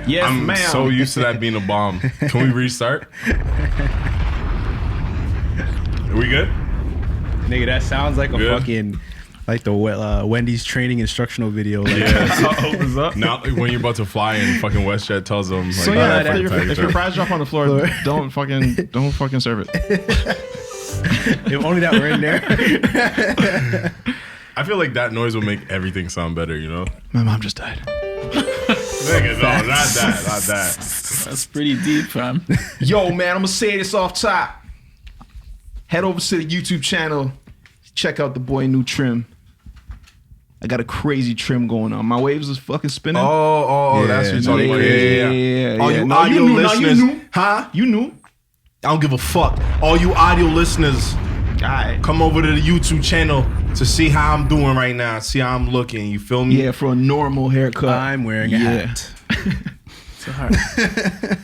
Yes, I'm ma'am. so used to that being a bomb. Can we restart? Are we good? Nigga, that sounds like a Good. fucking like the Wendy's training instructional video. Like, Yeah. Opens up. Now, when you're about to fly and fucking WestJet tells them, like, So yeah, fucking if your fries drop on the floor, don't fucking serve it. if only that were in there. I feel like that noise will make everything sound better, you know? My mom just died. Nigga, no, not that. That's pretty deep, fam. Yo, man, I'm gonna say this off top. Head over to the YouTube channel. Check out the boy new trim. I got a crazy trim going on. My waves is fucking spinning. Oh, that's what you're talking about. Yeah. All you audio listeners, huh? You knew. I don't give a fuck. All you audio listeners, Alright. come over to the YouTube channel to see how I'm doing right now. See how I'm looking. You feel me? Yeah, for a normal haircut. I'm wearing a hat. So hard.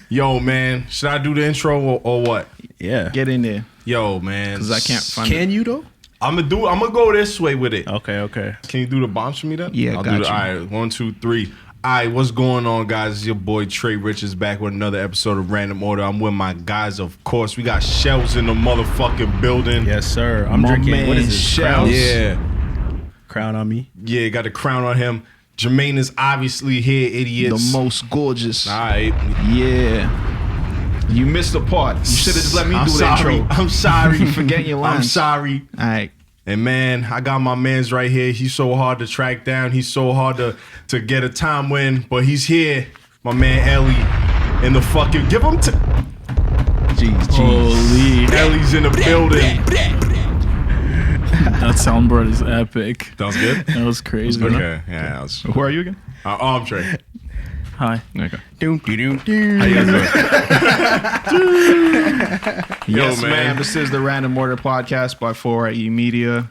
Yo, man, should I do the intro or what? Yeah. Get in there. Yo, man. Because I can't find Can it. you though? I'm gonna go this way with it. Okay. Can you do the bombs for me then? Yeah, I'll got do you. All right, 1, 2, 3. All right, what's going on, guys? It's your boy Trey Rich is back with another episode of Random Order. I'm with my guys, of course. We got Shells in the motherfucking building. Yes, sir. I'm My drinking. man, What is this? Shells. Yeah, Crown on me. yeah, got the crown on him. Jermaine is obviously here, idiots. The most gorgeous. All right. Yeah. You missed the part. You should have just let me I'm do the sorry. intro. I'm sorry. You forgetting your lines. I'm sorry. All right. And man, I got my man's right here. He's so hard to track down. He's so hard to get a time win, but he's here. My man Elie in the fucking give him Jeez. Holy. Ellie's in the building. That soundboard is epic. That was good. That was crazy. Okay, yeah. That was, Who are you again? I'm Trey. Hi. Okay. Doom, doom, doom. How you guys doing? Yes, man. man. This is the Random Order podcast by 4IE Media.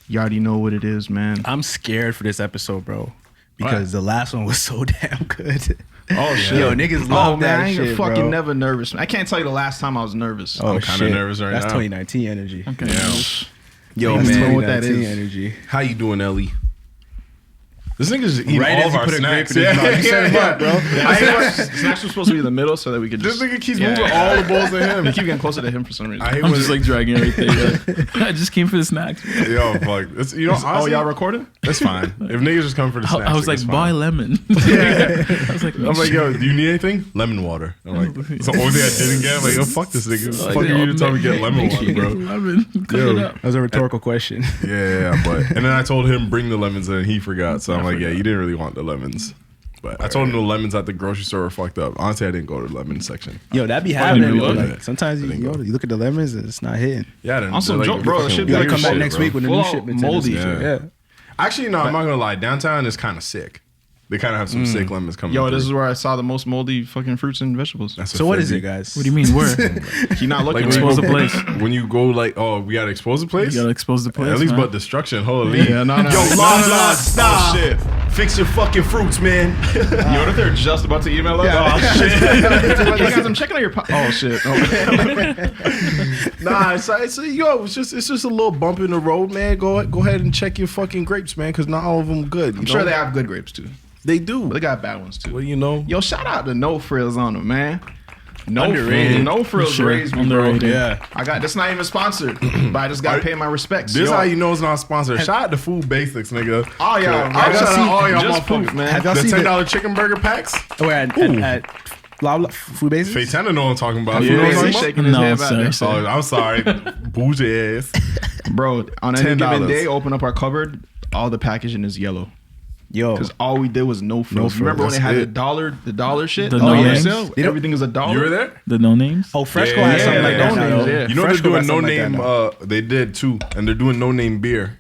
You already know what it is, man. I'm scared for this episode, bro, because the last one was so damn good. Oh shit. Yo, niggas love man, that I ain't shit, fucking bro. never nervous. I can't tell you the last time I was nervous. Oh, I'm kinda shit. nervous right That's now. 2019 energy. Okay. Yeah. Yo, Please man, tell me what that 2019 is. energy. How you doing, Elie? This nigga's just eating Right all as of you our put a snacks. grape in his mouth, you set him up, bro. Snacks were supposed to be in the middle so that we could This just. nigga keeps moving all the balls to him. We keep getting closer to him for some reason. I hate I'm when just like dragging everything. I just came for the snacks. yo, fuck. It's, you know, honestly, Oh, y'all recording? that's fine. If niggas just come for the snacks, I was like, it's buy fine. lemon. I was like, I'm like, yo, do you need anything? Lemon water. I'm like, it's the only thing I didn't get. I'm like, yo, fuck this nigga. Like, Fuck you to tell me to get lemon make sure water, you bro. get lemon. Cut Yo. it up. That was a rhetorical question. Yeah, but and then I told him bring the lemons and he forgot. So I'm like, yeah, you didn't really want the lemons. But I told him the lemons at the grocery store were fucked up. Honestly, I didn't go to the lemon section. Yo, that be didn't happening. really Though. do Like, that. sometimes I you, didn't yo, go. you look at the lemons and it's not hitting. Yeah, then On some joke, bro, that shit You gotta Weird come back shit, next bro. week with a Full new out shipment. moldy shit. shit. Yeah. Actually, no, I'm not gonna lie. Downtown is kind of sick. They kind of have some sick lemons coming. Yo, through. this is where I saw the most moldy fucking fruits and vegetables. That's So what is offending. it, guys? What do you mean, where? He not looking. Like right? Expose the place. When you go like, oh, we gotta expose the place. You gotta expose the place. At least, man. but destruction. Holy. Yeah, no. Yo, Lon, stop. Oh, shit. Fix your fucking fruits, man. You know if they're just about to email us? Oh Oh, shit. hey guys, I'm checking on your. Oh shit. Oh. Nah, it's just a little bump in the road, man. Go ahead and check your fucking grapes, man, because not all of them good. I'm sure they have good grapes too. They do. But they got bad ones too. Well, you know. Yo, shout out to Nofrills on them, man. Underrated. Nofrills Sure. raised me, bro. Underrated. Yeah. I got. That's not even sponsored, but I just gotta pay my respects. This Yo, how you know it's not sponsored. Shout out to Food Basics, nigga. Oh yeah, I shout out all y'all just motherfuckers, food, man. Have y'all The seen $10 chicken burger packs. Oh, at Food Bases? Fatana know what I'm talking about. Yeah, You know what I'm he's talking shaking his No, head back there. sir. about? Oh, I'm sorry. Bougie ass. Bro, on any given $10. day, open up our cupboard, all the packaging is yellow. Yo, Because all we did was no frills. frills, Remember when they that's had it. the dollar shit? The Oh, no yeah. names? Sale? They don't- Everything is $1. You were there? The no names. oh, Freshco Yeah, has something yeah, like yeah, that no now. names, yeah. You know Freshco they're doing has no something like name. that now. They did too, and they're doing no name beer.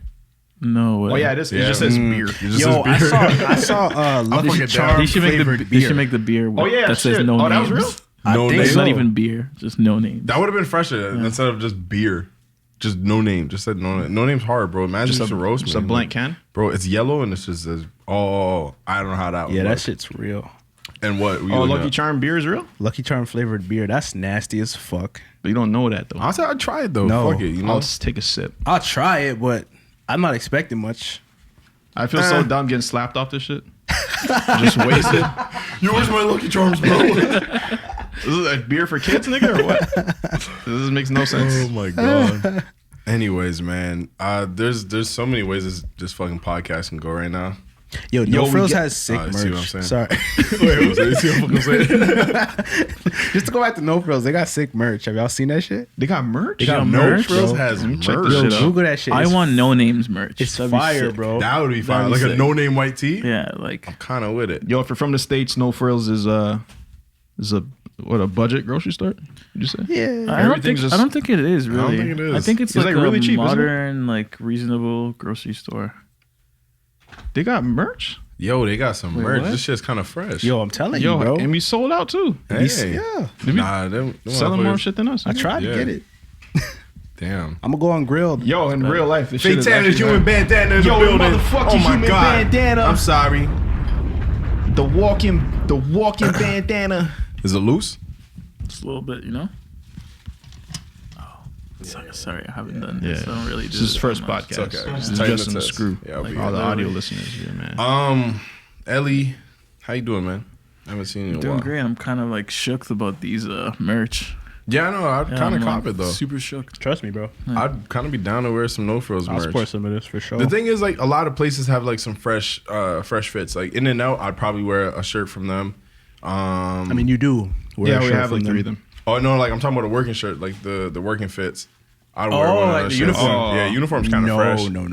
No way. Oh yeah, it is. It Yeah. just says beer. It just Yo, says beer. I saw Lucky fucking down. Charm They should make the flavored they beer. should make the beer. Oh yeah, that says shit. no Oh, that names. was real. No think name. It's so. not even beer, just no names. That would have been fresher instead of just beer. Just no name. Just said no name. No name's hard, bro. Imagine just a roast, Just man. a blank can. Bro, it's yellow and it's just says, oh, I don't know how that Yeah, would that work. shit's real. And what? Oh, Lucky Charm beer is real? Lucky Charm flavored beer. That's nasty as fuck. But you don't know that though. Honestly, I'd try it though. No. Fuck it, you know? I'll just take a sip. I'll try it, but I'm not expecting much. I feel so dumb getting slapped off this shit. Just wasted. Yo, where's my Lucky Charms, bro? This is a beer for kids, nigga, or what? This makes no sense. Oh my god. Anyways, man, there's so many ways this fucking podcast can go right now. Yo, Nofrills has sick Oh, merch. see what I'm saying? Sorry. Wait, what was it? Just to go back to Nofrills, they got sick merch. Have y'all seen that shit? They got merch. They got merch, bro. Nofrills has Let me check merch. this Yo, shit out. Google that shit. I It's- want No Names merch. It's That'd be fire, sick. bro. That would be fine. That'd be Like a sick. no-name white tee. Yeah, like Kind of with it. Yo, if you're from the States, No Frills is a budget grocery store? Did you say? Yeah. Everything's just- I don't think it is really. I don't think it is. I think it's It's like like really a cheap, isn't it? modern, like reasonable grocery store. They got merch? Yo, they got some Wait, merch. what? This shit's kind of fresh. Yo, I'm telling Yo, you, bro. and we sold out too. hey. Yeah. Nah, them Selling more motherfuckers- shit than us. I tried Yeah. to get it. Damn. I'm gonna go on grilled. Yo, in real life, this shit is Fatality, actually human happening. bandana in the Yo, building. motherfucking Oh my human god. bandana. I'm sorry. The walking bandana. Is it loose? Just a little bit, you know. Oh, sorry, I haven't done Yeah, this. I don't really do this is that first much. podcast. It's okay. This Just is tighten just the in the test. screw. Yeah, I'll be All the good. audio listeners, yeah, man. Elie, how you doing, man? I haven't seen you in a Doing while. great. I'm kind of like shook about these merch. Yeah, I know. I'd Yeah, kind of I'm, cop like, it though. Super shook. Trust me, bro. I'd kind of be down to wear some Nofrills I'll merch. support some of this for sure. The thing is, like, a lot of places have like some fresh fits. Like In and Out, I'd probably wear a shirt from them. I mean, you do. wear Yeah, a we shirt have from like 3 of them. Oh no, like I'm talking about a working shirt, like the working fits. I'd Oh, wear one of like those the shirts. uniform. Oh, yeah, uniform's kind of No, fresh. no.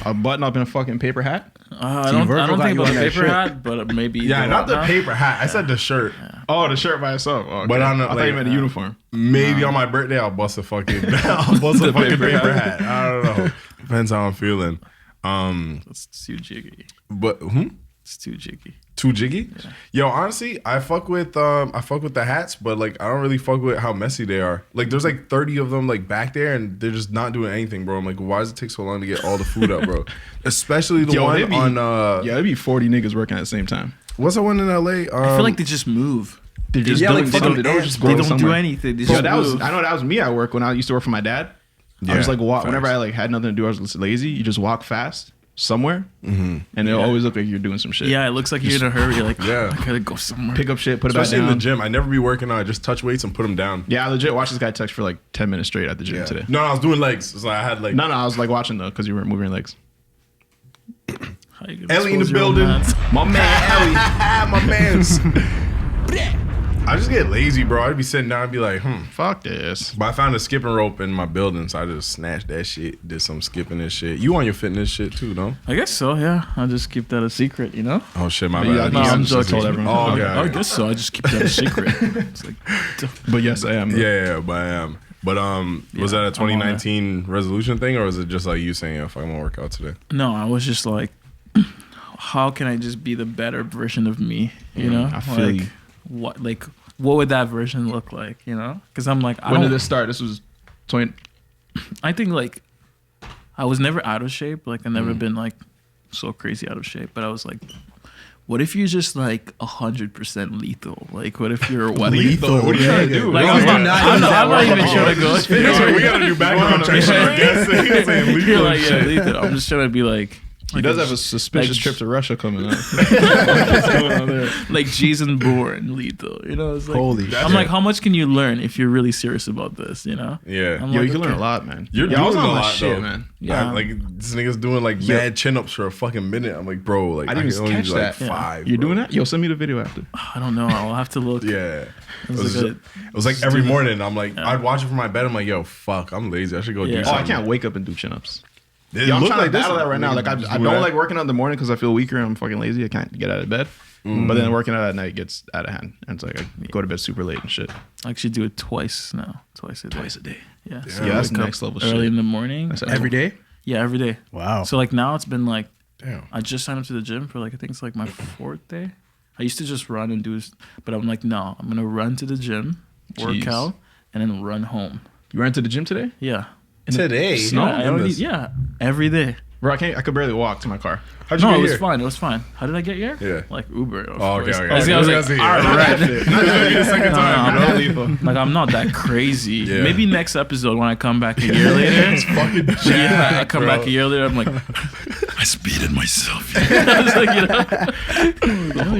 A button up in a fucking paper hat? I don't Virgo got think you about on the that paper shit. hat, but maybe. Yeah, not the hat. paper hat. I said the shirt. Oh, the shirt by itself. Oh, okay. But on the- I thought like, you meant a uniform. Maybe on my birthday I'll bust a fucking paper hat. I don't know. Depends how I'm feeling. It's too jiggy. But It's too jiggy. too jiggy. Yo, honestly, I fuck with the hats, but like I don't really fuck with how messy they are. Like there's like 30 of them like back there, and they're just not doing anything, bro. I'm like, why does it take so long to get all the food up, bro? Especially the one there'd be- on Yeah, there'd be 40 niggas working at the same time. what's the one in LA? I feel like they just move. They're just Yeah, like doing fucking something. They don't ants, just They go don't do somewhere. anything. They Yo, just that was move. I know that was me at work when I used to work for my dad. I was like, whenever I like had nothing to do, I was lazy. You just walk fast somewhere, and it'll always look like you're doing some shit. Yeah, it looks like you're in a hurry. You're like, Yeah. I gotta go somewhere. Pick up shit, put especially it in back the down. gym. I never be working on. I just touch weights and put them down. Yeah, I legit watched this guy text for like 10 minutes straight at the gym Yeah. today. No, I was doing legs. So I had like No, I was like watching though because you weren't moving your legs. How you gonna Ellie in the expose your own building. hands? My man, my man's. I just get lazy, bro. I'd be sitting down and be like, fuck this. But I found a skipping rope in my building, so I just snatched that shit, did some skipping and shit. You on your fitness shit too, no? I guess so. Yeah, I'll just keep that a secret. You know. Oh shit, my Yeah, bad. no, I'm just joking. Told everyone. Oh, okay. I guess so. I just keep that a secret. It's like, But yes, I am. Yeah, but I am. But was Yeah, that a I'm on 2019 resolution thing, or was it just like you saying, "If I'm gonna work out today"? no, I was just like, how can I just be the better version of me? You know, I feel like, you. what would that version look like? You know, because I'm like, I When don't. did this start? This was 20. I think like, I was never out of shape. Like I never been like so crazy out of shape. But I was like, what if you're just like 100% lethal? Like, what if you're what? Lethal? What are you trying to do? Like, No, I'm no, not even trying to go. we gotta do background checks. You're like, yeah, lethal. I'm just trying to be like. He does have a suspicious like- trip to Russia coming up. What's going on there? Like Jason Bourne lethal, you know? It's like, Holy shit. I'm like, how much can you learn if you're really serious about this, you know? Yeah. I'm Yo, like, you can learn okay. a lot, man. You're I was doing on a my lot, shit, though. man. Yeah. Like this nigga's doing like mad chin ups for a fucking minute. I'm like, bro, like I didn't can even only catch do like that. 5. You're bro. doing that? Yo, send me the video after. I don't know. I'll have to look. Yeah. It was was, like it was like every morning. I'm like, I'd watch it from my bed. I'm like, yo, fuck, I'm lazy. I should go Yeah. do Oh, something. I can't wake up and do chin ups. It Yo, I'm looked trying to this. battle that right now. Like I Just don't do that. like working out in the morning because I feel weaker and I'm fucking lazy. I can't get out of bed. But then working out at night gets out of hand. And it's like I go to bed super late and shit. I actually do it twice now. Twice a day. Yeah. So Yeah, I that's wake up next level early shit. in the morning. That's Every day? Yeah, every day. Wow. So like now it's been like, Damn. I just signed up to the gym for like, I think it's like my 4th day. I used to just run and do, but I'm like, no, I'm going to run to the gym, work Jeez. out, and then run home. You ran to the gym today? Yeah. Today. Snow? Yeah, I already, yeah, every day. Bro, I could barely walk to my car. How'd you No, get it was here? fine. It was fine. How did I get here? Yeah. Like Uber. Of Oh, okay, course. okay. I was I like, was all like, right. This is gonna be the second time. No, you know? Like I'm not that crazy. Yeah. Maybe next episode when I come back a year later. Fucking Yeah, I come bro. back a year later. I'm like, I speeded myself. I was like,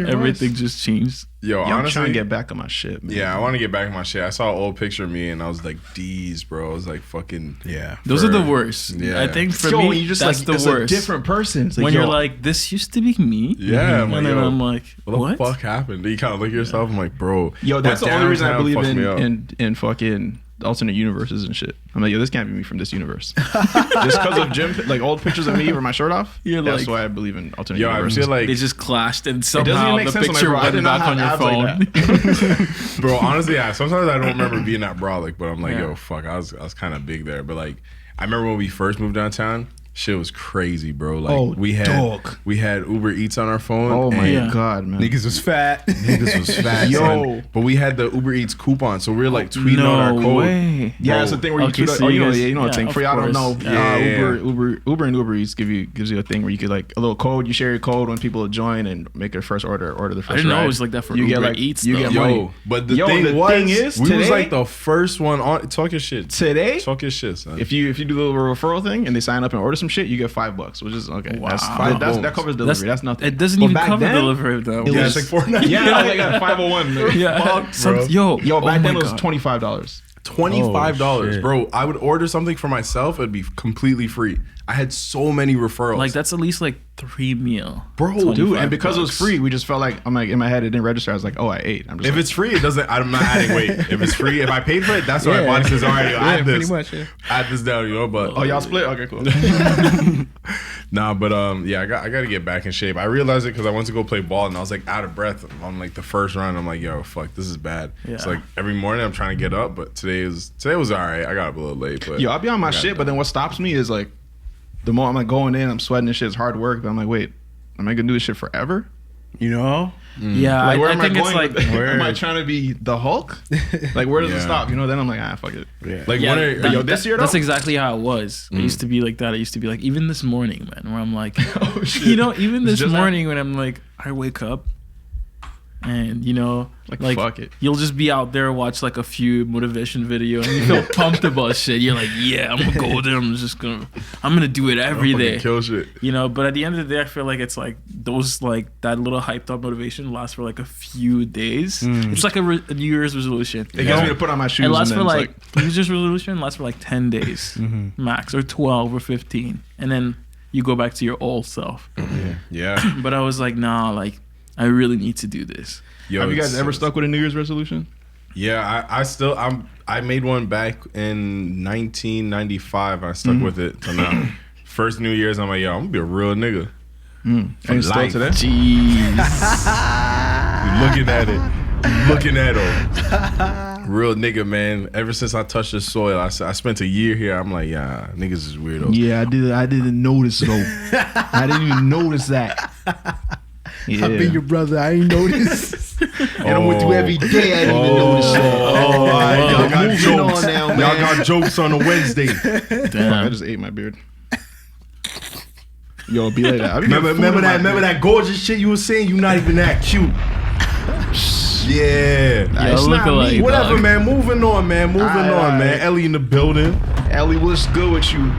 everything just changed. Yo, I'm honestly, trying to get back on my shit, man. yeah, I want to get back on my shit. I saw an old picture of me and I was like, "D's, bro." I was like, "Fucking Yeah. Those are the worst. Yeah. I think for Yo, me, you just that's like the it's worst. a different person. It's like, when yo, you're like, this used to be me. yeah." I'm And like, then yo, I'm like, what the fuck happened? You kind of look at yourself. I'm like, bro. yo, that's the only reason I believe in in fucking alternate universes and shit. I'm like, yo, this can't be me from this universe. Just because of gym, like old pictures of me with my shirt off. You're That's like- why I believe in alternate Yo, I universes. feel like, They just clashed and doesn't somehow even make the sense. I'm like, picture bro, I went did not back on your have abs like phone. bro, honestly, sometimes I don't remember being that brolic, but I'm like, Yeah. yo, fuck, I was kind of big there. But like, I remember when we first moved downtown, shit was crazy, bro. Like Oh, we had Uber Eats on our phone. Oh my Yeah. god, man. Niggas was fat. Niggas was fat, Yo. son. But we had the Uber Eats coupon, so we were like tweeting out our No code. way. Yeah, Bro. it's the thing where you Okay, tweet. so Oh, you know, guys- yeah, you know what I'm yeah, saying. of For y'all don't know, course. Yeah. Uber and Uber Eats gives you a thing where you get like a little code. You share your code when people join and make their first order the first. I didn't know ride. it was like that for you Uber get like Eats, You though. get Yo, money. but the Yo, thing the was, thing is, we was today- like the first one on. Talk your shit. Today, Talk your shit, son. if you do the little referral thing and they sign up and order some shit, you get $5, which is okay. Wow. That covers delivery. That's nothing. It doesn't But even back cover then, delivery though. it yeah, was- it's like $4.99. Yeah, I got 501. Yeah. Fuck, Some- bro. Yo, back oh then my it was God. $25. $25, shit. bro. I would order something for myself, it'd be completely free. I had so many referrals. Like that's at least like 3 meal. Bro, Dude, and because it was $25. free, we just felt like I'm like in my head it didn't register. I was like, oh, I ate. I'm just if like, it's free, it doesn't. I'm not adding weight. If it's free, if I paid for it, that's what my body says. All right, yo, add this, pretty much. Yeah. add this down, you know. But oh, y'all split? Okay, cool. nah, but yeah, I got to get back in shape. I realized it because I went to go play ball and I was like out of breath on like the first round. I'm like, yo, fuck, this is bad. Yeah. It's like every morning I'm trying to get up, but today was all right. I got up a little late, but Yo, I'll be on my I got shit, it but then what stops me is like the more I'm like going in, I'm sweating and shit. It's hard work, but I'm like, wait, am I gonna do this shit forever? You know? Yeah, Like, where I am think I it's going? like with it? Am I trying to be the Hulk? Like, where does it Yeah. stop? You know? Then I'm like, fuck it. Yeah. like yeah, when are, that- yo, this year, that's though? exactly how it was. It used to be like that. It used to be like even this morning, man, where I'm like, Oh shit. you know, even this just morning when I'm like, I wake up and you know, Like, fuck it. You'll just be out there, watch like a few motivation video, and you feel pumped about shit. You're like, yeah, I'm gonna go there. I'm gonna do it every fucking day. kill shit. You know, but at the end of the day, I feel like it's like those like that little hyped up motivation lasts for like a few days. It's like a New Year's resolution. It gets me to put on my shoes. It lasts and for then it's like New Year's resolution lasts for like 10 days max, or 12 or 15, and then you go back to your old self. Yeah. But I was like, nah, like I really need to do this. Yo, Have you guys it's- ever stuck with a New Year's resolution? Yeah, I made one back in 1995. I stuck with it till now. First New Year's, I'm like, yo, I'm gonna be a real nigga. And it's still life. today? Jeez. You looking at it, you looking at him. Real nigga, man. Ever since I touched the soil, I spent a year here. I'm like, yeah, niggas is weirdos. Yeah, I didn't notice though. I didn't even notice that. Yeah. I've been your brother. I ain't noticed. And I'm with you every day. I didn't even notice that. Oh, all right. Y'all got Moving jokes. on now, man. Y'all got jokes on a Wednesday. Fuck, I just ate my beard. Yo, be like that. I be Remember, getting food in my remember beard. that gorgeous shit you was saying? You not even that cute. Yeah. Yo, It's look not alike, me. Whatever, dog. man. Moving on, man. Moving on, Alright. man. Ellie in the building. Ellie, what's good with you?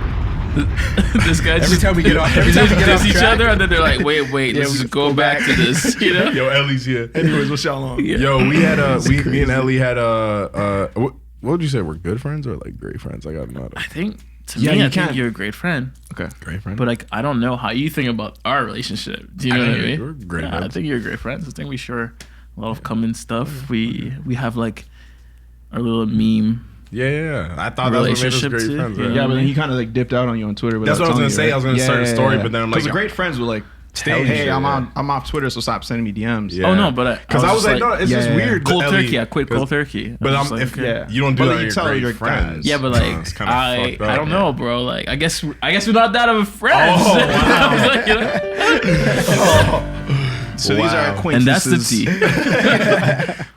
This guy Every time we get off, every time we get off each track, other, and then they're like, wait, Yeah, let's we just go back to this. You know? Yo, Ellie's here. Anyways, what's y'all on? Yeah. Yo, we had me and Ellie had what would you say? We're good friends or like great friends? I got not. I think to Yeah, me, you I think can. you're a great friend. Okay. Great friend. But like, I don't know how you think about our relationship. Do you know what I think mean? we're great Yeah, I friends. think you're great friends. I think we share a lot of common stuff. We have like our little meme. yeah. I thought that's what made us Relationship great too? friends. Yeah. Right? Yeah, but then he kind of like dipped out on you on Twitter. That's what I was gonna say. I was gonna start a story, but then I'm like, because great friends were like, Tell hey, you I'm shit, on, I'm off Twitter, so stop sending me DMs. Yeah. Oh no, but Because I was like, no, it's yeah, just yeah. weird. cold Ellie, turkey. I quit 'cause- cold turkey. But I'm just like, if okay. yeah. you don't do But that, you you're tell great your friends. guys. Yeah, but So like it's kinda I fucked up. don't know, bro. Like I guess we're not that of a friend. Oh, wow. I was like, you know? So these are Wow. And that's acquaintances. the tea.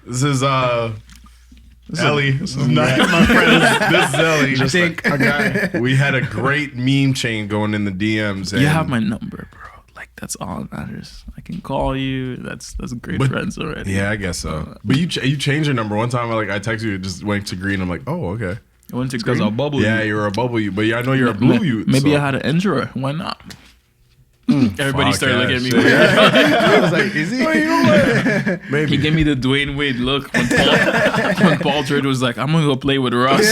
This is Ellie. This is not my friend. This is Ellie. Just like a guy. We had a great meme chain going in the DMs. And You have my number, bro. Like that's all that matters. I can call you. That's great But- friends already. Yeah, I guess so. But you changed your number one time. I texted you, it just went to green. I'm like, oh, okay. I went to Because green. I'll bubble Yeah, you. you're a bubble you, but yeah, I know you're a blue you. Maybe so. I had an Android. Why not? Everybody started looking at me. shit. Weird. I was like, is he? Maybe. He gave me the Dwayne Wade look when Paul George was like, "I'm gonna go play with Russ."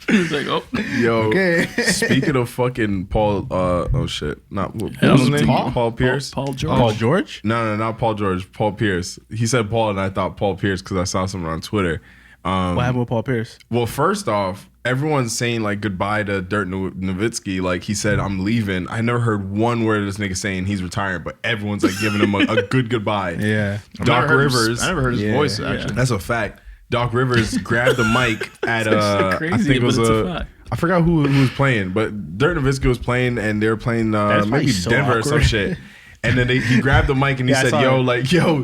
He was like, "Oh, Yo, Okay. speaking of fucking Paul, oh shit, not what I was his don't name? think- Paul Pierce. Paul George." Paul George? No, not Paul George. Paul Pierce. He said Paul, and I thought Paul Pierce because I saw something on Twitter. What happened with Paul Pierce? Well, first off, everyone's saying like goodbye to Dirk Nowitzki. Like he said, I'm leaving. I never heard one word of this nigga saying he's retiring, but everyone's like giving him a good goodbye. Yeah. Doc Rivers. I never heard his Yeah, voice yeah. actually. That's a fact. Doc Rivers grabbed the mic at I crazy, think it was but it's a fact. I forgot who was playing, but Dirk Nowitzki was playing, and they were playing That's maybe probably so Denver or some awkward. shit. And then he grabbed the mic and he Yeah, I said, saw "Yo, it. like, shout out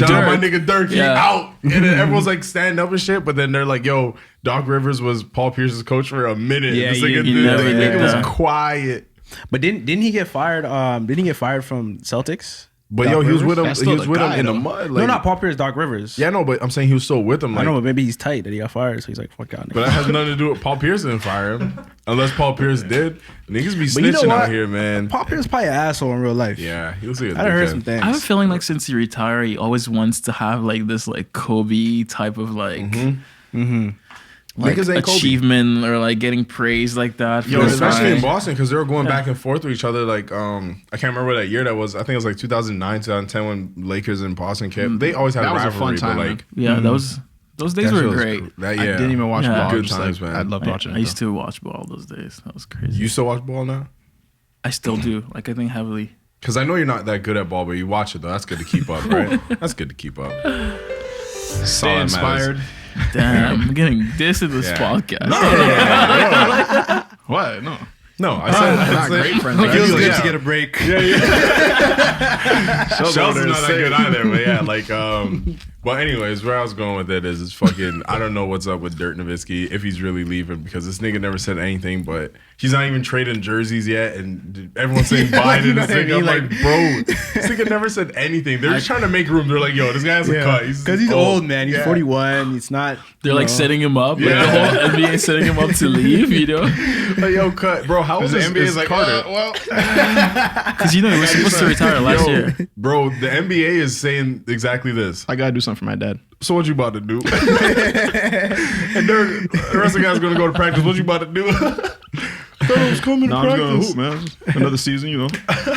Dirk. my nigga Dirk, he Yeah. out." And then everyone's like standing up and shit. But then they're like, "Yo, Doc Rivers was Paul Pierce's coach for a minute." Yeah, this you nigga, never the did nigga was that. quiet. But didn't he get fired? Didn't he get fired from Celtics? But Doc yo, he was Rivers? with him. That's He still was the with him guy, in the though. mud. No, Like, not Paul Pierce. Doc Rivers. yeah, no, but I'm saying he was still with him. I Like, know, but maybe he's tight that he got fired, so he's like, "Fuck out." but that has nothing to do with Paul Pierce didn't fire him, unless Paul Pierce did. Niggas be But you know snitching what? out here, man. Paul Pierce probably an asshole in real life. Yeah, he was like a I done heard dickhead. some things. I have a feeling like since he retired, he always wants to have like this like Kobe type of like. Like Niggas ain't Kobe. achievement or like getting praised like that. For Yo, his especially in time. Boston, because they were going back and forth with each other. Like, I can't remember what that year that was. I think it was like 2009, 2010 when Lakers and Boston came. They always had That a was a rivalry, fun time, but man. like, Yeah, those days that were shit was great. cool. That, yeah. I didn't even watch Yeah. ball. Good Just times, like, man. I loved watching it. I used to watch ball those days. That was crazy. You still watch ball now? I still do. Like I think heavily. Because I know you're not that good at ball, but you watch it though. That's good to keep up, right? That's good to keep up. Stay inspired. Damn, I'm getting this in this Yeah. podcast. What? No. No, I said We're not great friends. It right? feels good Yeah. to get a break. Sheldon's not that good either, but yeah, like, but anyways, where I was going with it is it's fucking, I don't know what's up with Dirk Nowitzki, if he's really leaving, because this nigga never said anything, but he's not even trading jerseys yet, and everyone's saying bye to this nigga. I'm like, bro, this nigga never said anything. They're just trying to make room. They're like, yo, this guy has a cut. Because he's old, man. He's Yeah. 41. It's not. They're you like know. setting him up. Yeah. Like the whole NBA setting him up to leave. You know, Like, yo, cut. Bro, how old The is NBA is like, Carter? well, because you know he was supposed to retire last Yo, year. bro, the NBA is saying exactly this. I gotta do something for my dad. So what you about to do? And the rest of the guys gonna go to practice. What you about to do? I was coming No, to I'm just gonna practice. hoop, man. Just another season, you know.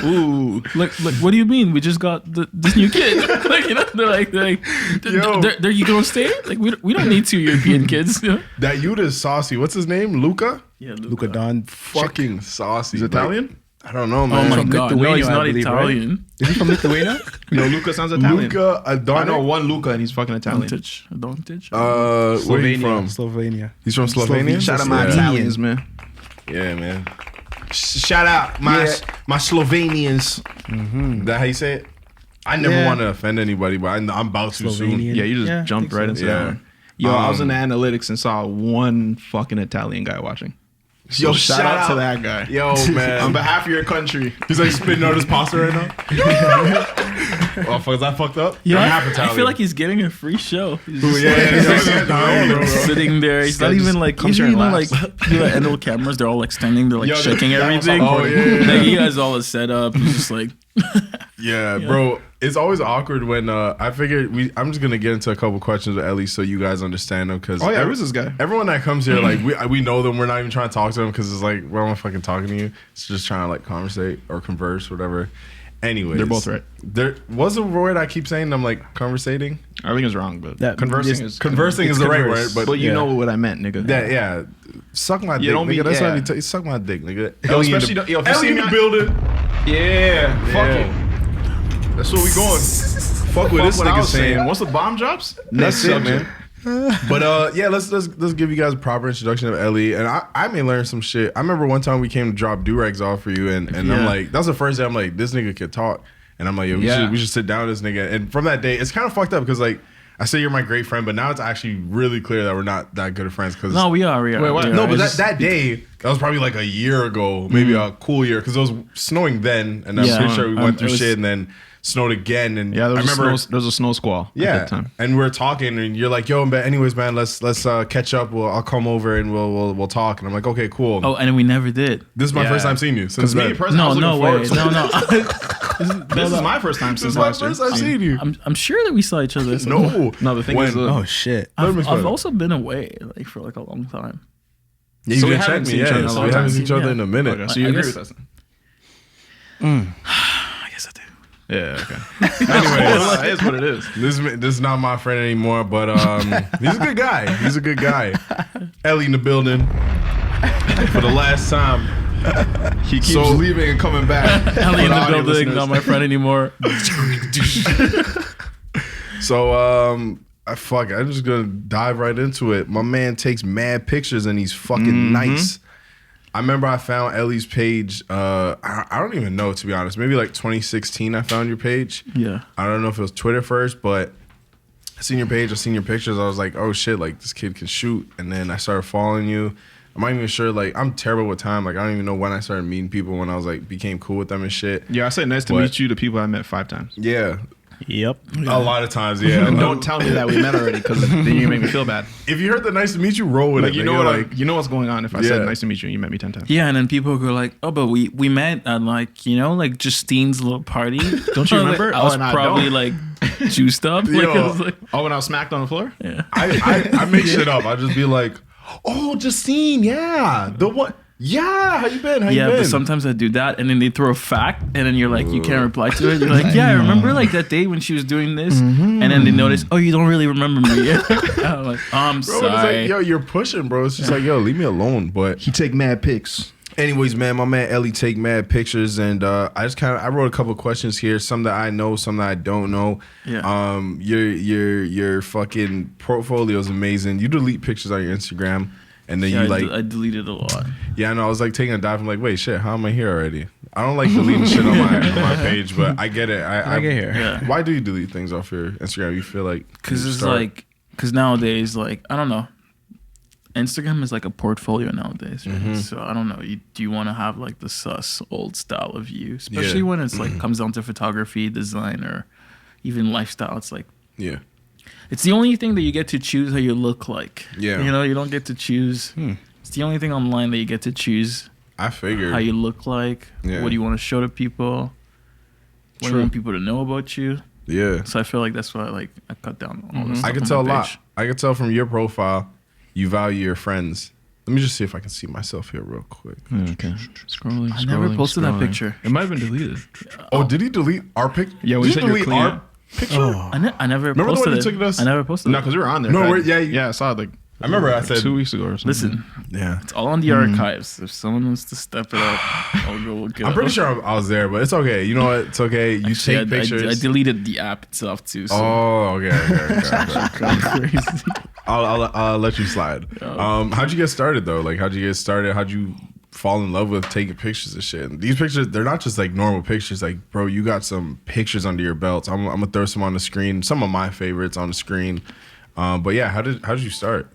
Ooh, like, what do you mean? We just got this new kid. Like, you know, they're like, Yo. they're you gonna stay? Like, we don't need two European kids. You know? That Yuta is saucy. What's his name? Luca? Yeah, Luka Don. Fucking saucy. He's Italian? I don't know, Oh man. my from god, no, Lithuania, he's I not believe, right? Italian. Is he from Lithuania? Yo, Luca sounds Italian. Luca I know Adonic? one Luca and he's fucking Italian. Advantage. Where he from? Slovenia. He's from Slovenia? Shout out my Yeah. Italians, man. Yeah, man. Shout out my Slovenians. That how you say it? I never Yeah. want to offend anybody, but I'm about to soon. Slovenian. Yeah, you just Yeah, I jumped think right so. into Yeah. that one. Yo, I was in the analytics and saw one fucking Italian guy watching. So Yo, shout out to that guy. Yo, man. On behalf of your country. He's like spitting out his pasta right now. Oh, fuck, is that fucked up? Yeah, I'm half I Italian. feel like he's getting a free show. He's just sitting there. He's not Just even like. comes Usually, here and like you know, end of cameras, they're all like standing. They're like Yo, checking that was everything. Oh, yeah. Like he has all his setup. He's just like. Yeah, bro. It's always awkward when I figured I'm just gonna get into a couple questions with Elie so you guys understand them because Oh yeah, who's this guy? everyone that comes here like we know them. We're not even trying to talk to them because it's like why am I fucking talking to you? It's just trying to like conversate or converse, whatever. Anyways, They're both right. There was a word I keep saying. I'm like conversating. I think it's wrong, but That- conversing yes, is Conversing is the right word, converse. but But you Yeah. know what I meant, nigga. that yeah, suck my dick, don't be- nigga. That's yeah. what I tell you. Suck my dick, nigga. Yo, Elie in especially the, if you Elie see in me the on- building. Yeah, fuck Yeah. it. That's where we going. Fuck what Fuck this what I nigga was saying. saying. Once the bomb drops, That's next it, man. subject. But yeah, let's give you guys a proper introduction of Elie, and I may learn some shit. I remember one time we came to drop do-rags off for you, and I'm Yeah. like, that was the first day I'm like, this nigga could talk, and I'm like, yo, we should sit down with this nigga. And from that day, it's kind of fucked up because like I say you're my great friend, but now it's actually really clear that we're not that good of friends. Because No, we are. Wait, what? We are. no, but It's that day, that was probably like a year ago, maybe a cool year, because it was snowing then, and I'm Yeah. pretty sure we went through It was- shit, and then snowed again, and Yeah, I remember there was a snow squall at that time. and we're talking, and you're like, "Yo, but anyways, man, let's catch up. I'll come over and we'll talk." And I'm like, "Okay, cool." Oh, and we never did. This is my first time seeing you since Because me then. personally, I was No looking way. forward to No. This is my first time This since is my last year. first time seeing you. I'm sure that we saw each other. No, No, the thing When? is, Oh shit. Let me I've explain. also been away like for like a long time. Yeah, So you we didn't haven't check seen me. each other in Yeah, a so long we haven't time. seen each other Yeah. in a minute. Okay, so you I agree guess- with us? I guess I do. Yeah. Okay. Anyway, it is what it is. This is not my friend anymore, but he's a good guy. He's a good guy. Elie in the building for the last time. He keeps So- leaving and coming back. Elie in For the audio building, listeners. not my friend anymore. So I'm just gonna dive right into it. My man takes mad pictures and he's fucking nice. I remember I found Elie's page. I don't even know, to be honest. Maybe like 2016. I found your page. Yeah. I don't know if it was Twitter first, but I seen your page. I seen your pictures. I was like, oh shit, like this kid can shoot. And then I started following you. I'm not even sure. Like I'm terrible with time. Like I don't even know when I started meeting people. When I was like became cool with them and shit. Yeah, I said nice to But- meet you to people I met 5 times. Yeah. Yep. A lot of times, yeah. And don't tell me that we met already, because then you make me feel bad. If you heard the nice to meet you, roll with Like it. you know nigga. what? Like You know what's going on if I Yeah. said nice to meet you and you met me 10 times. Yeah, and then people go like, "Oh, but we met at like like Justine's little party." Don't you remember? I was Oh, and I probably don't. like juiced up. Like, Yo. I was like, Oh, when I was smacked on the floor? yeah. I make shit up. I just be like, oh, Justine, yeah, the one, yeah. How you been? How you Yeah, been? but sometimes I do that, and then they throw a fact, and then you're like, you can't reply to it. You're like, yeah, I remember like that day when she was doing this, and then they notice, oh, you don't really remember me. I'm like, I'm bro, it's like, sorry. yo, you're pushing, bro. It's just like, yo, leave me alone. But He take mad pics. anyways, man, my man Elie take mad pictures, and I wrote a couple questions here. Some that I know, some that I don't know. Yeah. Your fucking portfolio is amazing. You delete pictures on your Instagram. And then Yeah, you like, I deleted a lot. yeah, I know. I was like taking a dive. I'm like, wait, shit, how am I here already? I don't like deleting shit on my page, but I get it. I get here. Yeah. Why do you delete things off your Instagram? You feel like Because you it's start- like, because nowadays, like, I don't know. Instagram is like a portfolio nowadays, right? So I don't know. Do you want to have like the sus old style of you, especially Yeah. when it's like comes down to photography, design, or even lifestyle? It's like yeah, it's the only thing that you get to choose how you look like. Yeah. you know, you don't get to choose. It's the only thing online that you get to choose I figured. how you look like. Yeah. What do you want to show to people? What do True. you want people to know about you? Yeah, So I feel like that's why I cut down all this. I stuff can on tell a my lot. page. I can tell from your profile, you value your friends. Let me just see if I can see myself here real quick. Okay. Scrolling. I never posted that picture. It might have been deleted. Oh, did he delete our picture? Yeah, we did said you you're delete clean. our picture? I never Remember the posted one you it. took of us? I never posted No, it. because we were on there. No, right? yeah, I saw it like. I remember I like said 2 weeks ago or something. Listen, yeah. it's all on the archives. If someone wants to step it up, I'll go look it I'm up. pretty sure I was there, but it's okay. You know what? It's okay. You Actually, take pictures. I deleted the app itself too. So Oh, okay. crazy. I'll let you slide. How'd you get started though? Like, how'd you get started? How'd you fall in love with taking pictures and shit? And these pictures, they're not just like normal pictures. Like, bro, you got some pictures under your belt. I'm gonna throw some on the screen. Some of my favorites on the screen. But yeah, how did you start?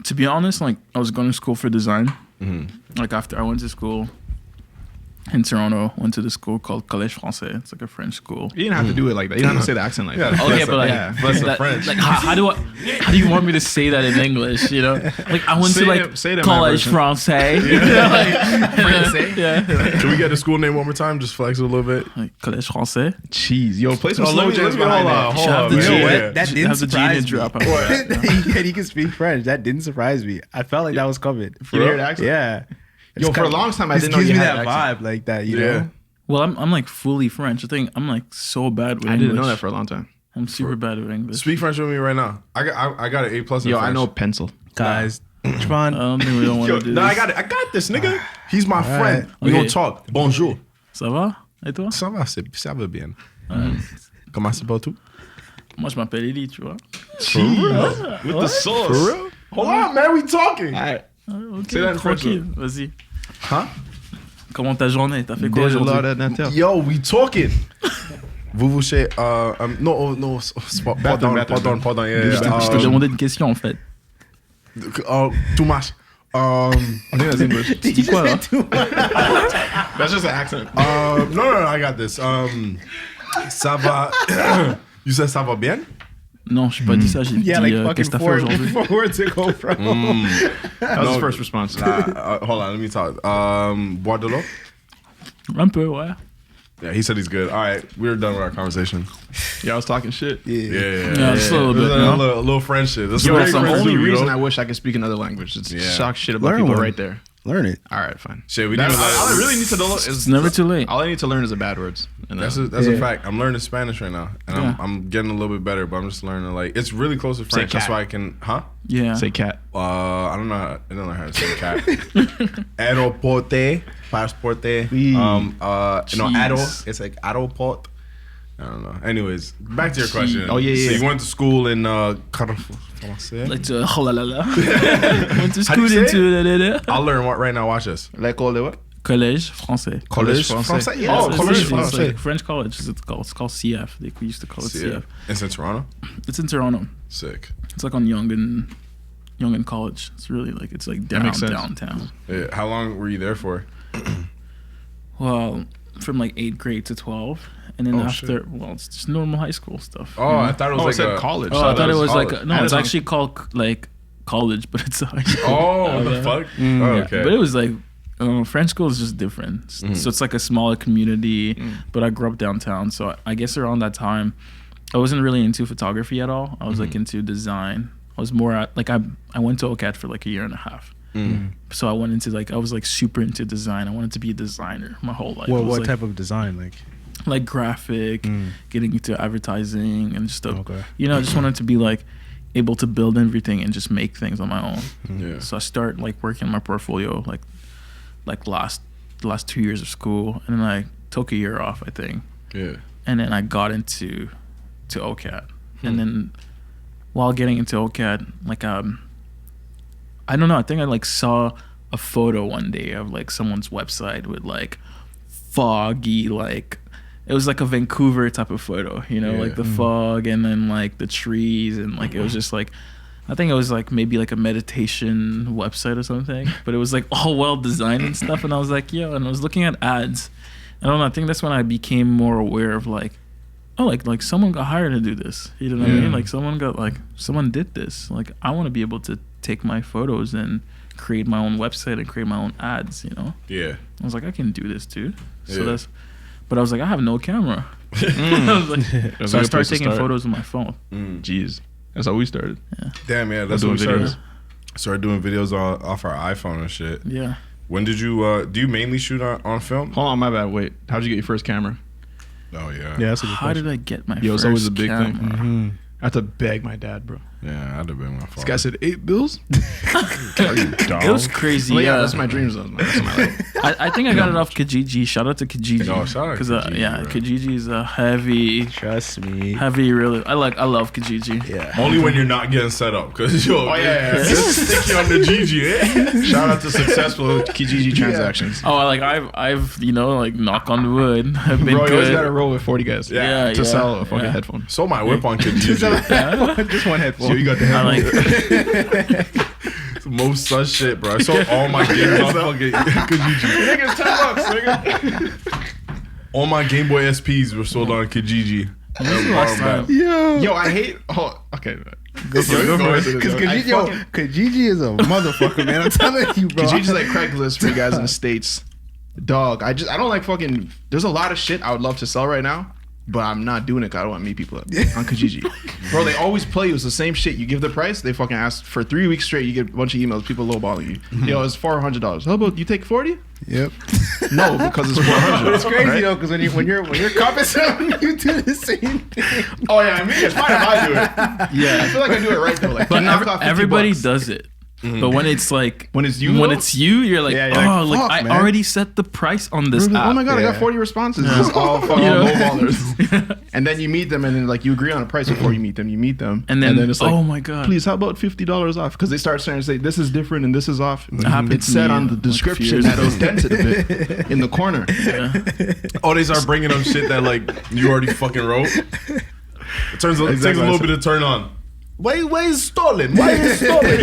To be honest, like I was going to school for design. Like after I went to school in Toronto, went to the school called Collège Français. It's like a French school. You didn't have to do it like that. You don't have to say the accent like that. Okay, but like, Bless the that- French. like how do you want me to say that in English? You know, like I went Say to it- like say it in my Collège version. Français. You know, like, yeah, Can we get the school name one more time? Just flex it a little bit. like Collège Français. Jeez, yo, play some Oh, slow let me- jams let me- behind hold on, that. hold Should have on, the man. You know G. Yeah. what? That Should didn't have the surprise genius me. drop out. That he can speak French. That didn't surprise me. I felt like that was coming. You hear the accent? Yeah. Yo, for a long time, I This didn't know gives you me had that an accent. vibe like that, you Yeah. know? Well, I'm like fully French. I think I'm like so bad with I English. didn't know that for a long time. I'm super bad with English. Speak French with me right now. I got an A+ in Yo, French. I know pencil. Guys, Javon, I don't think we don't want Yo, to do no, this. I got this, nigga. He's my friend. We Okay. gonna talk. Bonjour. Ça va? Et toi? Ça va, ça va bien. Comment c'est pas tout? Moi, je m'appelle Elie, tu vois. With the sauce. For real? Hold on, man. We talking. Alright. Ok, C'est là une French, tranquille. Vas-y. Huh? Comment ta journée? T'as fait quoi There's a lot aujourd'hui? of that tell. Yo, we talking. Vous chez non, Bathroom. pardon, yeah. Je te demandais une question, en fait. Too much. I think that's English. Did you say too much? That's just an accent. No, I got this. Ça va. You said ça va bien? Non, j'ai pas dit ça. J'ai dit Yeah, like qu'est-ce que fucking t'as fait aujourd'hui? four words ago, bro. That was his first response. Hold on, let me talk. Bois de l'eau? Un peu, ouais. Yeah, he said he's good. All right, we're done with our conversation. Yeah, I was talking shit. Yeah, Just a little It was bit. a no? little friendship. That's Yo, what that's the friends only do, you reason know? I wish I could speak another language. It's Yeah. shock shit about Learn people one. right there. Learn it. All right, fine. Shit, we That's, didn't. all I really need to know It's is never too late. all I need to learn is the bad words. And That's then- a fact. I'm learning Spanish right now, and Yeah. I'm getting a little bit better. But I'm just learning like it's really close to Say French. That's cat. why I can. Huh? Yeah. say cat. I don't know how to say cat. Aeroporte, passporte. Oui. Ado. Jeez. It's like aeroport. I don't know. Anyways, back to your question. Oh, yeah, So yeah. you went to school in Français? Like, oh la la la. Went to How do school you say into da. I'll learn what right now. Watch this. Like all the what? Collège français. Collège français. Yeah, Oh, it's collège French. It's français. like French college. It's called CF. We used to call it CF. It's in Toronto. It's in Toronto. Sick. It's like on Yonge and College. It's really like it's like makes sense. downtown. Yeah. How long were you there for? Well, from like 8th grade to 12, and then Oh, after, shit. well, it's just normal high school stuff. Oh, I thought it was Oh, like it said a college. Oh, I thought it was like college. no, I it's don't- actually called like college, but it's a high school. Oh, what the Yeah. fuck? Oh, Yeah, okay. but it was like French school is just different. So it's like a smaller community. But I grew up downtown, so I guess around that time, I wasn't really into photography at all. I was like into design. I was more at, like I went to OCAD for like a year and a half. So I went into like I was like super into design. I wanted to be a designer my whole life. What I was, what like, type of design? like graphic, getting into advertising and stuff. Okay. You know, I just wanted to be like able to build everything and just make things on my own. Yeah. So I start like working on my portfolio like the last 2 years of school, and then I took a year off, I think, Yeah. and then I got into OCAD, and then while getting into OCAD, like I don't know, I think I like saw a photo one day of like someone's website with like foggy, like it was like a Vancouver type of photo, you know, Yeah. like the fog and then like the trees, and like it was just like I think it was like maybe like a meditation website or something, but it was like all well designed and stuff. And I was like, yo, and I was looking at ads. I don't know. I think that's when I became more aware of like, oh, like someone got hired to do this. You know what I mean? Like someone did this. Like I want to be able to take my photos and create my own website and create my own ads. You know? Yeah. I was like, I can do this too. So Yeah. but I was like, I have no camera. I was like, That's so a I good place started to taking start. photos with my phone. Jeez. That's how we started. Damn, yeah. That's Doing what we started. videos. Started doing videos off our iPhone and shit. Yeah. When did you? Do you mainly shoot on film? Hold on, my bad. Wait. How'd you get your first camera? Oh yeah. Yeah, that's a good How question. did I get my Yo, it's first always a big thing. camera? I had to beg my dad, bro. Yeah, I'd have been my fault. This guy said 8 bills. It was crazy. Well, yeah, that's my dreams, though. That's my life. I think I got it off Kijiji. Shout out to Kijiji. Yo, shout out to Kijiji, yeah, bro. Kijiji is a heavy, Trust me. really. I love Kijiji. Yeah. Only when you're not getting set up, cause yo, it's sticky on the GG, eh? Shout out to successful Kijiji transactions. Oh, like I've like knock on wood. I've been Bro, you always good. gotta roll with 40 guys. Yeah, To yeah, sell a fucking yeah. headphone. Sold my whip on Kijiji. Just one headphone. So you got the I headphone. like. It's the most sus shit, bro. I sold all my games on fucking Kijiji. Nigga, $10, nigga. All my Game Boy SPs were sold on Kijiji. When's the last time? Yo, I hate. Oh, okay. Go for it. Because Kijiji is a motherfucker, man. I'm telling you, bro. Kijiji's like Craigslist for you guys in the States. Dog, I don't like fucking. There's a lot of shit I would love to sell right now, but I'm not doing it 'cause I don't want to meet people on Kijiji. Bro, they always play you. It's the same shit. You give the price, they fucking ask for 3 weeks straight. You get a bunch of emails, people lowballing you. Yo, it's $400. How about you take 40? Yep. No, because it's 400. It's crazy right? though, because when you're copying something, you do the same thing. Oh yeah, I mean it's fine if I do it. Yeah, I feel like I do it right though. Like, But knock off 50 everybody bucks. does it. But when it's like When it's you, when though? it's you, you're like, Yeah, you're like, oh, like fuck, I man. already set the price on this app. Oh my god, I got Yeah. 40 responses. It's all fucking You know? lowballers. And then you meet them, and then like you agree on a price before you meet them. You meet them, And then it's like, oh my god, please, how about $50 off? Because they start starting to say this is different and this is off. happened It's to said me, on the like, a few description years that it ago. was dented a bit in the corner. Yeah. Oh, they start bringing up shit that like you already fucking wrote. It takes a little bit to turn on. Why is stolen? Why is stolen?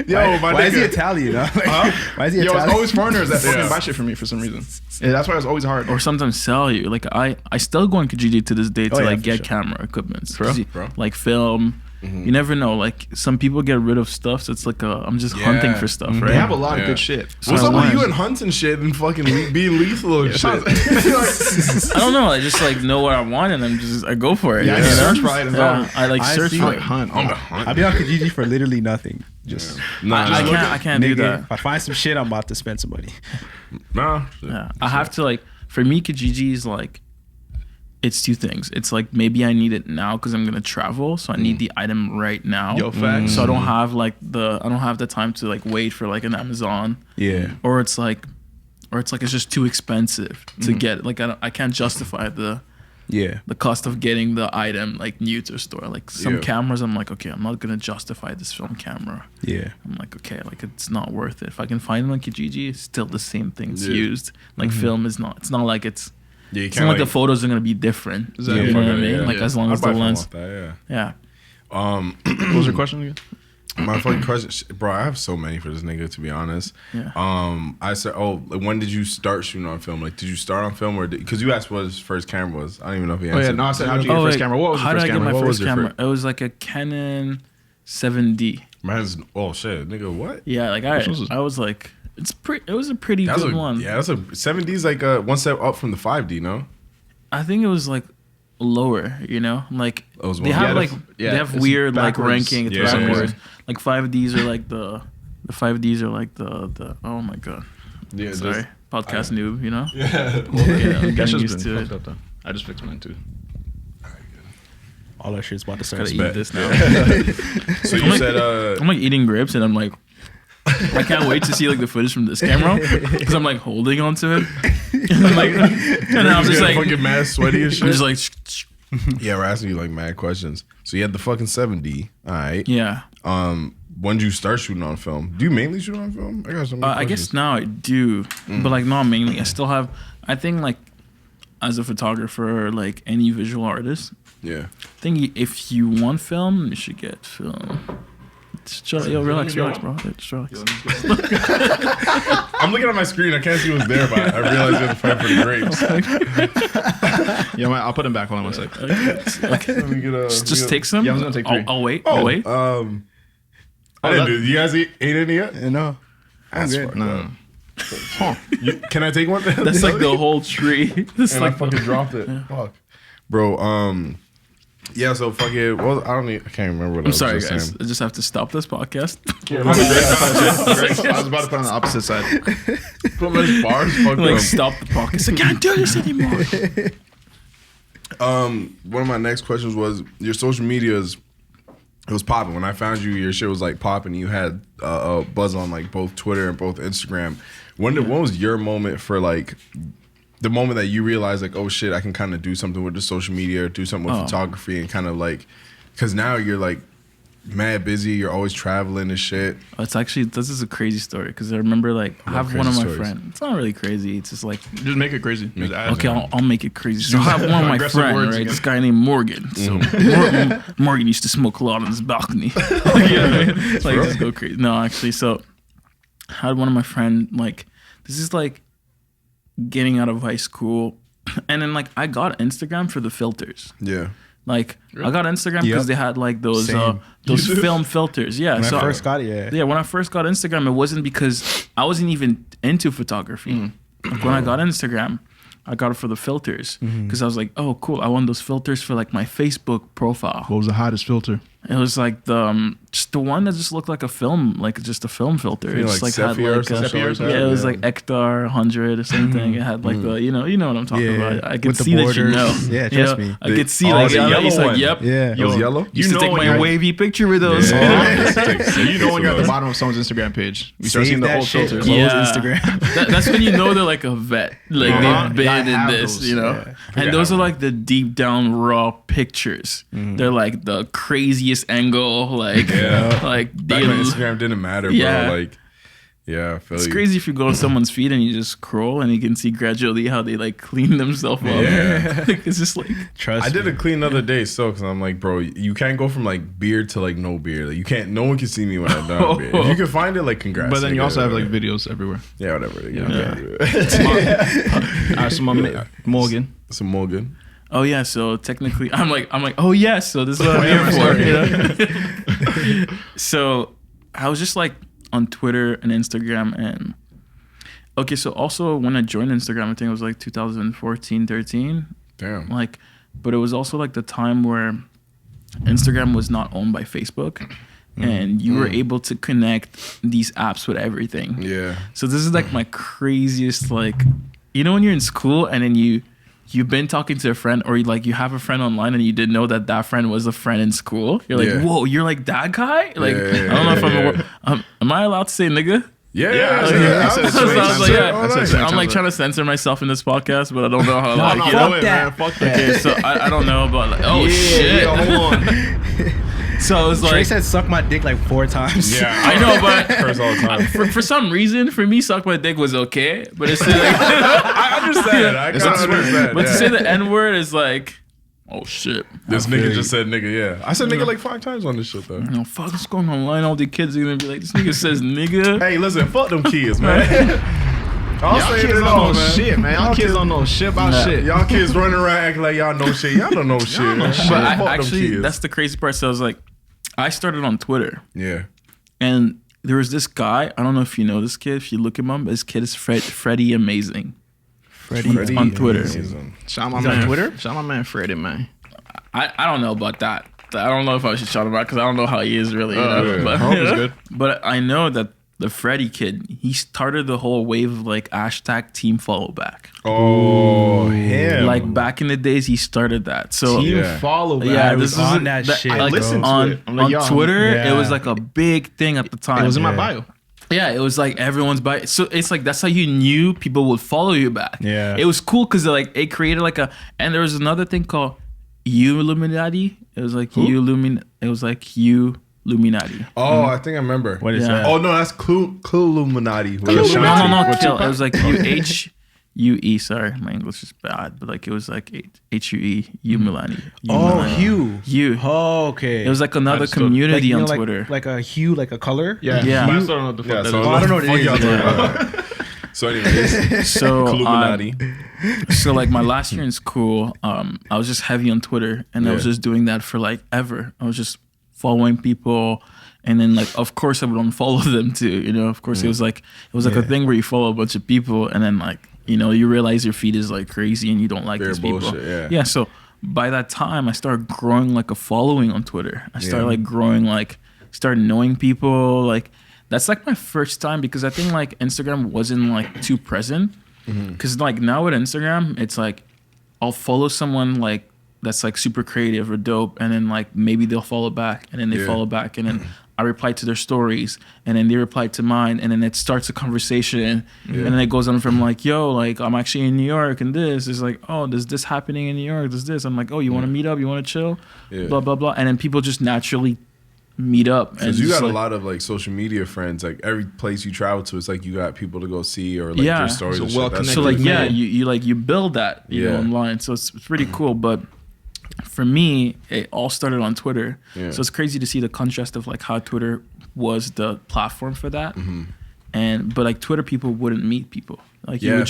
Yo, Why is he Italian? Huh? Like, why is he Yo, Italian? it's always foreigners that fucking buy shit for me for some reason. Yeah, that's why it's always hard. Or sometimes sell you. Like I still go on Kijiji to this day to yeah, like for get sure. camera equipment. Bro. Like film. You never know. Like some people get rid of stuff, so it's like I'm just hunting for stuff, right? They have a lot of good shit. What's up with Sometimes- you and hunting shit and fucking being lethal and shit? I don't know. I just like know what I want and I go for it. Yeah, I you know? search for items. Yeah, I like search see, for like, it. Hunt. I'll be on Kijiji for literally nothing. Just I can't do nigga, that. if I find some shit, I'm about to spend some money. Nah. Yeah, I have to like. For me, Kijiji is like. It's two things. It's like maybe I need it now because I'm gonna travel, so I need the item right now. Yo, facts. So I don't have the time to like wait for like an Amazon. Yeah. Or it's it's just too expensive to get. Like I can't justify the cost of getting the item like new to a store. Like some cameras, I'm like, okay, I'm not gonna justify this film camera. Yeah. I'm like, okay, like it's not worth it. If I can find it on Kijiji, it's still the same thing it's used. Like film is not. It's not like it's. Yeah, you It's not like the photos are gonna be different. Exactly. You know what I mean? Yeah. Like as long as I'd the buy film lens. off that, Yeah. What was your question again? My fucking question, bro. I have so many for this nigga, to be honest. Yeah. I said, like, when did you start shooting on film? Like, did you start on film or because you asked what his first camera was? I don't even know if he Oh answered. yeah, no, I said how'd you get your first camera? What was your How did first I get camera? my What was first your camera? It was like a Canon 7D. Mine's shit, nigga. What? Yeah, like I was like, it was a pretty That's good a one. yeah. That's a 7D's like one step up from the 5D. No. I think it was like lower, you know, like was they one. have Yeah, like yeah, they have it's weird like backwards. ranking. It's Yeah, backwards. yeah. Like 5Ds are like the 5Ds are like the oh my god. Yeah. Sorry, podcast noob, you know. Yeah. Yeah, I'm That's getting just used to been it. fucked up though. I just fixed mine too. All that shit's about to start. Gotta eat bet. this now. So you said I'm like eating grapes and I'm like, I can't wait to see like the footage from this camera because I'm like holding onto it. And I'm like, and I'm just like, fucking mad sweaty and I'm shit. just like, Yeah, we're asking you like mad questions. So you had the fucking 7D. All right. yeah. When did you start shooting on film? Do you mainly shoot on film? I got some. I guess now I do, but like not mainly. I still have. I think like as a photographer, like any visual artist, Yeah. I think if you want film, you should get film. Yo, relax, bro. Just relax. I'm looking at my screen. I can't see what's there, but I realized you had to fight for the grapes. Yeah, I'll put them back. Hold on one sec. Let me get a. Just take some. Yeah, I was gonna take 3. I'll wait. Oh, I'll wait. I didn't do. You guys ate any yet? No. That's good. fucked No. up. Can I take one? That's like the whole tree. That's And I like fucking dropped it. Fuck, bro. Yeah. So fuck it. Well, I can't remember what I I'm was sorry, just guys. saying. I just have to stop this podcast. I was about to put on the opposite side. Put my bars. Fuck Like them. stop the podcast. I can't do this anymore. One of my next questions was your social medias. It was popping when I found you. Your shit was like popping. You had a buzz on like both Twitter and both Instagram. When was your moment for like the moment that you realized like, oh shit, I can kind of do something with the social media or do something with photography and kind of like, because now you're like mad busy. You're always traveling and shit. It's actually, this is a crazy story because I remember like I have one of my crazy stories. friends. It's not really crazy. It's just like, Just make it crazy. Just add it. okay, I'll make it crazy. So I have one of my Aggressive friends, words right? again. This guy named Morgan. So Morgan used to smoke a lot on his balcony. Like just go crazy. No, actually, so I had one of my friend like this is like getting out of high school, and then like I got Instagram for the filters. Yeah. Like I got Instagram because they had like those Same. film filters. Yeah. When so I first got it, yeah, when I first got Instagram, it wasn't because I wasn't even into photography. Like when I got Instagram, I got it for the filters because I was like, oh, cool. I want those filters for like my Facebook profile. What was the hottest filter? It was like the just the one that just looked like a film, like just a film filter. It just like like had Sepia or like some shit like that? yeah, it was like Hector 100 or something. It had like the you know what I'm talking Yeah, about. I could with the see that you borders. know. Yeah, You trust know, me. I could see Oh, like the he's yellow like, one. yep. Yeah. It was yellow? Used to take when my you're- wavy picture with those. So you know when you're at the bottom of someone's Instagram page, you start seeing the old filters. Close Yeah. Instagram. That's when you know they're like a vet. Like Uh-huh. they've been Yeah, I in have this, those. you know. Yeah. And those are like the deep down raw pictures. They're like the craziest angle, like Yeah. like Back when Instagram didn't matter, Yeah. bro. Like, Yeah, I feel It's you. crazy if you go on someone's feed and you just scroll and you can see gradually how they like clean themselves up. Yeah. Like, it's just like Trust I did me. a clean the other day still because I'm like, bro, you can't go from like beard to like no beard. Like you can't. No one can see me when I'm done with beard. If you can find it, like congrats. But then you nigga, also have like whatever. videos everywhere. Yeah, whatever. So Morgan. Some Morgan. oh yeah, so technically I'm like, oh yeah, so this is what I'm here for. You know? So I was just like on Twitter and Instagram and okay, so also when I joined Instagram, I think it was like 2014, 13. Damn. Like, but it was also like the time where Instagram was not owned by Facebook and you were able to connect these apps with everything. Yeah. So this is like my craziest, like, you know, when you're in school and then you've been talking to a friend or like you have a friend online and you didn't know that that friend was a friend in school. You're like, Yeah. whoa, you're like that guy? Like, Yeah, I don't know if am I allowed to say nigga? Yeah. Yeah, I I said it So I was times. like, I yeah. said it I'm like times. trying to censor myself in this podcast, but I don't know how. No, like, no, you fuck know? that. Fuck that. Okay, so I don't know about like, oh Yeah, shit. yeah, hold on. So it was Trey like, said suck my dick like 4 times. Yeah. I know, but Curse all the time. for some reason, for me, suck my dick was okay, but it's like, I understand. I It's kind not of understand. but to yeah. say the N word is like, oh shit. This I feel nigga you. just said nigga, yeah. I said nigga like 5 times on this shit though. You know, fuck, what's going online? All the kids are gonna be like, this nigga says nigga. Hey, listen, fuck them kids, man. I'll Y'all say kids it don't all, know man. shit, man. Y'all kids don't know shit about Nah. shit. Y'all kids running around acting like y'all know shit. Y'all don't know shit. know shit. But Fuck them actually, kids. that's the crazy part. So I was like, I started on Twitter, yeah. and there was this guy. I don't know if you know this kid. If you look him up, this kid is Freddie Amazing. Freddie on Twitter. Amazing. Shout my He's on man. Twitter? Shout my man Freddie, man. I don't know about that. I don't know if I should shout him out because I don't know how he is really. You know? yeah. But, I hope he's good. But I know that the Freddie kid, he started the whole wave of like hashtag team follow back. Oh, him. Like back in the days, he started that. So Team Yeah. follow back. yeah, I this was on is that shit, I bro. listened to on it. I'm like, on yo, Twitter. yeah. It was like a big thing at the time. It was in my Yeah. bio. Yeah, it was like everyone's by. So it's like that's how you knew people would follow you back. Yeah. it was cool because like it created like a. And there was another thing called You Illuminati. It was like You It was like You Illuminati. Oh, I think I remember. What is Yeah. that? Oh no, that's Illuminati. No, Illuminati. chill. It was like UHUE. Sorry, my English is bad, but like it was like HUE Illuminati. Oh, Hue. You. Oh, okay. It was like another Understood. community you know, on like, Twitter. like a hue, like a color. Yeah. Yeah. But I still don't know what the fuck Yeah, that so is. I don't know what it fuck is. y'all Yeah. talking about. So anyways, So Illuminati. So like my last year in school, I was just heavy on Twitter, and I was Yeah. just doing that for like ever. I was just following people, and then like of course I would unfollow them too. You know, of course it was like a thing where you follow a bunch of people, and then like you realize your feed is like crazy, and you don't like They're these people. bullshit, yeah. So by that time, I started growing like a following on Twitter. I started Yeah. like growing like started knowing people like. That's like my first time because I think like Instagram wasn't like too present. Because like now with Instagram, it's like I'll follow someone like that's like super creative or dope, and then like maybe they'll follow back, and then they Yeah. follow back, and then I reply to their stories, and then they reply to mine, and then it starts a conversation, and then it goes on from like, yo, like I'm actually in New York, and this is like, oh, there's this happening in New York, there's this. I'm like, oh, you want to meet up? You want to chill? Yeah. Blah blah blah, and then people just naturally meet up. And Because you just, got like, a lot of like social media friends. Like every place you travel to, it's like you got people to go see or like Yeah. their stories. So and shit. well That's So like pretty yeah, cool. you build that you know Yeah. online. So it's pretty cool. But for me, it all started on Twitter. Yeah. So it's crazy to see the contrast of like how Twitter was the platform for that. But like Twitter people wouldn't meet people. Like Yeah,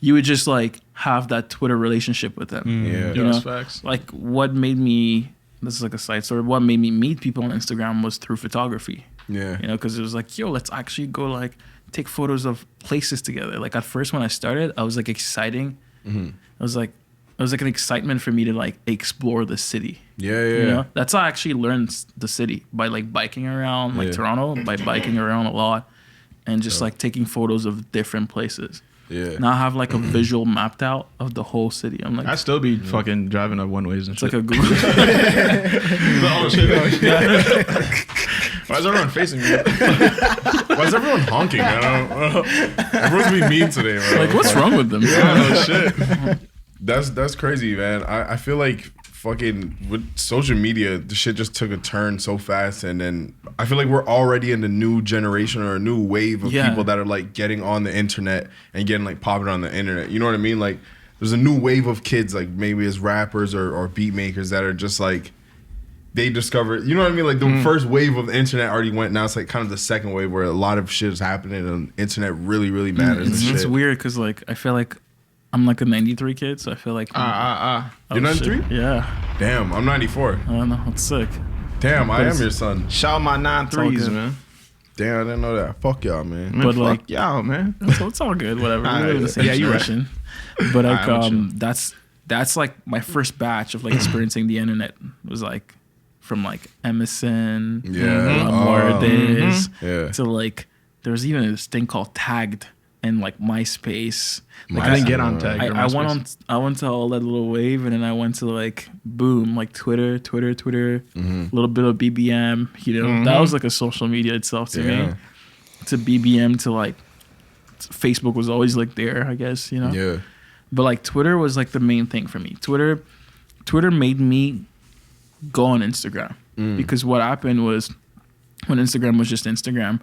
you would just like have that Twitter relationship with them. Yeah. You Yeah, that's know? facts. Like what made me this is like a side story. What made me meet people on Instagram was through photography. Yeah. You know, because it was like, yo, let's actually go like take photos of places together. Like at first when I started, I was like exciting. It was like an excitement for me to like explore the city. Yeah. You know, that's how I actually learned the city by like biking around, like Yeah. Toronto, by biking around a lot, and just like taking photos of different places. Yeah. Now I have like a visual mapped out of the whole city. I'm like, I still be fucking driving up one ways and it's shit. like a Google. Why is everyone facing me? Why is everyone honking? I don't. Everyone's being mean today, man. Like, what's wrong with them? Oh shit. That's crazy, man. I feel like fucking with social media, the shit just took a turn so fast, and then I feel like we're already in the new generation or a new wave of people that are like getting on the internet and getting like popping on the internet. You know what I mean? Like there's a new wave of kids, like maybe as rappers or beat makers that are just like they discovered. You know what I mean? Like the first wave of the internet already went. Now it's like kind of the second wave where a lot of shit is happening, and the internet really really matters. It's weird because like I feel like I'm like a 93 kid, so I feel like You're 93? Yeah. Damn, I'm 94. I don't know. It's sick. Damn, I am your son. Shout out my 9-3s, man. Damn, I didn't know that. Fuck y'all, man. Man, But, fuck like- y'all, man. So it's all good. Whatever. We live in the same Yeah, you're right. generation. But like I'm with that's like my first batch of like experiencing the internet. It was like from like MSN, Yeah. days Yeah. to like there was even this thing called Tagged and like MySpace. Like I didn't get on Tag. I went to all that little wave, and then I went to like boom, like Twitter, a little bit of BBM. You know, that was like a social media itself to me. To BBM to like Facebook was always like there, I guess. You know. Yeah. But like Twitter was like the main thing for me. Twitter made me go on Instagram because what happened was when Instagram was just Instagram,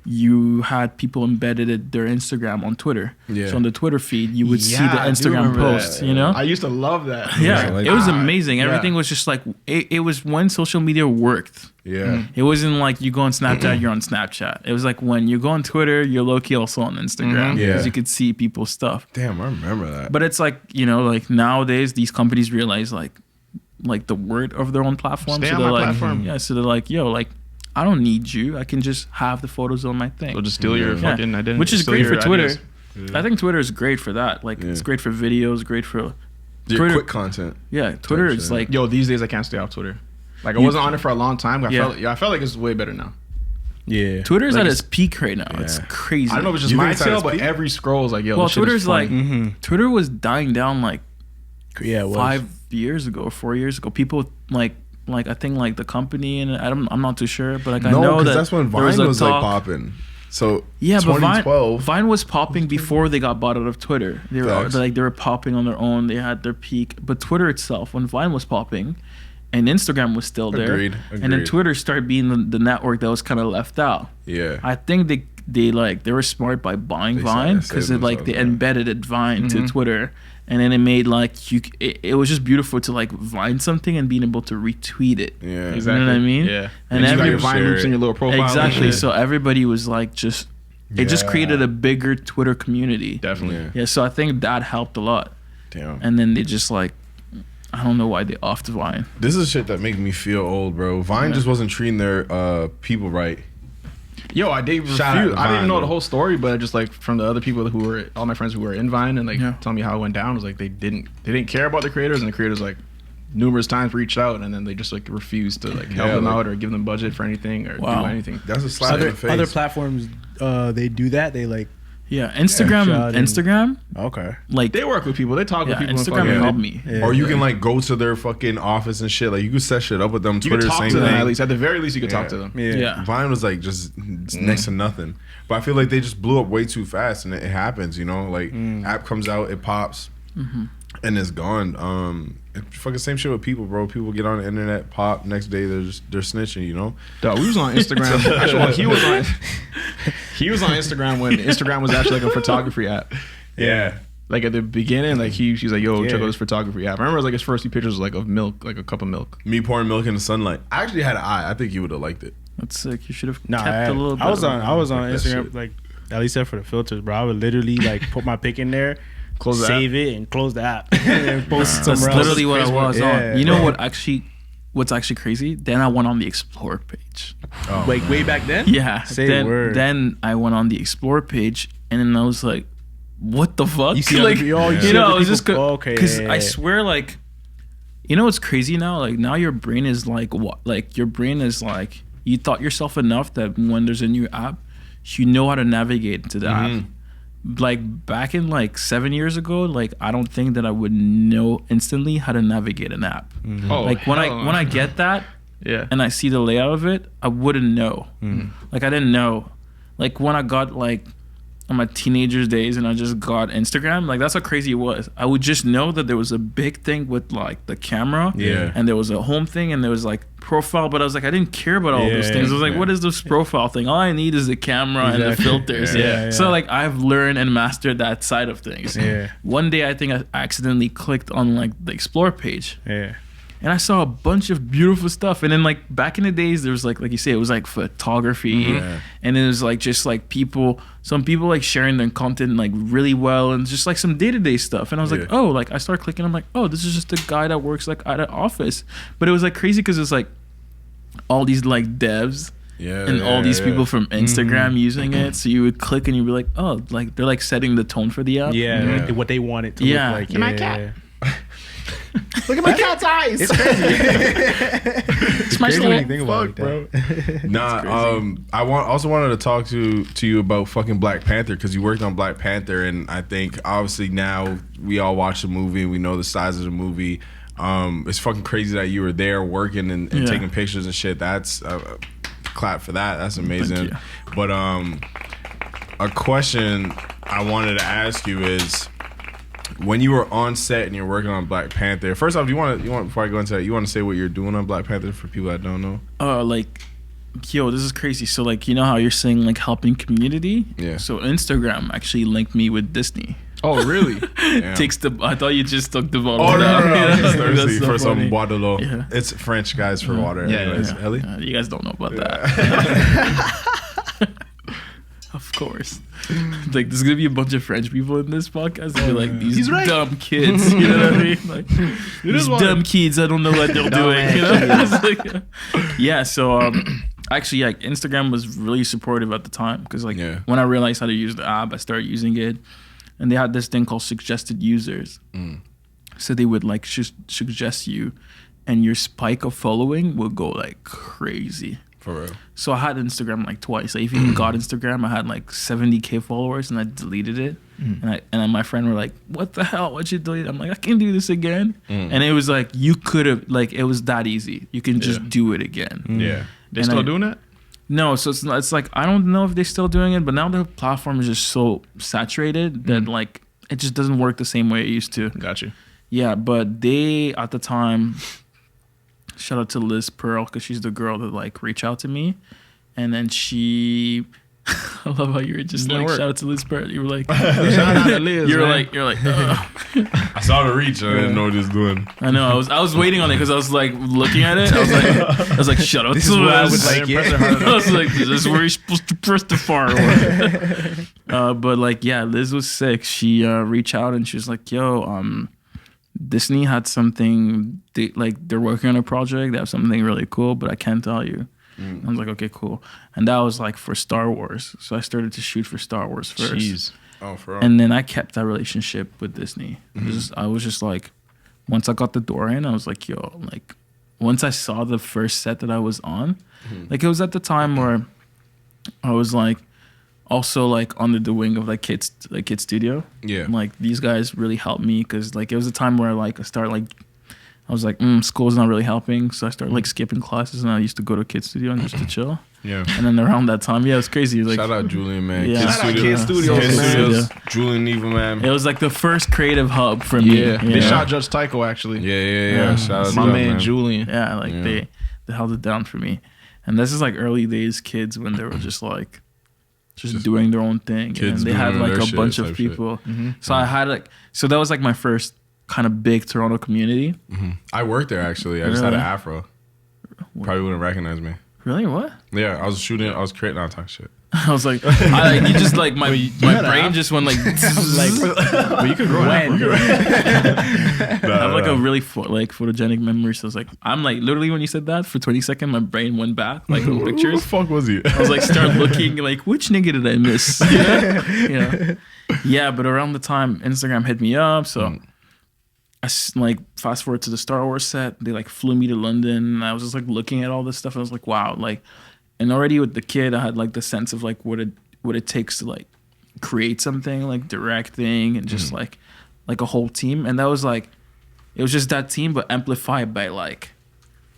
you had people embedded their Instagram on Twitter. Yeah. So on the Twitter feed, you would see the I do Instagram remember posts, that. you know? I used to love that. Yeah, like, it was amazing. yeah. Everything was just like, it was when social media worked. Yeah. It wasn't like you go on Snapchat, you're on Snapchat. It was like when you go on Twitter, you're low-key also on Instagram Yeah. because you could see people's stuff. Damn, I remember that. But it's like, you know, like nowadays these companies realize like the word of their own platform. Stay so on they're my like, platform. yeah, so they're like, yo, like I don't need you. I can just have the photos on my thing. They'll just steal your Yeah. fucking identity. Which is steal great for your Twitter. ideas. I think Twitter is great for that. Like it's great for videos, great for Your Twitter. quick content. Yeah, Twitter Type is shit. like Yo, these days I can't stay off Twitter. Like I wasn't on it for a long time. But Yeah. I felt like it's way better now. Yeah. Twitter's like at it's- its peak right now. It's Yeah. crazy. I don't know if it's just You my think it's at tail, its but peak? every scroll is like, yo, Well, this shit is Twitter's like funny. Twitter was dying down like Yeah, it was. 5 years ago, 4 years ago. People like I think like the company and I'm not too sure, but like I No, know because that that's when there Vine a was like talk- popping. So Yeah, but 2012. Vine was popping before they got bought out of Twitter. They were Facts. like they were popping on their own. They had their peak, but Twitter itself, when Vine was popping, and Instagram was still there, Agreed, and then agreed. Twitter started being the network that was kind of left out. Yeah. I think they were smart by buying They Vine saved because they themselves, yeah. embedded it Vine to Twitter, and then it made like it was just beautiful to like Vine something and being able to retweet it. Yeah. Exactly. You know what I mean? Yeah. And And you got your every- Vine share loops it. in your little profile. and Exactly. shit. So everybody was like just it just Yeah. created a bigger Twitter community. Definitely. Yeah. Yeah, so I think that helped a lot. Damn. And then they just like I don't know why they offed Vine. This is shit that makes me feel old, bro. Vine just wasn't treating their people right. Yo, I did refuse. Shout out to I didn't Vine, know bro. the whole story, but just like from the other people who were all my friends who were in Vine and like Yeah. telling me how it went down, was like they didn't care about the creators, and the creators like numerous times reached out, and then they just like refused to like help Yeah, them like- out or give them budget for anything or Wow. do anything. That's a slap in the face. Other platforms, they do that. They like Yeah, Instagram Shout and- Instagram okay. like They work with people. They talk yeah, with people. and Instagram fucking- helped me. Yeah. Or you can like go to their fucking office and shit. Like you could set shit up with them. You Twitter, can talk same to them thing. at least. At the very least, you could talk Yeah. to them. Yeah. Yeah. Vine was like just next to nothing. But I feel like they just blew up way too fast, and it happens. You know, like app comes out, it pops, and it's gone. It's fucking same shit with people, bro. People get on the internet, pop. Next day they're snitching. You know. Dog, we was on Instagram. Actually, well, he was on Instagram when Instagram was actually like a photography app. Yeah. Like at the beginning, like she's like, "Yo, check Yeah. out this photography app." I remember it was like his first few pictures was like of milk, like a cup of milk. Me pouring milk in the sunlight. I actually had an eye. I think you would have liked it. That's sick. You should have Nah, kept a little bit. I was of- on That Instagram shit. like at least for the filters, bro. I would literally like put my pic in there, Close the save it, and close the app, and then post That's somewhere else. literally what I was Yeah. on. You know what's actually crazy? Then I went on the Explore page. Oh, Like way back then. Yeah. Say the word. Then I went on the Explore page, and then I was like, "What the fuck?" You see like, other people- you know, I was just people- okay, because yeah, I yeah. swear, like, you know what's crazy now? Like now your brain is like what? Like your brain is like you thought yourself enough that when there's a new app, you know how to navigate to the app. Like back in like 7 years ago, like I don't think that I would know instantly how to navigate an app. Oh, Like when hell no. I get that yeah. and I see the layout of it, I wouldn't know. Like I didn't know. Like when I got like in my teenager's days and I just got Instagram, like that's how crazy it was. I would just know that there was a big thing with like the camera, and there was a home thing, and there was like profile, but I was like, I didn't care about all those things. I was like, what is this profile thing? All I need is the camera and the filters. So like I've learned and mastered that side of things. One day I think I accidentally clicked on like the explore page. And I saw a bunch of beautiful stuff. And then like back in the days, there was like you say, it was like photography. And it was like just like some people like sharing their content like really well, and just like some day-to-day stuff. And I was like, oh, like I started clicking. I'm like, oh, this is just a guy that works like at an office. But it was like crazy because it's like all these like devs and all these people from Instagram using it. So you would click and you'd be like, oh, like they're like setting the tone for the app. Like what they want it to look like. And my cat. Look at my cat's eyes. It's crazy. It's crazy when you think about it, bro. I also wanted to talk to you about fucking Black Panther, because you worked on Black Panther, and I think obviously now we all watch the movie and we know the size of the movie. It's fucking crazy that you were there working and taking pictures and shit. That's clap for that. That's amazing. But a question I wanted to ask you is, when you were on set and you're working on Black Panther, first off, you want before I go into that, you want to say what you're doing on Black Panther for people that don't know? Like, yo, this is crazy. So like, you know how you're saying like helping community? Yeah. So Instagram actually linked me with Disney. Oh, really? I thought you just took the bottle. Oh, no. That's Thirsty so for some funny. water. Yeah. It's French, guys, for water. Anyways, Elie? You guys don't know about that. Of course. Like, there's gonna be a bunch of French people in this podcast. They'll be like, these dumb kids. You know what I mean? Like, these dumb kids, I don't know what they're doing. You know? Like, yeah, so actually, like, Instagram was really supportive at the time, because like when I realized how to use the app, I started using it, and they had this thing called suggested users. So they would like suggest you, and your spike of following would go like crazy. For real. So I had Instagram like twice. I even got Instagram. I had like 70K followers, and I deleted it. And then my friend were like, "What the hell? Why'd you delete it?" I'm like, "I can do this again." And it was like, you could have, like, it was that easy. You can just do it again. They still doing that? No, so it's like, I don't know if they're still doing it, but now the platform is just so saturated that like it just doesn't work the same way it used to. Got you. Yeah, but they at the time. Shout out to Liz Pearl, because she's the girl that like reached out to me, and then she. I love how you were just like, shout out to Liz Pearl. You were like, shout out to Liz. You're like, I saw the reach and I didn't know what it was doing. I know. I was waiting on it because I was like looking at it. I was like, shout out to Liz. I was like, this is where you're supposed to press the fire one. But like, yeah, Liz was sick. She reached out and she was like, yo, Disney had something, they're working on a project. They have something really cool, but I can't tell you. I was like, okay, cool. And that was like for Star Wars. So I started to shoot for Star Wars first. Jeez. Oh, for real. And then I kept that relationship with Disney. I was just like, once I got the door in, I was like, yo, like, once I saw the first set that I was on, like, it was at the time where I was like, also like under the wing of like kids studio. Yeah. And, like, these guys really helped me, because like it was a time where like I was like, school's not really helping, so I started like skipping classes, and I used to go to kids studio and just to chill. Yeah. And then around that time, it was crazy. Like, shout out Julian, man. Yeah. Kids Shout out Studios. Kids Studios, Kids man. Studios. Julian Neva, man. it was like the first creative hub for me. Yeah. They shot Judge Tycho, actually. Yeah. Shout out My to man Julian. Yeah, like they held it down for me. And this is like early days kids when they were just like just doing their own thing. And they had like a bunch of people. So I had like, so that was like my first kind of big Toronto community. I worked there, actually. I just had an afro. Probably wouldn't recognize me. Really? What? Yeah, I was creating on talk shit. I was like, you just like my brain just went like, But you could grow When? I have like a really photogenic memory. So I was like, I'm like, literally when you said that, for 20 seconds, my brain went back like on Who the pictures. fuck was he? I was like, start looking like, which nigga did I miss? Yeah, but around the time Instagram hit me up, so I like fast forward to the Star Wars set. They like flew me to London, and I was just like looking at all this stuff. I was like, wow, like, and already with the kid, I had like the sense of like what it takes to like create something, like directing and just like a whole team. And that was like, it was just that team, but amplified by like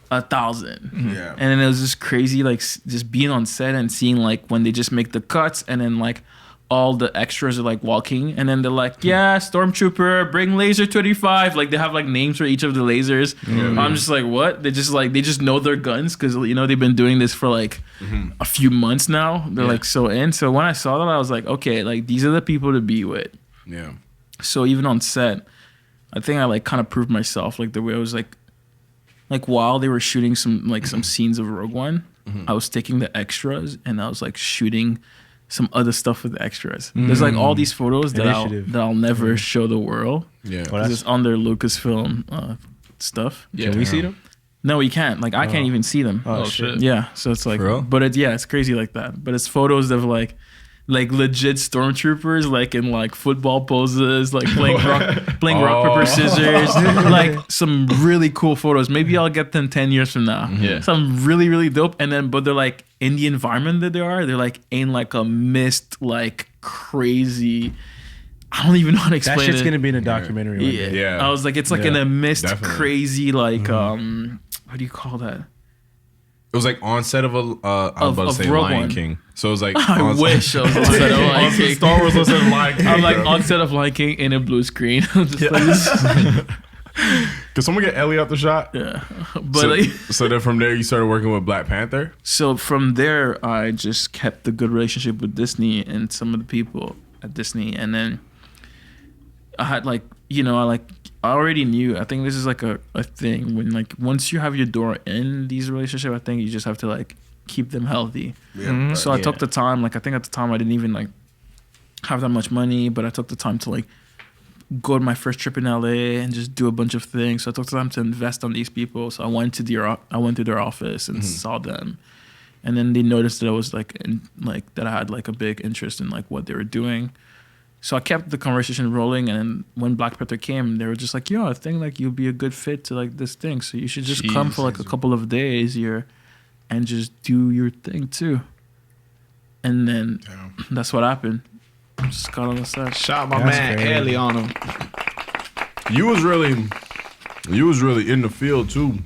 1,000. Yeah. And then it was just crazy, like just being on set and seeing like when they just make the cuts, and then like all the extras are like walking, and then they're like, yeah, stormtrooper, bring laser 25. Like they have like names for each of the lasers. I'm just like, what? They just know their guns because they've been doing this for like a few months now. They're like so in. So when I saw that, I was like, okay, like these are the people to be with. Yeah. So even on set, I think I like kind of proved myself. Like the way I was like while they were shooting some scenes of Rogue One, I was taking the extras and I was like shooting some other stuff with the extras. There's like all these photos that I'll never show the world. Yeah. Because it's on their Lucasfilm stuff. Yeah. Can we see them? No, we can't. Like I can't even see them. Oh, shit. Yeah. So it's like, For real? but it's crazy like that. But it's photos of like legit stormtroopers, like in like football poses, like playing rock paper scissors, like some really cool photos. Maybe I'll get them 10 years from now. Yeah. Some really really dope. And then, but they're like in the environment that they're like in like a mist, like crazy. I don't even know how to explain That shit's it. gonna be in a documentary. one day. Yeah. I was like, it's like in a mist, definitely. crazy, like what do you call that? It was like on set of I was about to Of say Rogue Lion One. King. So it was like I on wish I was on set of Lion King. Star Wars was on Lion King. I'm like on set of Lion King in a blue screen. I'm just like this. Could someone get Elie out the shot? Yeah, but So, like, so then from there you started working with Black Panther. so from there, I just kept a good relationship with Disney and some of the people at Disney, and then I had like I already knew. I think this is like a thing when like once you have your door in these relationships, I think you just have to like keep them healthy. Yeah. So I took the time. Like I think at the time I didn't even like have that much money, but I took the time to like go to my first trip in LA and just do a bunch of things. So I took the time to invest on these people. So I went to their office and saw them, and then they noticed that I was like that I had like a big interest in like what they were doing. So I kept the conversation rolling, and when Black Panther came, they were just like, "Yo, I think like you'll be a good fit to like this thing. So you should just come for like a couple of days here, and just do your thing too." And then that's what happened. Just got on the set. Shot my That's man crazy. Elie on him. You was really in the field too.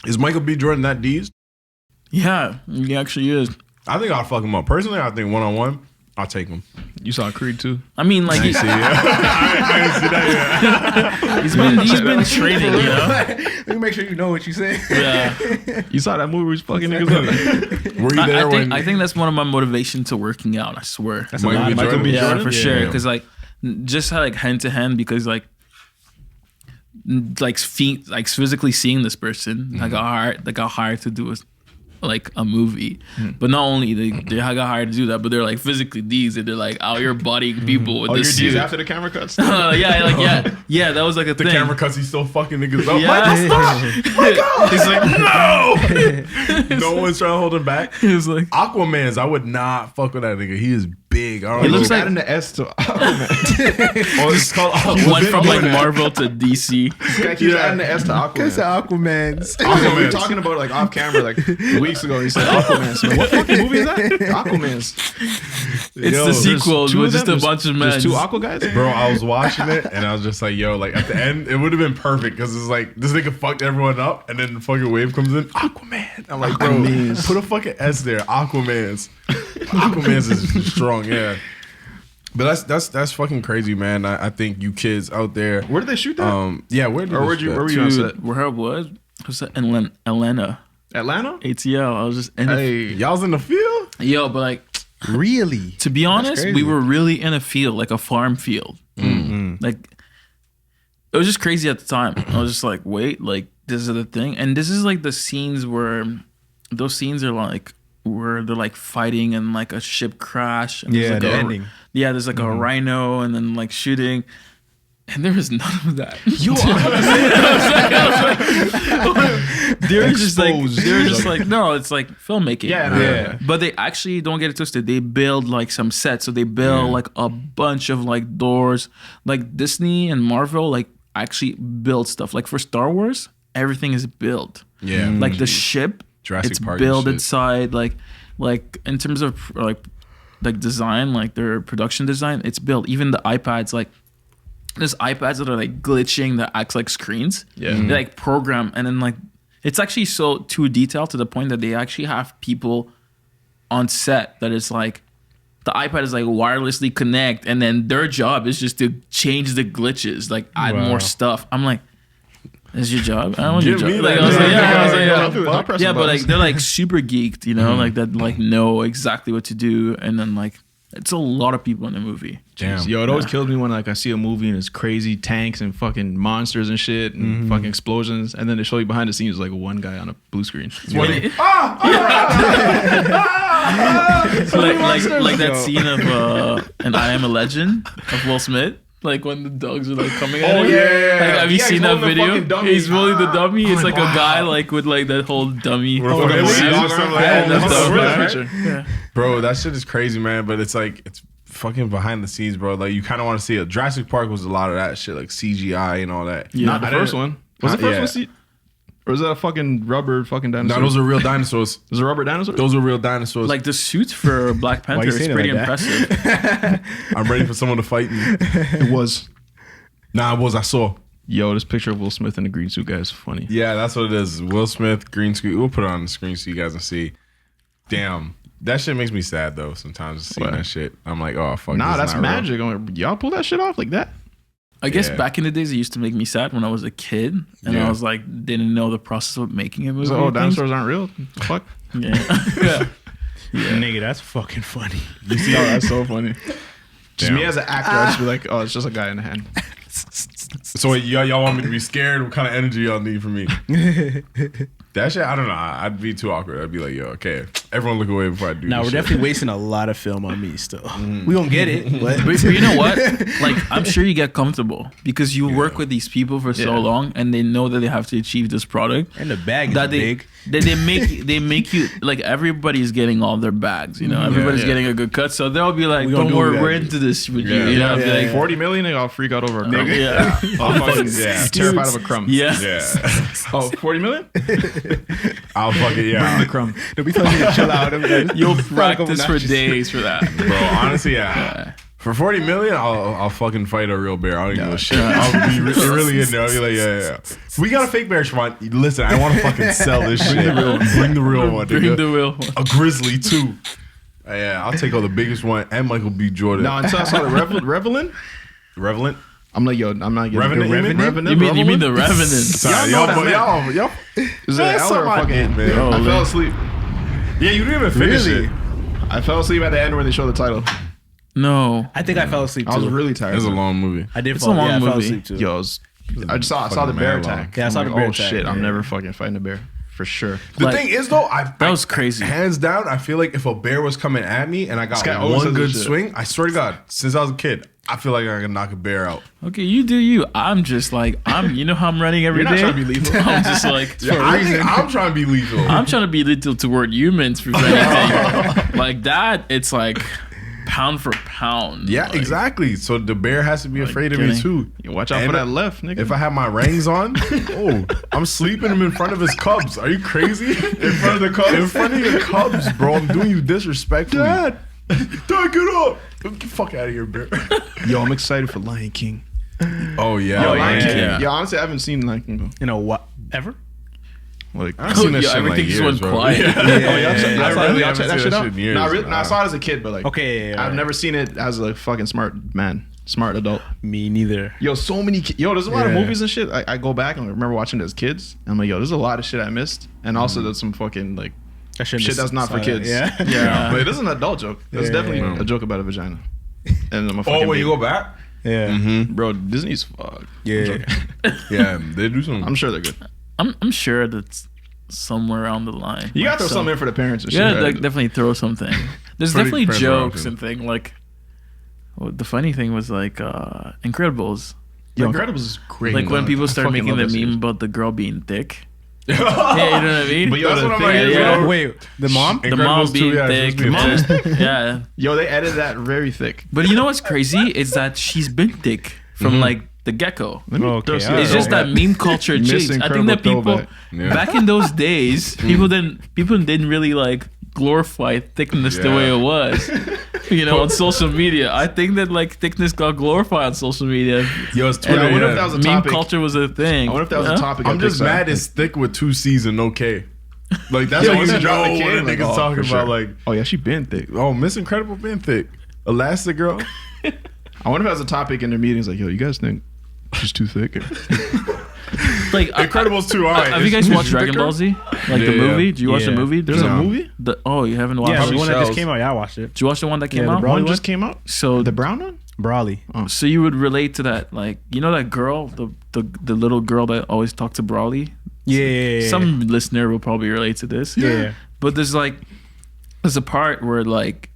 Is Michael B. Jordan that D's? Yeah, he actually is. I think I'll fuck him up. Personally, I think 1-on-1, I'll take him. You saw Creed too. I mean, like I didn't see that he's been training, you know. Let me make sure you know what you say. Yeah, You saw that movie where he's fucking niggas up. yet. Were you there when? I think that's one of my motivation to working out. I swear. That's Michael B. Jordan? B. Yeah, Jordan? for sure. Yeah. Because like, just like hand to hand, because like physically seeing this person, I got hired to do a movie. But not only they got hired to do that, but they're like physically these, and they're like out here bodying people with Oh, you're this D's suit. after the camera cuts? Yeah, that was like a the thing. camera cuts, he's still fucking niggas up. Yeah. Michael, he's like, no. No one's trying to hold him back. He was like, Aquaman's, I would not fuck with that nigga. He is big. I don't He know. looks like adding the S to Aquaman. Oh, it's called he went from like Aquaman. Marvel to DC. He's adding the S to That's Aquaman. Aquaman's. Aquaman. We were talking about it like off camera like weeks ago. He said Aquaman. So what fucking movie is that? Aquaman's. It's Yo, the there's sequel two with of just them? a bunch of men. There's two Aqua guys? Bro, I was watching it and I was just like, yo, like at the end, it would have been perfect because it's like this nigga fucked everyone up and then the fucking wave comes in. Aquaman. I'm like, bro, Aquaman's. put a fucking S there. Aquaman's. Aquaman's is strong, yeah. But that's fucking crazy, man. I think you kids out there. Where did they shoot that? Yeah, where did Or where were you on set? Dude, where I was at Atlanta, Atlanta? ATL. I was just in Hey. y'all was in the field? yo, but like Really? to be honest, crazy. we were really in a field, like a farm field. Like it was just crazy at the time. I was just like, wait, like this is the thing, and this is like the scenes where those scenes are like where they're like fighting and like a ship crash. And there's, Yeah, like the a, ending. Yeah, there's like a rhino and then like shooting. And there was none of that. They're just like no, it's like filmmaking. Yeah. But they actually, don't get it twisted, they build like some sets. So they build like a bunch of like doors. Like Disney and Marvel like actually build stuff. Like for Star Wars, everything is built. Yeah. Like the ship, Jurassic it's Park and built shit. inside. Like in terms of like design, like their production design, it's built. Even the iPads, like there's iPads that are like glitching that acts like screens. Yeah. They like program, and then like it's actually so too detailed to the point that they actually have people on set that is like the iPad is like wirelessly connect, and then their job is just to change the glitches, like add more stuff. I'm like, that's your job? I don't want your job. Like, I was like, yeah, but like they're like super geeked, you know, like that like know exactly what to do, and then like it's a lot of people in the movie. Damn. Yo, it always kills me when like I see a movie and it's crazy tanks and fucking monsters and shit and fucking explosions, and then they show you behind the scenes like one guy on a blue screen. Like that scene of an I Am a Legend of Will Smith. Like when the dogs are like coming at him. Yeah. Like, have you seen that video? He's rolling the dummy. It's like a guy like with like that whole dummy. Bro, that shit is crazy, man. But it's like it's fucking behind the scenes, bro. Like you kind of want to see it. Jurassic Park was a lot of that shit, like CGI and all that. Yeah, not the first one. Was the first one? Or is that a fucking rubber fucking dinosaur? No, those are real dinosaurs. Those are rubber dinosaurs? Those are real dinosaurs. Like the suits for Black Panther is pretty impressive. I'm ready for someone to fight me. It was. Nah, it was. I saw. Yo, this picture of Will Smith in the green suit guy is funny. Yeah, that's what it is. Will Smith, green suit. We'll put it on the screen so you guys can see. Damn. That shit makes me sad, though, sometimes seeing that shit. I'm like, oh, fuck. Nah, that's magic. Y'all pull that shit off like that? I guess back in the days, it used to make me sad when I was a kid, and I was like, didn't know the process of making a movie. So, dinosaurs aren't real? Fuck. Yeah. Nigga, that's fucking funny. You see, that's so funny. Just me as an actor, I'd just be like, oh, it's just a guy in the hand. So y'all want me to be scared? What kind of energy y'all need from me? That shit, I don't know. I'd be too awkward. I'd be like, yo, okay, everyone look away before I do this. We're shit. definitely wasting a lot of film on me still. We gonna get it. But you know what? Like, I'm sure you get comfortable because you work with these people for so long, and they know that they have to achieve this product. And the bag is big. They make you like everybody's getting all their bags, you know. Everybody's getting a good cut, so they'll be like, "Don't worry, we're into this with you." You know, like 40 million, I'll freak out over a crumb. I'll fucking terrified of a crumb. Yeah. Oh, 40 million? I'll fucking Bring the crumb. They'll be telling you to chill out. You'll practice for days for that, bro. Honestly, for 40 million, I'll fucking fight a real bear. I don't give a shit. I'll be really in there. I'll be like, yeah. If we got a fake bear, Siobhan, listen, I want to fucking sell this shit. Bring the real one. Bring the real one. A grizzly, too. Yeah, I'll take all the biggest one and Michael B. Jordan. No, until I saw the Revenant. Revenant? I'm like, yo, I'm not getting Revenant. You mean the Revenant? Sorry, y'all. Is it L or fucking? Man. I fell asleep. Yeah, you didn't even finish it. I fell asleep at the end where they show the title. No, I think I fell asleep too. I was really tired. It was a long movie. I did It's fall, a long I fell movie. asleep too. Yo, I saw the bear attack. Yeah, I saw the bear attack. Oh shit, I'm never fucking fighting a bear for sure. The thing is though, that was crazy. Hands down, I feel like if a bear was coming at me and I got one good swing, I swear to God, since I was a kid, I feel like I can knock a bear out. Okay, you do you. I'm just like, you know how I'm running every day? You're not trying to be lethal. I'm just like, I think I'm trying to be lethal. I'm trying to be lethal toward humans for anything. Like that, it's like pound for pound. Yeah, like, exactly. So the bear has to be afraid of me too. You watch out for that left, nigga. If I have my rings on, I'm sleeping him in front of his cubs. Are you crazy? In front of the cubs? In front of your cubs, bro. I'm doing you disrespectfully. Dad, get up. Get the fuck out of here, bear. Yo, I'm excited for Lion King. Oh, yeah. Lion King. Yeah. Yeah, honestly, I haven't seen Lion King though. You know what? Ever? Like, I haven't seen that shit in everything like just years, went bro. quiet. I haven't check that seen shit out. in years. No, I saw it as a kid, but like, Okay. I've never seen it as a fucking smart adult. Me neither. Yo, so many. There's a lot of Yeah. movies and shit. I go back and I remember watching it as kids. And I'm like, yo, there's a lot of shit I missed. And also, there's some fucking like shit that's not for kids. Yeah. But it is an adult joke. It's definitely a joke about a vagina. And I'm a fucking When you baby. go back? Yeah. Bro, Disney's fuck. Yeah. Yeah, they do some. I'm sure they're good. I'm sure that's somewhere on the line. You gotta throw some- something in for the parents and shit. Yeah, right? like, definitely throw something. There's Pretty definitely friends jokes around and thing like. Well, the funny thing was like Incredibles. Yo, Like, Incredibles is great. Like when dog. people I start fucking making the love that meme series. about the girl being thick. Yeah, you know what I mean? But yo, That's the what I'm thing like, is, yeah. Wait, the mom? The mom Incredibles being 2, yeah, thick. it's supposed to be Yeah. yo, they edited that very thick. But you know what's crazy? Is that she's been thick from like the get-go. Let me Okay, throw some- alright. It's just that meme culture Miss changed. I think that Incredible people throwback. Yeah. back in those days, people didn't really like glorify thickness the way it was. You know, on social media. I think that like thickness got glorified on social media. Yo, it's And Twitter. I wonder if yeah. that was a Meme topic. culture was a thing. I wonder if that was a topic. I'm at just Pixar. mad it's thick with 2 C's and no K. Like that's Yeah, how you when she dropped the know kid, when a like, nigga's oh, talking for sure. about like, Oh yeah, she been thick. oh, Miss Incredible been thick. Elastic Girl. I wonder if that's a topic in their meetings. Like, yo, you guys think she's too thick? Like Incredibles 2, alright. have you guys watched Dragon Ball Z? Like the Yeah. movie? Did you watch the Yeah. movie? There's No. a movie. You haven't watched Yeah, it? the one that Shells. just came out. Yeah, I watched it. Did you watch the one that came the out? Brawly One one? just came out. So The brown one. Brawly. So you would relate to that, like, you know that girl, the little girl that always talked to Brawly? Yeah. Some listener will probably relate to this. Yeah. But there's a part where like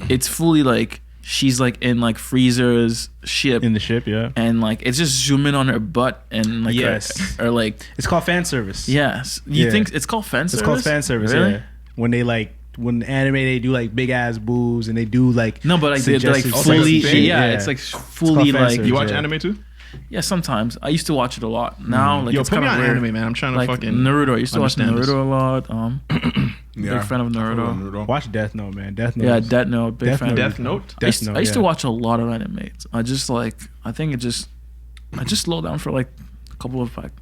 it's fully like she's like in like Freezer's ship In the ship, yeah. and like it's just zooming on her butt and like Yes. or like It's called fan service. yes. You Yeah. think it's called fan service? It's called fan service, Really? yeah. When anime they do like big ass boobs and they do like No, but like they're like suggestive fully shit. it's like fully fan like service. You watch Yeah. anime too? yeah, sometimes. I used to watch it a lot. Now like Yo, it's put kind me of on weird. anime, man. I'm trying to Like fucking Naruto. I used to watch understand this. Naruto a lot. Yeah. Big fan of Naruto. Watch Death Note, man. Death Note. Yeah, is- Death Note. Big Death fan. Note. Death Note. I used to yeah. watch a lot of animes. I just I just slowed down for like a couple of like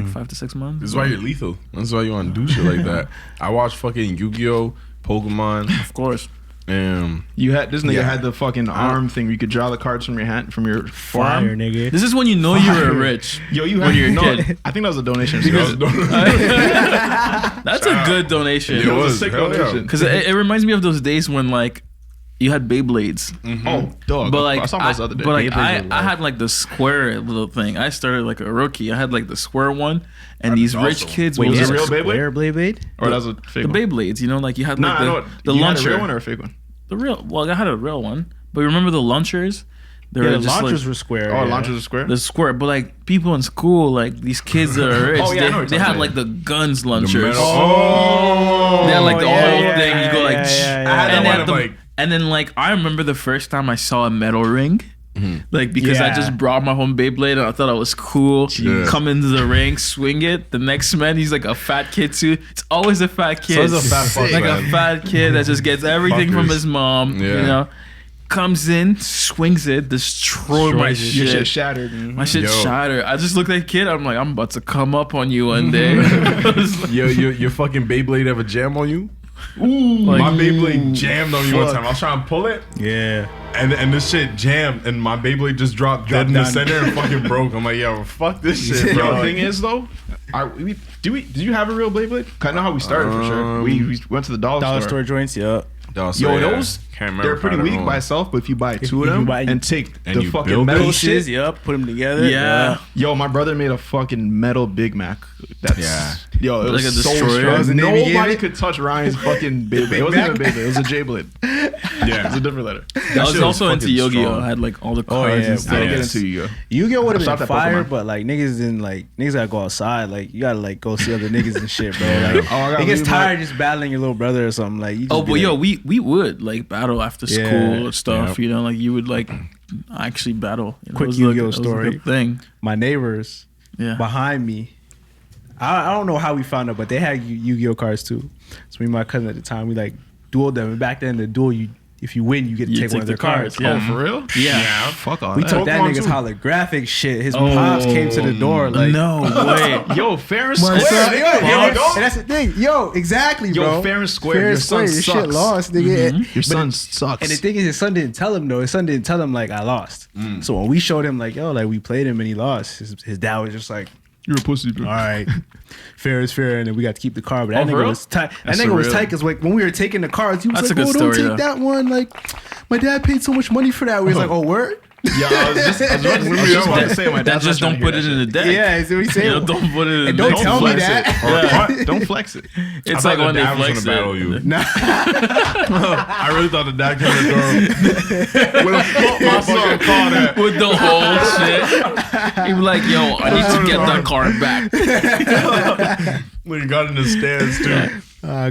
5 to 6 months. This is why you're lethal. That's why you want to do shit like that. I watch fucking Yu-Gi-Oh, Pokemon, Of course. and You had this nigga Yeah. had the fucking arm thing where you could draw the cards from your hand from your Fire, forearm. nigga. This is when you know you were Fire. rich. Yo, you When had you're a no. kid. I think that was a donation. Because- That's a good donation. It It was a was, sick hell yeah. donation. Because it reminds me of those days when like you had Beyblades. Oh, dog. But like, I saw those the other day. but like Beyblades were I had like the square little thing. I started like a rookie. I had like the square one, and these rich awesome. kids Wait, was was a it real Beyblade? Square Beyblade? Or that was a fake the one. Beyblades. You know, like you had Nah, like I know. the You had a launcher. real one or a fake one? The real. Well, I had a real one, but remember the launchers? They Yeah, were the just launchers like, were square. Oh, yeah. launchers are square. the square, but like people in school, like these kids that are rich, Oh, yeah, I know what they you're had talking like the guns The launchers. metal- Oh, They had like the yeah, whole yeah, thing. You go like, yeah, yeah, yeah. I had and, that they one had of, the- like- and then like I remember the first time I saw a metal ring. Like because I Yeah. just brought my home Beyblade and I thought I was cool. Yeah. Come into the ring, swing it. The next man, he's like a fat kid too. It's always a fat kid. it's a fat fuck, like man. a fat kid that just gets everything from Fuckers. his mom. You Yeah. know, comes in, swings it, destroy my Destroys it. Your shit. shit shattered. My shit Yo. shattered. I just looked at the kid. I'm like, I'm about to come up on you one day. I was like, Yo, your fucking Beyblade ever jam on you? like, My Beyblade jammed on me one fuck. time. I was trying to pull it, Yeah. and this shit jammed, and my Beyblade just dropped dead in the down. center and fucking broke. I'm like, yo, fuck this shit, Yo, bro. the thing is though, did you have a real Beyblade? I know how we started for sure. We went to the Dollar store joints, yeah. Yo, Those can't remember they're if I pretty had it weak on. by itself, but if you buy two of if you them buy- and take and the you fucking build metal Pieces, shit. yep. Put them together. yeah. Yo, my brother made a fucking metal Big Mac. That's Yeah. Yo, it Like was a so destroyer? strong. Was the name he gave Nobody it? could touch Ryan's fucking Beyblade. It wasn't even a Beyblade. It was a J-Blade. Yeah, It's a different letter. I was shit was also into fucking Yu-Gi-Oh. strong. I had like all the Oh, cards yeah, and I stuff. didn't Yes. get into Yu-Gi-Oh. Yu-Gi-Oh would have Shot been that fire, Pokemon. but like niggas gotta go outside. Like you gotta like go see other niggas and shit, bro. Like Oh, I gotta it gets leave my- tired just battling your little brother or something. Like you just Oh, be but yo, like, we would like battle after Yeah. school and stuff. Yep. You know, like you would like actually battle. You know, Quick it was, like, Yu-Gi-Oh it was a story. good thing. my neighbors Yeah. behind me. I don't know how we found out, but they had Yu-Gi-Oh cards too. So me and my cousin at the time, we like dueled them. And back then, the duel, if you win, you get to You take one of their cards. Yeah. Oh, for real? Yeah. Fuck all We that. took that Pokemon nigga's too. holographic shit. His pops came to the door like, no way. Yo, fair and My square. son, nigga. yo, Yo, and that's the thing. Yo, exactly, Yo, bro. fair and square. Your son Your shit sucks. lost, nigga. Your son sucks. And the thing is, his son didn't tell him though. His son didn't tell him like I lost. So when we showed him like, yo, like we played him and he lost, his dad was just like, You're a pussy, bro. all right, fair is fair, and then we got to keep the card. But that Oh, for nigga real? was tight. That That's nigga was surreal. tight because like when we were taking the cards, he was That's like, a good "Oh, don't story, take though. that one." Like, my dad paid so much money for that. We was like, "Oh, word." Yeah, I was just about to say my That dad's just not don't trying put to it hear in the that deck. Yeah, is what he You said. know, don't put it in the And deck. don't tell me flex that. it. Don't flex it. It's I like thought when the they dad was flex gonna battle it. you. Nah, I really thought the dad came to the door with a fuck my son called that. With the whole shit. He be like, yo, I need to get that card back. When he got in the stands too.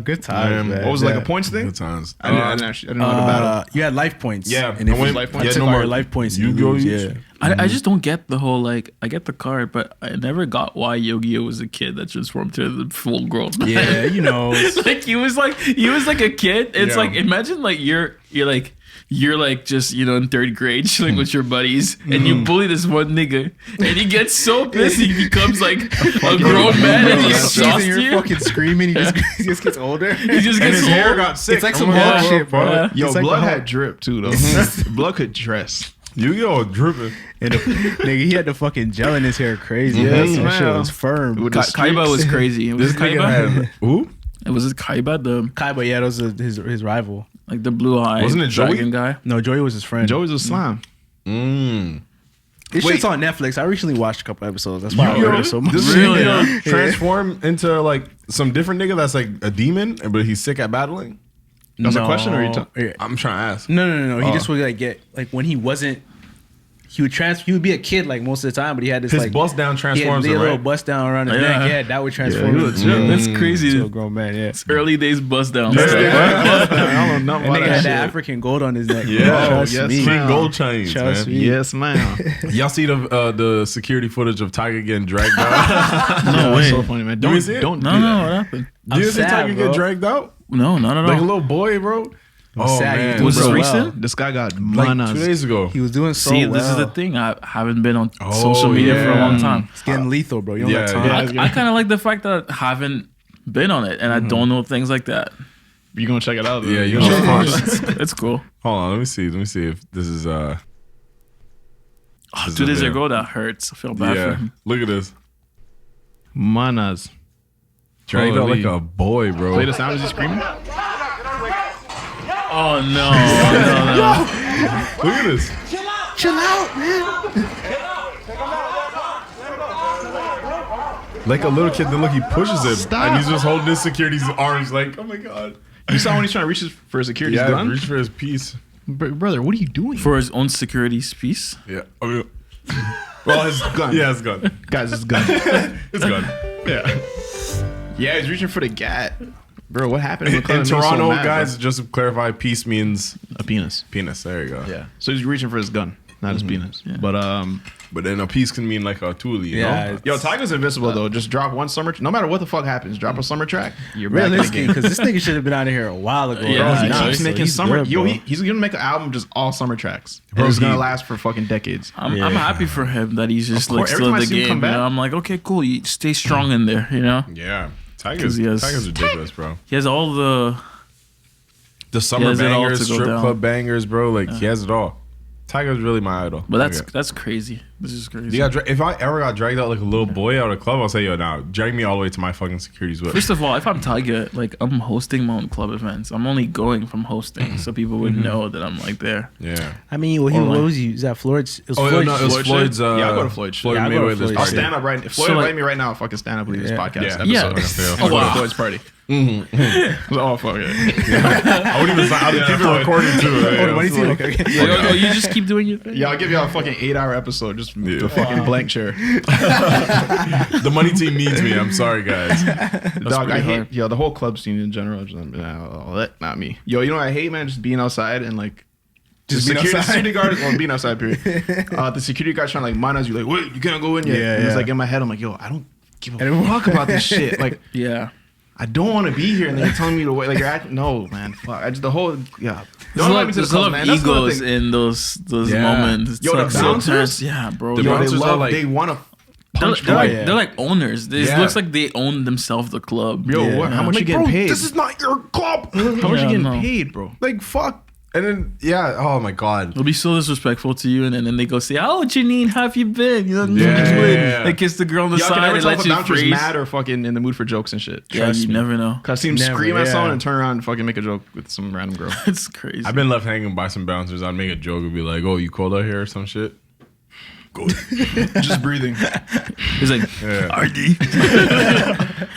good times, man. What was it, like Yeah. a points thing? Good times. I didn't know how to battle. You had life points. Yeah, and if I went- you life points. I yeah, took no all more your life points, you Yu-Gi-Oh lose. use. Yeah. I just don't get the whole like I get the card, but I never got why Yu-Gi-Oh was a kid that transformed to the full grown man. Yeah, you know. Like he was like a kid. It's Yeah. like imagine like you're like you're like just in third grade chilling with your buddies, and you bully this one nigga, and he gets so pissed he becomes like a grown man, and he exhausts You're you. fucking screaming. He just gets older. He just And gets his hair old. got sick. It's like Oh some my God, hard shit, bro. bro. Yo, It's like blood the had drip too though. Blood could dress. Yu-Gi-Oh dripping. And nigga, he had the fucking gel in his hair crazy. Yes, That shit man. was firm. With the Kaiba was crazy. Was This it nigga Kaiba? had who? It was it Kaiba, the Kaiba, yeah, that was his rival. like the blue eye Wasn't it Joey? dragon guy. No, Joey was his friend. Joey's a slime. This Wait. shit's on Netflix. I recently watched a couple episodes. That's why I Yu-Gi-Oh! heard it so much. This Really? nigga transform into like some different nigga that's like a demon, but he's sick at battling. That's a question, or you Yeah. I'm trying to ask. No. He just would like get like when he wasn't. He would be a kid like most of the time, but he had this His like bust down he had transforms a him, little right? bust down around his Yeah. neck. Yeah, that would transform he him legit. That's crazy. to a grown man. Yeah, Early days bust down. I don't know and about nigga that had shit. that African gold on his neck. Yeah. Trust yes, me. man. Big gold chains, Trust man. me. Yes, man. Y'all see the security footage of Tyga getting dragged out? No That's way. so funny, man. You Don't see it? don't No, do no, that. what happened? Do you see sad, Tyga bro. get dragged out? No, not at Like a all. little boy, bro. Oh sad. man, He Was this bro, recent? This guy got like manas. 2 days ago. He was doing so See, well. this is the thing. I haven't been on Oh, social media for a yeah. long time. It's getting lethal, bro. You don't Yeah, got time. yeah. I kind of like the fact that I haven't been on it, and I don't know things like that. You gonna check it out? Though. Yeah, you gonna know. check it out. It's cool. Hold on, let me see if this is Oh, This 2 is days a- ago, that hurts. I feel bad for yeah. him. Look at this. Manas. Dragged out Holy. like a boy, bro. Play the sound as he's screaming. Oh no! Look at this. Chill out, man. Like a little kid, then look, he pushes him, Stop. and he's just holding his security's arms, like, oh my god. You saw when he's trying to reach for his security's Yeah, gun. reach for his piece. Brother, what are you doing? For his own security's piece. Yeah. I mean, well, his gun. Yeah, his gun. Guys, his gun. His gun. Yeah. Yeah, he's reaching for the gat. Bro, what happened? In Toronto, guys, just to clarify, peace means a penis. penis. There you go. Yeah. So he's reaching for his gun, not his penis. Yeah. But But then a piece can mean like a toolie, you Yeah, know? yo, Tyga's invincible though. Just drop one summer. No matter what the fuck happens, drop a summer track. You're back in the Realistically, game. because this nigga should have been out of here a while ago. Yeah, Bro, he nah, keeps so making he's summer. good, Yo, bro. he's gonna make an album just all summer tracks. Bro, Bro, it's gonna he- last for fucking decades. I'm happy for him that he's just Of like course, still in every the time I see him game. come You back- know? I'm like, okay, cool. You stay strong in there. You know, Yeah. 'Cause he has- Tyga's ridiculous, bro. he has all the. The summer has it all bangers, to go strip down. club bangers, bro. Like, he has it all. Tyga's really my idol. But that's Okay. that's crazy. This is crazy. You got if I ever got dragged out like a little boy out of a club, I'll say, yo, now drag me all the way to my fucking security's whip. First of all, if I'm Tyga, like I'm hosting my own club events. I'm only going from hosting, so people would know that I'm like there. Yeah. I mean, what was he? Is that Floyd's? It was Oh, Floyd's. no, it was Floyd Floyd's. shit? Yeah, I'll go to Floyd shit. Floyd Yeah, I'll go to Mayweather's Floyd I'll party. stand up right. If Floyd So, like- invite me right now, I'll fucking stand up and leave this Yeah. podcast Yeah. episode. Yeah. I'll go Wow. to Floyd's party. Oh fuck it. I wouldn't even. I'll keep it recording too. Oh, the money team? Okay. Oh, you just keep doing your thing. Yeah, I'll give y'all a fucking 8-hour episode. Just Yeah. the fucking blank chair. The money team needs me. I'm sorry, guys. Dog, I pretty hate hard. the whole club scene in general. Just, not me. Yo, you know what I hate, man? Just being outside and like. Just the being security outside? guard, well, being outside, period. The security guard's trying to like minus you, like, wait, you can't go in yet. Yeah, and it's yeah. like in my head, I'm like, yo, I don't give I a don't- fuck about this shit. Like, Yeah. I don't want to be here, and then you're telling me to wait. Like, you're acting, no, man, fuck. I just the whole, yeah. There's Don't a invite lot, me to the there's a club, lot man. of That's another egos thing. in those Yeah. moments. It's Yo, the like so bouncers? tense. Yeah, bro. The Yo, they bouncers are love, like- they want to They're, punch they're like, me. yeah. they're like owners. It Yeah. looks like they own themselves the club. Yo, Yeah. what, how much Like, you getting bro, paid? this is not your club. How much Yeah, you getting no. paid, bro? Like, fuck. And then, yeah. Oh my god. It'll be so disrespectful to you, and then they go say, "Oh, Janine, how have you been?" You know, Yeah. they kiss the girl on the Y'all can side never and tell if let a you bouncer's freeze. mad or fucking in the mood for jokes and shit. Yeah, Trust you me. never know. Cause I see him Never, scream at yeah. someone and turn around and fucking make a joke with some random girl. It's crazy. I've been left hanging by some bouncers. I'd make a joke and be like, "Oh, you cold out here or some shit." Just breathing. He's like, Yeah. RD.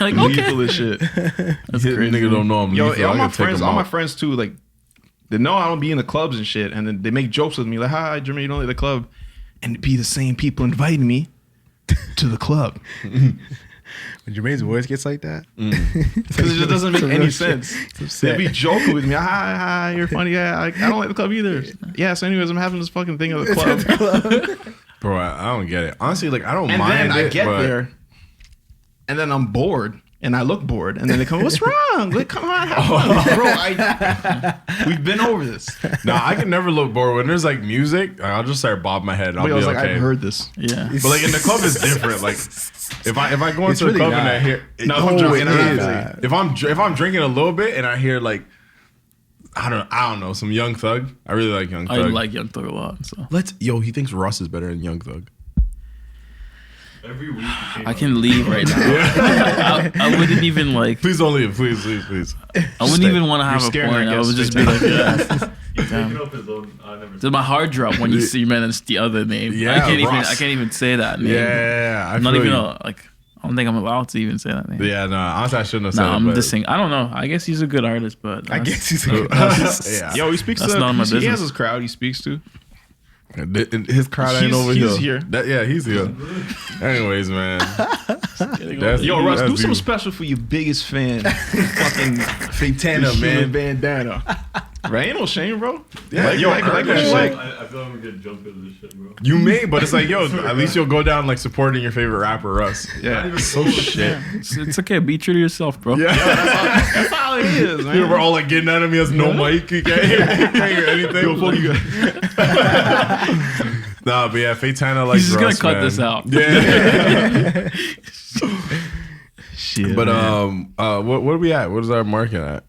Like, okay. Lethal as shit. That's Hit crazy. nigga don't know I'm Yo, lethal. all I my can take friends, him all my out. friends too, like they know I don't be in the clubs and shit, and then they make jokes with me like, "Hi, Jimmy, you don't like the club," and it be the same people inviting me to the club When Jermaine's voice gets like that, because it just doesn't make any sense. They upset. be joking with me. Hi, you're funny. Yeah, I don't like the club either. Yeah. So, anyways, I'm having this fucking thing at the club, Bro, I don't get it. Honestly, like I don't and mind then I it, get but there, and then I'm bored. and I look bored, and then they come, what's wrong? Like, come on, have fun. Bro, we've been over this. Nah, I can never look bored. When there's like music, I'll just start bob my head. And I'll be I was okay. like, I've heard this. Yeah. But like in the club, it's different. Like if I go into really a club not. and I hear No, I'm joking. if I'm drinking a little bit and I hear like I don't know some Young Thug. I really like Young I Thug. like Young Thug a lot. So He thinks Russ is better than Young Thug. Every week he came I up can with- leave right now. I wouldn't even like. Please don't leave, please. I wouldn't even want to have You're a scaring point. our I would guests, just be like, yeah. He's Damn. making up his own. I never. Does my heart drop when you see man it's the other name? Yeah, I Ross. can't even say that name. Yeah, I I'm not feel even you. like. I don't think I'm allowed to even say that name. Yeah, no, honestly, I shouldn't have said No, it. I'm but- just saying. I don't know. I guess he's a good artist, but I guess he's yeah. Yo, he speaks That's to. not my He business. has his crowd. He speaks to. His crowd ain't He's- over he's here. here. He's here. Anyways, man. That's- Yo, Russ, that's do something beautiful. special for your biggest fan. Fucking Fatana, human man. bandana. Right? Ain't no shame, bro. Yeah, like, yo, I like heard what that you shit. like. I feel like I'm gonna get jumped because of this shit, bro. You may, but it's like, yo, at least you'll go down like supporting your favorite rapper, Russ. Yeah. So shit. it's okay. Be true to yourself, bro. Yeah. That's all it is, man. We're all like getting at him. He has no mic. He can't hear anything. Yo, fuck you guys. Nah, but yeah, Fatana like He's just Russ, gonna cut man. this out. Yeah. Shit. But man. what are we at? What is our market at?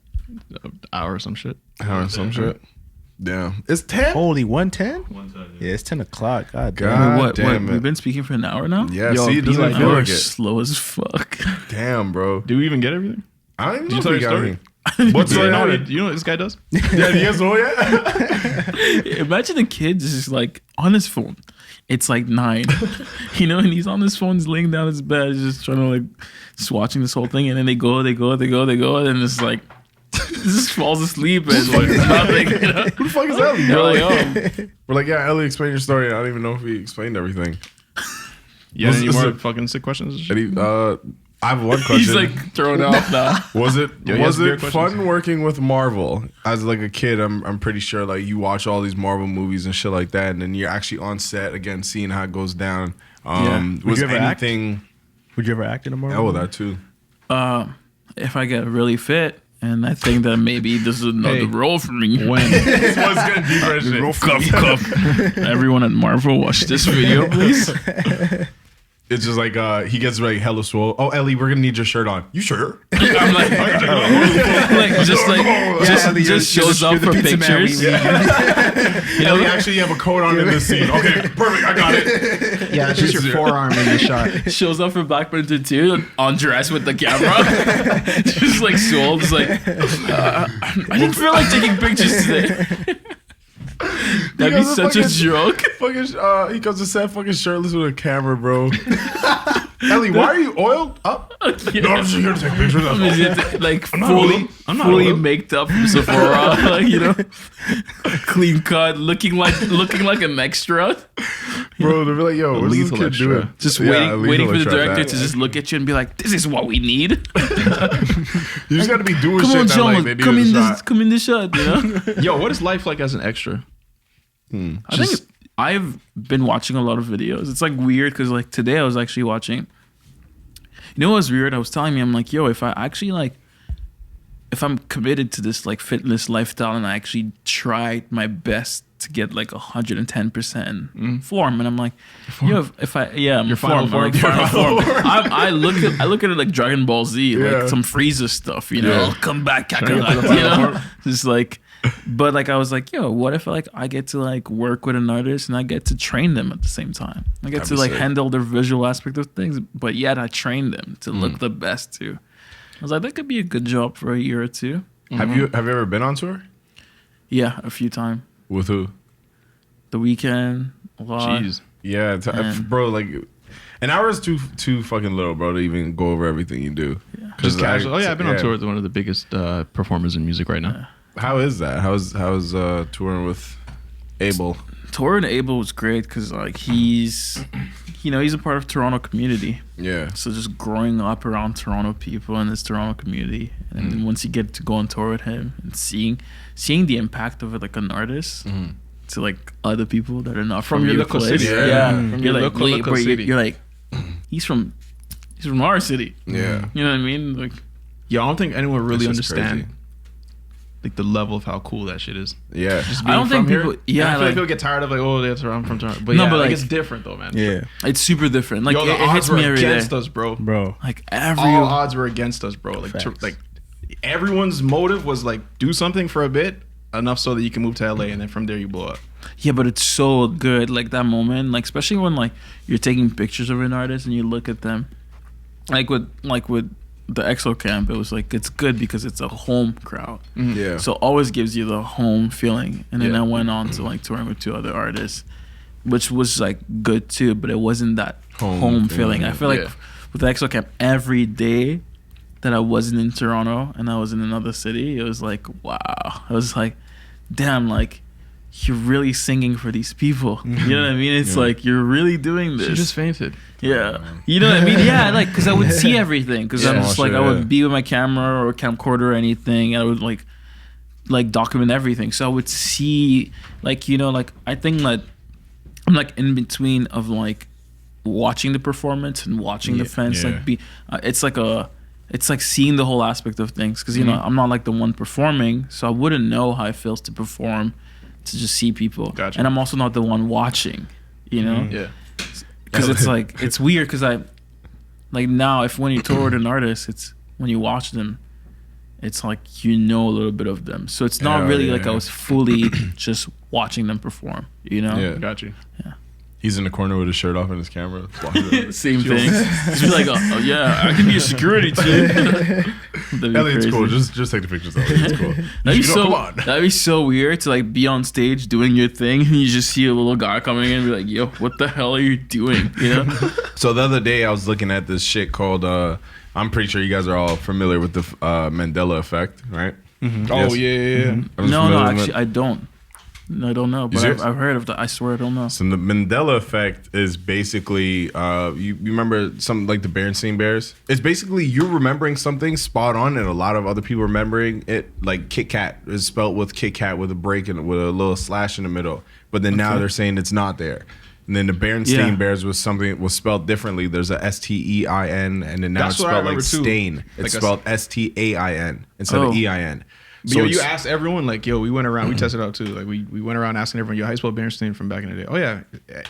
Hour or some shit. Or some shit. Yeah, it's 10. Only 110? One time. Yeah, it's 10 o'clock. God damn. God What? damn We've it. been speaking for an hour now. Yeah, Yo, see, it be doesn't like, feel We're like it. slow as fuck. Damn, bro. Do we even get everything? I don't even know you if tell we your got story? any. What's Do you going know, on? you know what this guy does? Yeah, he has all yet? Imagine the kid just like on his phone. It's like 9, and he's on his phone, he's laying down his bed, he's just trying to like, just watching this whole thing, and then they go, and then it's like, just falls asleep and like nothing. Who the fuck is Elie? You're Bro? like, oh, We're like, yeah, Elie, explain your story. I don't even know if he explained everything. Yeah, Was- any was more it- fucking sick questions? and shit? And I have one question. he's like thrown off now. Was it Yo, he has weird fun questions. working with Marvel as like a kid? I'm pretty sure like you watch all these Marvel movies and shit like that, and then you're actually on set again, seeing how it goes down. Would Was you ever act? anything? Would you ever act in a Marvel? Oh, that too. If I get really fit, and I think that maybe this is another Hey. role for me. When? This one's getting deeper and shit. Cuff. Everyone at Marvel, watch this video, please. It's just like he gets like hella swole. Oh, Elie, we're gonna need your shirt on. You sure? I'm like, just shows up for pictures. Elie, actually, you have a coat on in this scene. Okay, perfect. I got it. Yeah, it's just your forearm in the shot. Shows up for Black Panther 2, undressed with the camera, just like swole. Just like, I didn't feel like taking pictures today. That'd be Because such a fucking- joke. Fucking, he comes to set fucking shirtless with a camera, bro. Elie, why are you oiled up? No, I'm just here to take pictures. That's all. Is it, like not fully oiled. I'm not fully oiled. maked up from Sephora, like clean cut, looking like an extra. Bro, they'll be like, yo, what's this lethal kid extra. doing? Just Yeah, waiting for the lethal director extra. to just look at you and be like, "This is what we need." You just gotta be doing Come shit on, that John, like they do come in in the this, shot. come in this shot. You know. Yo, what is life like as an extra? I think I've been watching a lot of videos. It's like weird because like today I was actually watching. You know what was weird? I was telling me, I'm like, yo, if I actually like, if I'm committed to this like fitness lifestyle and I actually tried my best to get like 110% form, and I'm like, yo, if I I'm final form, I'm like form. final form. I look at it like Dragon Ball Z, Yeah. like some Frieza stuff, you know, Yeah. I'll come back, to get to the Kakarot, you final know, form. just like. But like I was like, yo, what if like I get to like work with an artist and I get to train them at the same time? I get That'd to be like sick. handle their visual aspect of things, but yet I train them to look the best too. I was like, that could be a good job for a year or two. Have you ever been on tour? Yeah, a few times. With who? The Weeknd, a lot. Jeez. Yeah, Man. bro. Like, an hour is too fucking little, bro, to even go over everything you do. Just 'Cause, casual. like, Oh yeah, I've been on tour with one of the biggest performers in music right now. How is that? How's touring with Abel? Torrin Abel was great because like he's a part of Toronto community. Yeah. So just growing up around Toronto people and this Toronto community, and then once you get to go on tour with him and seeing the impact of it like an artist to like other people that are not from your your local place. city, right? Yeah, From you're your like, local wait, bro, city. you're like, he's from He's from our city. Yeah. You know what I mean? Like, Yeah, I don't think anyone really That's just understand crazy. like the level of how cool that shit is. Yeah. Just I don't think from here, people. Yeah, and I feel like like, people get tired of like, oh, that's where I'm from Toronto. But No, yeah, but, like, like- it's different though, man. Yeah, it's super different. Like Yo, the it odds hits were me every day. against us, bro. bro. Like every All odds were against us, bro. Like, Facts. like everyone's motive was like do something for a bit, enough so that you can move to LA, and then from there you blow up. Yeah, but it's so good. Like that moment, like especially when like you're taking pictures of an artist and you look at them, like with the EXO camp, it was like it's good because it's a home crowd. Yeah. So it always gives you the home feeling. And then Yeah. I went on to like touring with 2 other artists, which was like good too, but it wasn't that home feeling. I feel like Yeah. with the EXO camp, every day that I wasn't in Toronto and I was in another city, it was like, wow. I was like, damn, like you're really singing for these people. You know what I mean? It's like you're really doing this. She just fainted. Yeah, you know what I mean. Yeah, like because I would see everything. Because I'm Yeah. just like I would be with my camera or camcorder or anything. I would like document everything. So I would see like like I think that I'm like in between of like watching the performance and watching the fans. Yeah. Like it's like seeing the whole aspect of things. Because I'm not like the one performing, so I wouldn't know how it feels to perform, to just see people. Gotcha. And I'm also not the one watching. Yeah. Because it's like it's weird because I like now if when you tour with an artist, it's when you watch them, it's like a little bit of them, so it's not Yeah, really yeah. like I was fully just watching them perform, Yeah. Got you. He's in the corner with his shirt off and his camera. Same thing. Just be like, oh yeah, I can be a security too. That'd be Ellie, it's crazy. cool. Just take the pictures. Ellie. It's cool. That'd be Come on. that'd be so weird to like be on stage doing your thing and you just see a little guy coming in and be like, yo, what the hell are you doing? You know? So the other day I was looking at this shit called I'm pretty sure you guys are all familiar with the Mandela Effect, right? Oh yeah. No, actually I don't. No, I don't know, but serious? I've heard of that. I swear I don't know. So the Mandela Effect is basically you remember some like the Berenstain Bears? It's basically you're remembering something spot on and a lot of other people remembering it, like Kit Kat is spelled with Kit Kat with a break and with a little slash in the middle. But then now they're saying it's not there. And then the Berenstain Bears was spelled differently. There's a STEIN and then now That's it's what I spelled like remember, too. stain. It's Like a- spelled STAIN instead of EIN. But yo, you it's- asked everyone, like, yo, we went around, we tested out too. Like, we went around asking everyone, yo, how you spell Berenstain from back in the day? Oh, yeah,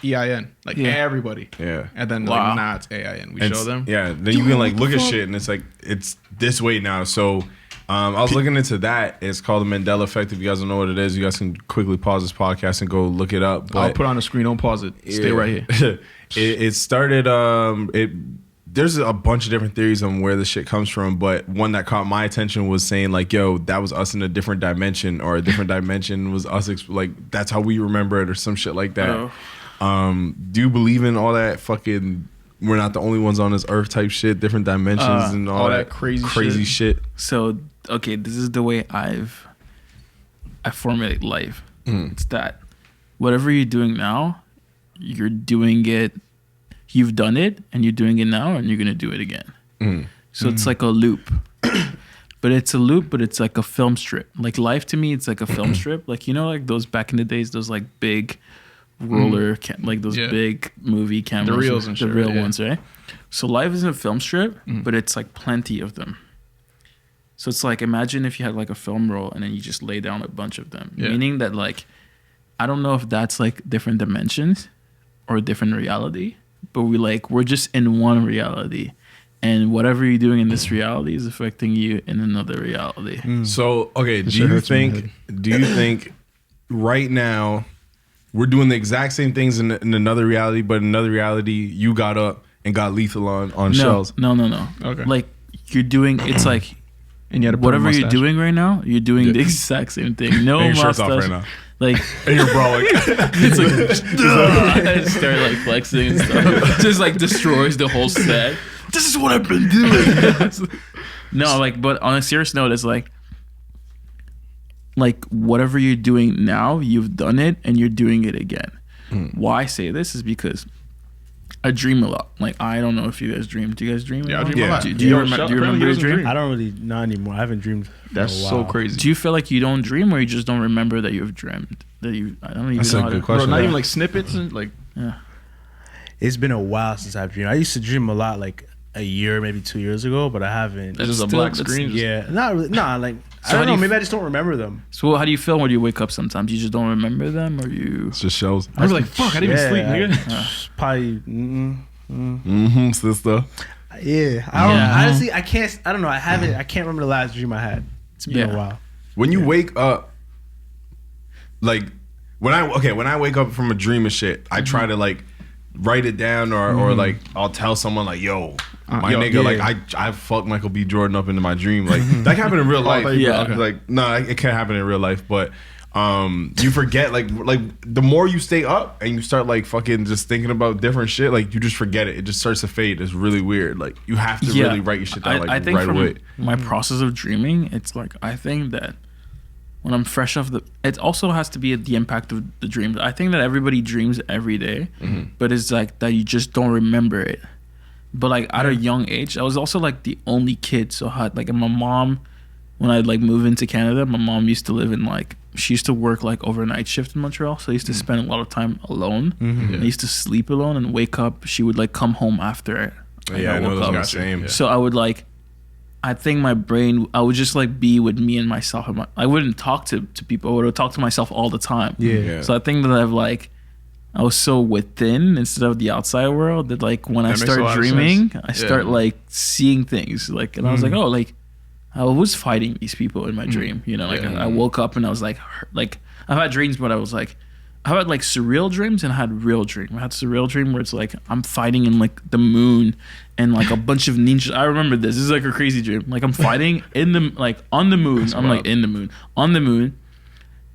EIN. Like, Yeah. everybody. Yeah. And then, Wow. like, nah, it's AIN. We And show them. Yeah, then you can like look at shit and it's like it's this way now. So I was looking into that. It's called the Mandela Effect. If you guys don't know what it is, you guys can quickly pause this podcast and go look it up. But I'll put on the screen, don't pause it. Stay right here. it started. There's a bunch of different theories on where this shit comes from, but one that caught my attention was saying like, "Yo, that was us in a different dimension, or a different dimension was us. Like that's how we remember it, or some shit like that." Do you believe in all that fucking? We're not the only ones on this earth type shit, different dimensions and all that crazy shit. So, okay, this is the way I formulate life. It's that whatever you're doing now, you're doing it. You've done it, and you're doing it now, and you're gonna do it again. So it's like a loop, but it's a loop, but it's like a film strip. Like life to me, it's like a film strip. Like like those back in the days, those like big roller, like those big movie cameras, reels and the shit, real right? Yeah. ones, right? So life isn't a film strip, but it's like plenty of them. So it's like imagine if you had like a film roll and then you just lay down a bunch of them, meaning that like I don't know if that's like different dimensions or a different reality, but we're just in one reality, and whatever you're doing in this reality is affecting you in another reality. So okay, do shit you hurts my think right now we're doing the exact same things in another reality, but in another reality you got up and got lethal on shells? No. Okay. Like you're doing, it's like And you had to put a whatever you're mustache. doing right now, you're doing the exact same thing. No And your shirt's mustache. off right now. Like And you're brolic. it's like I start like flexing and stuff. Just like destroys the whole set. This is what I've been doing. No, like, but on a serious note, it's like whatever you're doing now, you've done it and you're doing it again. Why I say this is because I dream a lot. Like I don't know if you guys dream. Do you guys dream? Yeah, I at all? dream a lot. Do you remember your dream? I don't really not anymore. I haven't dreamed. For That's a so while. crazy. Do you feel like you don't dream, or you just don't remember that you've dreamed? That you, I don't even That's know a how good to. question. Bro, not Yeah. even like snippets and like. It's been a while since I've dreamed. I used to dream a lot. Like a year, maybe 2 years ago, but I haven't. It's just a Still, black that's- screen, just- Yeah, not really. Nah, like So I how don't do know. you Maybe I just don't remember them. So how do you feel when you wake up sometimes? You just don't remember them, or you? It's just shows. I was like, fuck, I didn't even sleep, nigga. Probably. Sister. Yeah, honestly, I can't. I don't know. I haven't. I can't remember the last dream I had. It's been a while. When you wake up, like when I wake up from a dream and shit, I try to like write it down or like I'll tell someone like, yo, my nigga, like I fucked Michael B. Jordan up into my dream. Like that can happen in real life. Yeah. Like no, it can't happen in real life, but you forget like the more you stay up and you start like fucking just thinking about different shit, like you just forget it. It just starts to fade. It's really weird. Like you have to really write your shit down like I think right from away. my process of dreaming, it's like I think that when I'm fresh off it also has to be the impact of the dreams. I think that everybody dreams every day, but it's like that you just don't remember it. But like at a young age, I was also like the only kid. So I had like my mom, when I like moved into Canada, my mom used to live in like, she used to work like overnight shift in Montreal. So I used to spend a lot of time alone. I used to sleep alone and wake up. She would like come home after. Yeah, I know those guys same. So I would like, I think my brain, I would just like be with me and myself. I wouldn't talk to people. I would talk to myself all the time. Yeah. So I think that I was so within instead of the outside world that like when I makes a start lot of dreaming, sense. I start like seeing things like, and I was like, oh, like I was fighting these people in my dream. You know, like I woke up and I was like I've had dreams, but I was like, I had like surreal dreams and I had real dream. I had surreal dream where it's like I'm fighting in like the moon and like a bunch of ninjas. I remember this. This is like a crazy dream. Like I'm fighting in the like on the moon. I'm like in the moon on the moon,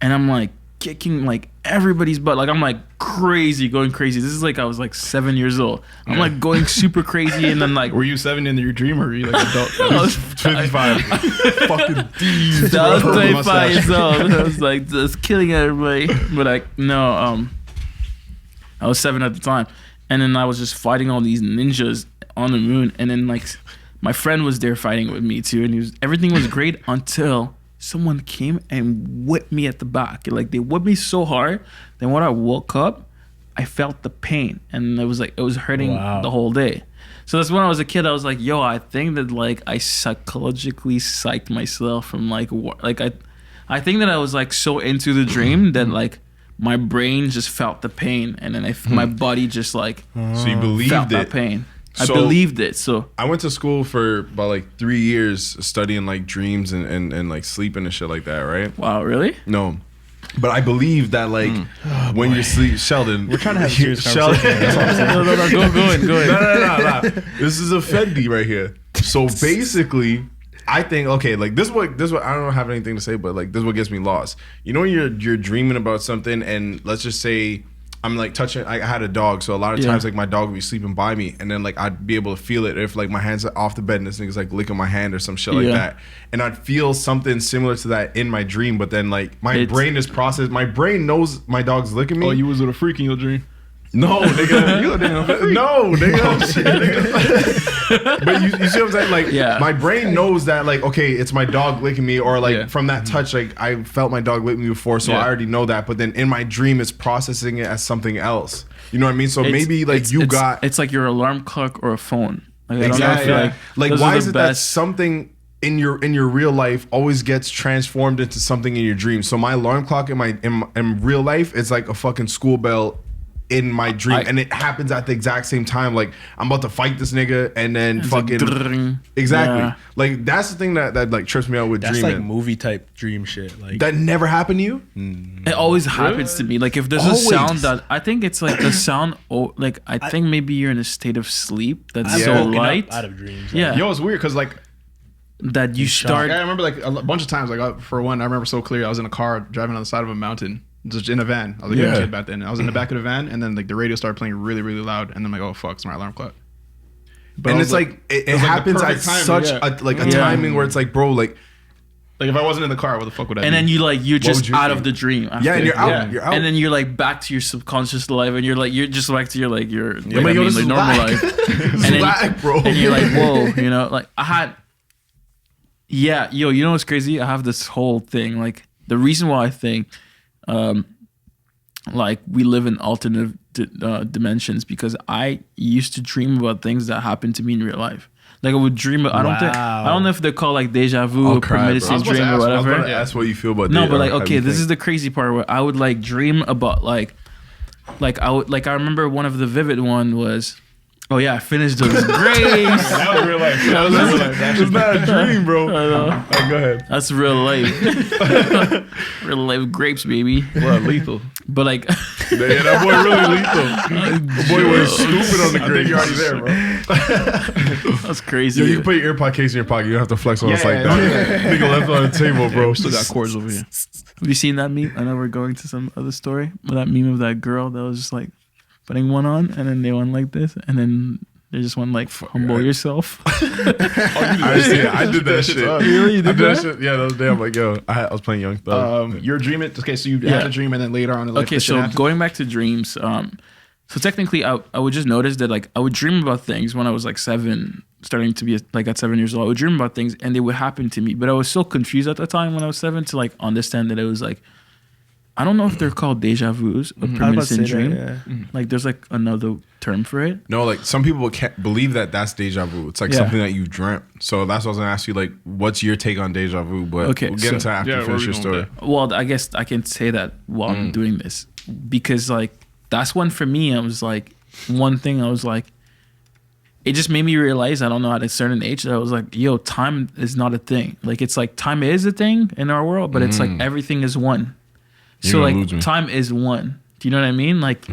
and I'm like kicking like everybody's butt. Like I'm like going crazy. This is like I was like 7 years old. I'm like going super crazy, and then like Were you 7 in your dream or were you like adult? I was 55 fucking thieves. I was bro. 25 years old. I was like just killing everybody. But like no, I was 7 at the time, and then I was just fighting all these ninjas on the moon, and then like my friend was there fighting with me too, and everything was great until someone came and whipped me at the back. Like they whipped me so hard. Then when I woke up, I felt the pain, and it was hurting the whole day. So that's when I was a kid. I was like, yo, I think that like I psychologically psyched myself from like I think that I was like so into the dream that like my brain just felt the pain, and then my body just like So you believed felt that it. pain. I So- believed it. So I went to school for about like 3 years studying like dreams and like sleeping and shit like that, right? wow, really? No. But I believe that like when you sleep, Sheldon. We're trying to have a serious Sheldon. conversation. That's all I'm saying. No, go ahead. No. This is a Fendi right here. So basically, I think like this is what I don't have anything to say, but like this is what gets me lost. You know when you're dreaming about something, and let's just say I'm like touching. I had a dog, so a lot of times like my dog would be sleeping by me, and then like I'd be able to feel it if like my hands are off the bed and this nigga's like licking my hand or some shit like that, and I'd feel something similar to that in my dream. But then like my brain is processed. My brain knows my dog's licking me. Oh, you was with a freak in your dream? No, nigga. You a damn freak. No, nigga. Shit, nigga. But you see what I'm saying? Like, my brain knows that, like, okay, it's my dog licking me, or like from that touch, like I felt my dog lick me before, so I already know that. But then in my dream, it's processing it as something else. You know what I mean? So maybe like it's like your alarm clock or a phone. Like, exactly. I don't know, Like why is it that something in your real life always gets transformed into something in your dream? So my alarm clock in real life is like a fucking school bell in my dream, and it happens at the exact same time. Like I'm about to fight this nigga, and then fucking like, exactly. Yeah. Like that's the thing that like trips me out with That's dreaming. like movie type dream shit. Like That never happened to you? It always happens to me. Like if there's a sound that I think it's like the sound. Like I think maybe you're in a state of sleep that's I've so woken up light. out of dreams. Yeah. Yo, it's weird because like That you start. I remember like a bunch of times. Like for one, I remember so clear. I was in a car driving on the side of a mountain, just in a van. I was like a kid back then. I was in the back of the van, and then like the radio started playing really, really loud, and I'm like, oh fuck, it's my alarm clock. But And it's like it was, like, the happens at perfect timing, such yeah. a timing where it's like, bro, like if I wasn't in the car, what the fuck would I? And then you're just would you out think? of the dream. After. yeah, and you're out. You're out. And then you're like back to your subconscious life, and you're just back to your like your Yeah, but yo, this is normal whack. life. It's and then, whack, bro. And you're like, whoa, you know, like I had. Yeah, yo, you know what's crazy? I have this whole thing. Like the reason why I think, like we live in alternate dimensions because I used to dream about things that happened to me in real life. Like I would dream. I don't know if they're called like deja vu or premeditated dream or whatever. That's what you feel about. No, but like okay, this is the crazy part where I would like dream about like I remember one of the vivid one was. Oh yeah, I finished those grapes. That was real life. It's not a dream, bro. I know. Oh, go ahead. That's real life. Real life grapes, baby. Well, lethal. But like, Yeah, that boy really lethal. The boy was stupid on the grade. You're already there, bro. that's crazy. Yo, you can put your earpod case in your pocket. You don't have to flex on us like that. Nigga left on the table, bro. We still got cords over here. Have you seen that meme? I know we're going to some other story, but that meme of that girl that was just like putting one on, and then they went like this, and then they just went like, humble yourself. I did that shit. Really? You did that? Shit. Yeah, the other day I'm like, yo, I was playing Young Thug. You're dreaming. Okay, so you had a dream, and then later on in life. Okay, so going back to dreams, so technically I would just notice that like I would dream about things when I was like 7, starting to be like at 7 years old. I would dream about things and they would happen to me, but I was so confused at the time when I was 7 to like understand that it was like, I don't know if they're called deja vus or premeditated dream. Like there's like another term for it. No, like some people can't believe that that's deja vu. It's like something that you've dreamt. So that's what I was gonna ask you. Like, what's your take on deja vu? But we'll get into after you finish your story. Well, I guess I can say that while I'm doing this because like that's when for me I was like one thing I was like. It just made me realize, I don't know, at a certain age that I was like, yo, time is not a thing. Like it's like time is a thing in our world, but it's like everything is one. So like time is one. Do you know what I mean? Like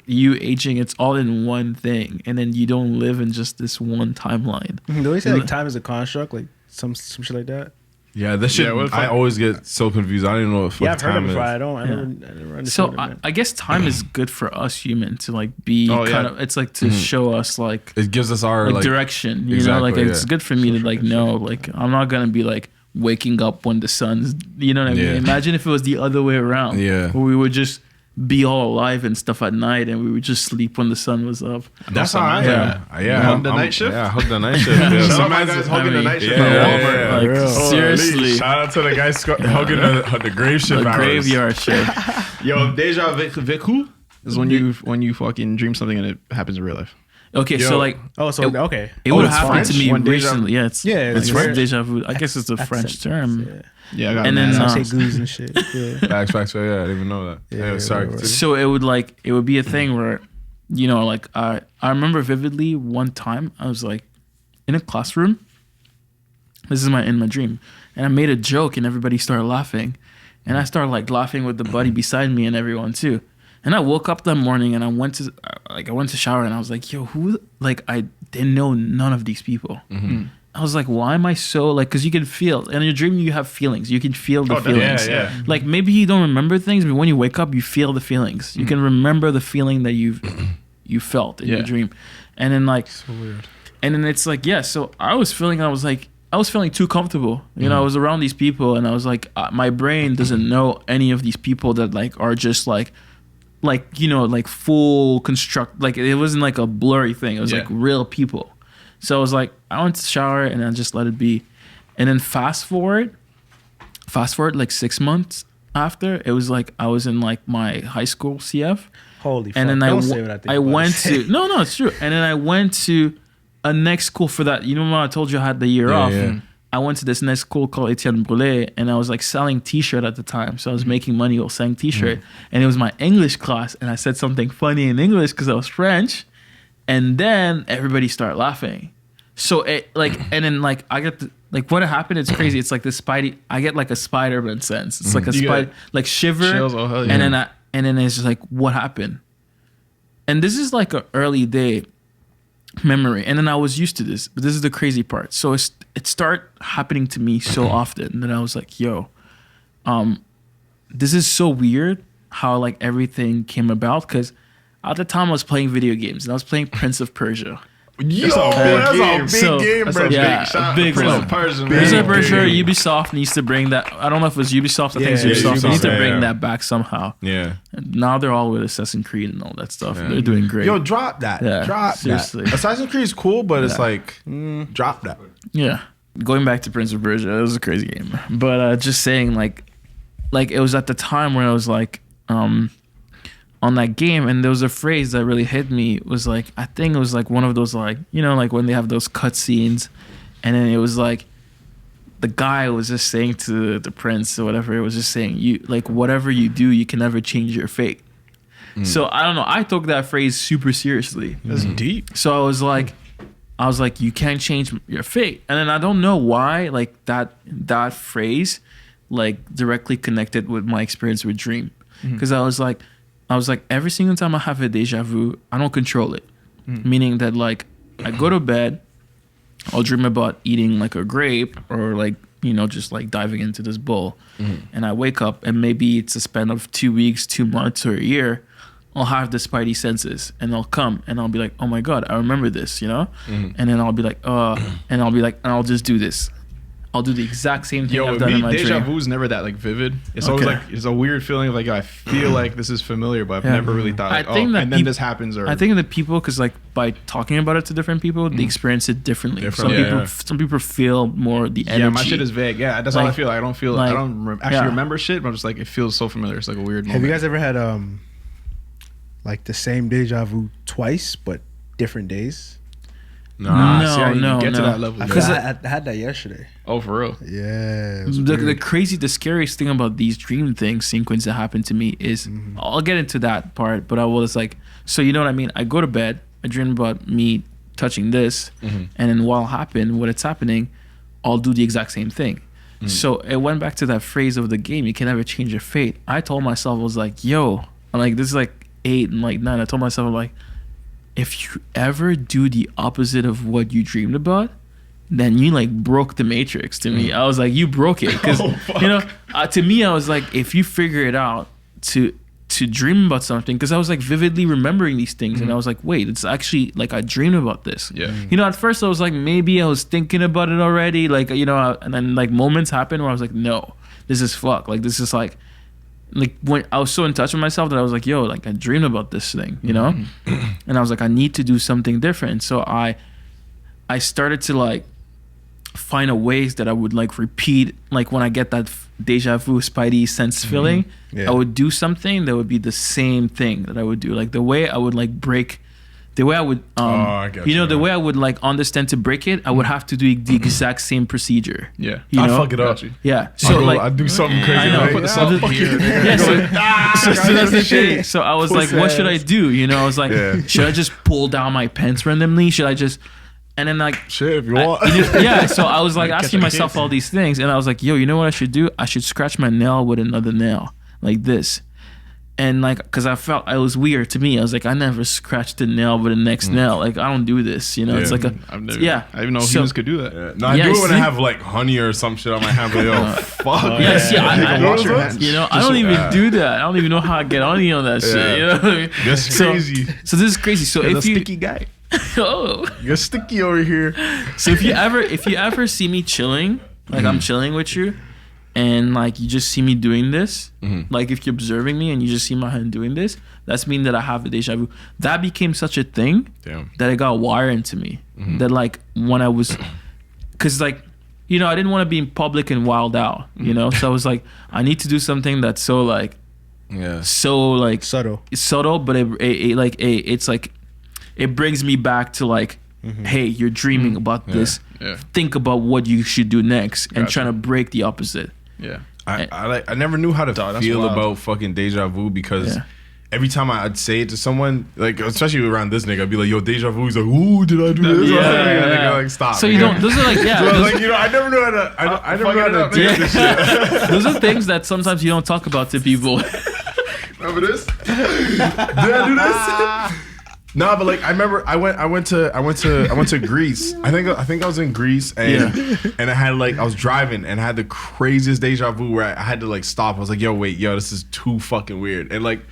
you aging, it's all in one thing, and then you don't live in just this one timeline. They always say like time is a construct, like some shit like that. Yeah, this shit. I always get so confused. I don't even know what fuck time is. I never understood so I guess time is good for us humans to like be kind of. It's like to show us like it gives us our like direction. You know, like it's good for me to like know. Like I'm not gonna be like waking up when the sun's. You know what I mean? Imagine if it was the other way around. Yeah, where we would just be all alive and stuff at night, and we would just sleep when the sun was up. That's how I am. Yeah, hug the night shift. Yeah, hug the night shift. Yeah, some guys hugging the night shift. Like seriously, shout out to the guys hugging the grave shift. The graveyard shift. Yo, deja vu is when you fucking dream something and it happens in real life. Okay, so like, it would happen to me recently. Yeah, it's deja vu. I guess it's a French term. Yeah, and then say goose and shit. Yeah. Facts. Yeah, I didn't even know that. Yeah, sorry. Right. So it would be a thing where, you know, like I remember vividly one time I was like in a classroom. This is in my dream, and I made a joke and everybody started laughing, and I started like laughing with the buddy beside me and everyone too. And I woke up that morning and I went to shower and I was like, yo, who? Like I didn't know none of these people. I was like, why am I so like? Because you can feel in your dream you have feelings. You can feel the feelings. Yeah. Like maybe you don't remember things, but when you wake up, you feel the feelings. You can remember the feeling that you felt in your dream, and then like, so weird. And then it's like, so I was feeling too comfortable. You know, I was around these people, and I was like, my brain doesn't know any of these people that like are just like you know, like full construct. Like it wasn't like a blurry thing. It was like real people. So I was like, I went to shower and I just let it be. And then fast forward like 6 months after, it was like I was in like my high school CF. Holy fuck. And then I went to no, it's true. And then I went to a next school for that. You know when I told you I had the year off? Yeah. I went to this next school called Etienne Brûlé, and I was like selling t-shirt at the time. So I was making money while selling t-shirt. And it was my English class, and I said something funny in English because I was French. And then everybody started laughing. So it like, and then like I get what happened. It's crazy. It's like the Spidey. I get like a Spider-Man sense. It's like a spider, like shiver. Chills, oh, hell yeah. And then it's just like, what happened? And this is like an early day memory. And then I was used to this, but this is the crazy part. So it started happening to me so often that I was like, yo, this is so weird how like everything came about, because at the time I was playing video games and I was playing Prince of Persia. That's a big game, bro. Big one. Prince of Persia, Ubisoft needs to bring that. I don't know if it was Ubisoft. I think it's Ubisoft. They need to bring that back somehow. Yeah. And now they're all with Assassin's Creed and all that stuff. Yeah. They're doing great. Yo, drop that. Yeah, drop seriously. that. Assassin's Creed is cool, but it's like, drop that. Yeah. Going back to Prince of Persia, it was a crazy game. But just saying, like it was at the time where I was like, on that game, and there was a phrase that really hit me. It was like, I think it was like one of those, like, you know, like when they have those cut scenes, and then it was like the guy was just saying to the prince or whatever, it was just saying, you, like, whatever you do, you can never change your fate. So I don't know, I took that phrase super seriously. That's deep. So I was like, you can't change your fate. And then I don't know why, like, that phrase like directly connected with my experience with Dream. Because I was like, every single time I have a deja vu, I don't control it. Meaning that, like, I go to bed, I'll dream about eating like a grape or, like, you know, just like diving into this bowl. And I wake up, and maybe it's a span of 2 weeks, 2 months, or a year. I'll have the spidey senses, and they'll come, and I'll be like, oh my God, I remember this, you know? And then I'll be like, and I'll just do this. I'll do the exact same thing I've done in my deja dream. vu is never that, like, vivid. It's always like, it's a weird feeling of like, I feel like this is familiar, but I've never really thought, like, and then this happens. Or I think that people, because like by talking about it to different people, they experience it differently. Some people feel more the energy. Yeah, my shit is vague. Yeah, that's Like- how I feel. I don't feel. like- I don't actually remember shit, but I'm just like, it feels so familiar. It's like a weird moment. Have you guys ever had like the same deja vu twice but different days? Nah, No, see how you no, get to no. that level. Because Yeah. I had that yesterday. Oh, for real? Yeah. It was The weird. the scariest thing about these dream things sequence that happened to me is, I'll get into that part, but I was like, so you know what I mean? I go to bed, I dream about me touching this, and then when it's happening, I'll do the exact same thing. So it went back to that phrase of the game, you can never change your fate. I told myself, I was like, yo, I'm like, this is like 8 and like 9. I told myself, I'm like, if you ever do the opposite of what you dreamed about, then you like broke the matrix to me. I was like, you broke it. Because, you know, to me, I was like, if you figure it out to dream about something, because I was like vividly remembering these things. And I was like, wait, it's actually like I dreamed about this. Yeah. You know, at first I was like, maybe I was thinking about it already. Like, you know, and then like moments happened where I was like, no, this is fuck. Like, this is like when I was so in touch with myself that I was like, yo, like I dreamed about this thing, you know? And I was like, I need to do something different. So I started to like find a ways that I would like repeat, like when I get that deja vu spidey sense feeling, I would do something that would be the same thing that I would do. Like the way I would like break, the way I would, the way I would like understand to break it, I would have to do the exact same procedure. Yeah. You know? I'd fuck it up. Yeah. So So like, I do something crazy. I know. Like, Put the salt here. yeah, so that's the thing. So I was like, what should I do? You know, I was like, should I just pull down my pants randomly? Should I just, and then like, shit, if you want. yeah. So I was like asking a myself kid. all these things, and I was like, yo, you know what I should do? I should scratch my nail with another nail, like this. And like, cause I felt it was weird to me. I was like, I never scratched a nail with the next nail. Like, I don't do this. You know, it's like a, I've never, yeah. I didn't know So- humans could do that. No, I Yeah, do it when I see? have like honey or some shit on my hand. But yo, fuck. Yeah, see, You I can wash your know hands. you know, I don't even do that. I don't even know how I get on that shit. You know what I mean? That's So- crazy. So this is crazy. So You're if the you, sticky guy. oh, You're sticky over here. so if you ever see me chilling, like I'm chilling with you, and like you just see me doing this, like if you're observing me and you just see my hand doing this, that's mean that I have a deja vu. That became such a thing Damn. that it got wired into me. That like when I was, cause like, you know, I didn't want to be in public and wild out, you know. So I was like, I need to do something that's so like subtle, but it's like it brings me back to like, hey, you're dreaming about this. Yeah. Think about what you should do next and Gotcha. trying to break the opposite. Yeah. I never knew how to that's feel wild. about fucking deja vu because Yeah. every time I'd say it to someone, like especially around this nigga, I'd be like, "Yo, deja vu." He's like, "Ooh, did I do this?" Yeah. Like, stop. So you nigga. don't. Those are like So, those, like, you know, I never knew how to. I never knew how to take this shit. those are things that sometimes you don't talk about to people. Remember this? Did I do this? No, but like I remember, I went to Greece. I think I was in Greece, and I had like I was driving and I had the craziest deja vu where I had to like stop. I was like, yo, wait, this is too fucking weird, and like.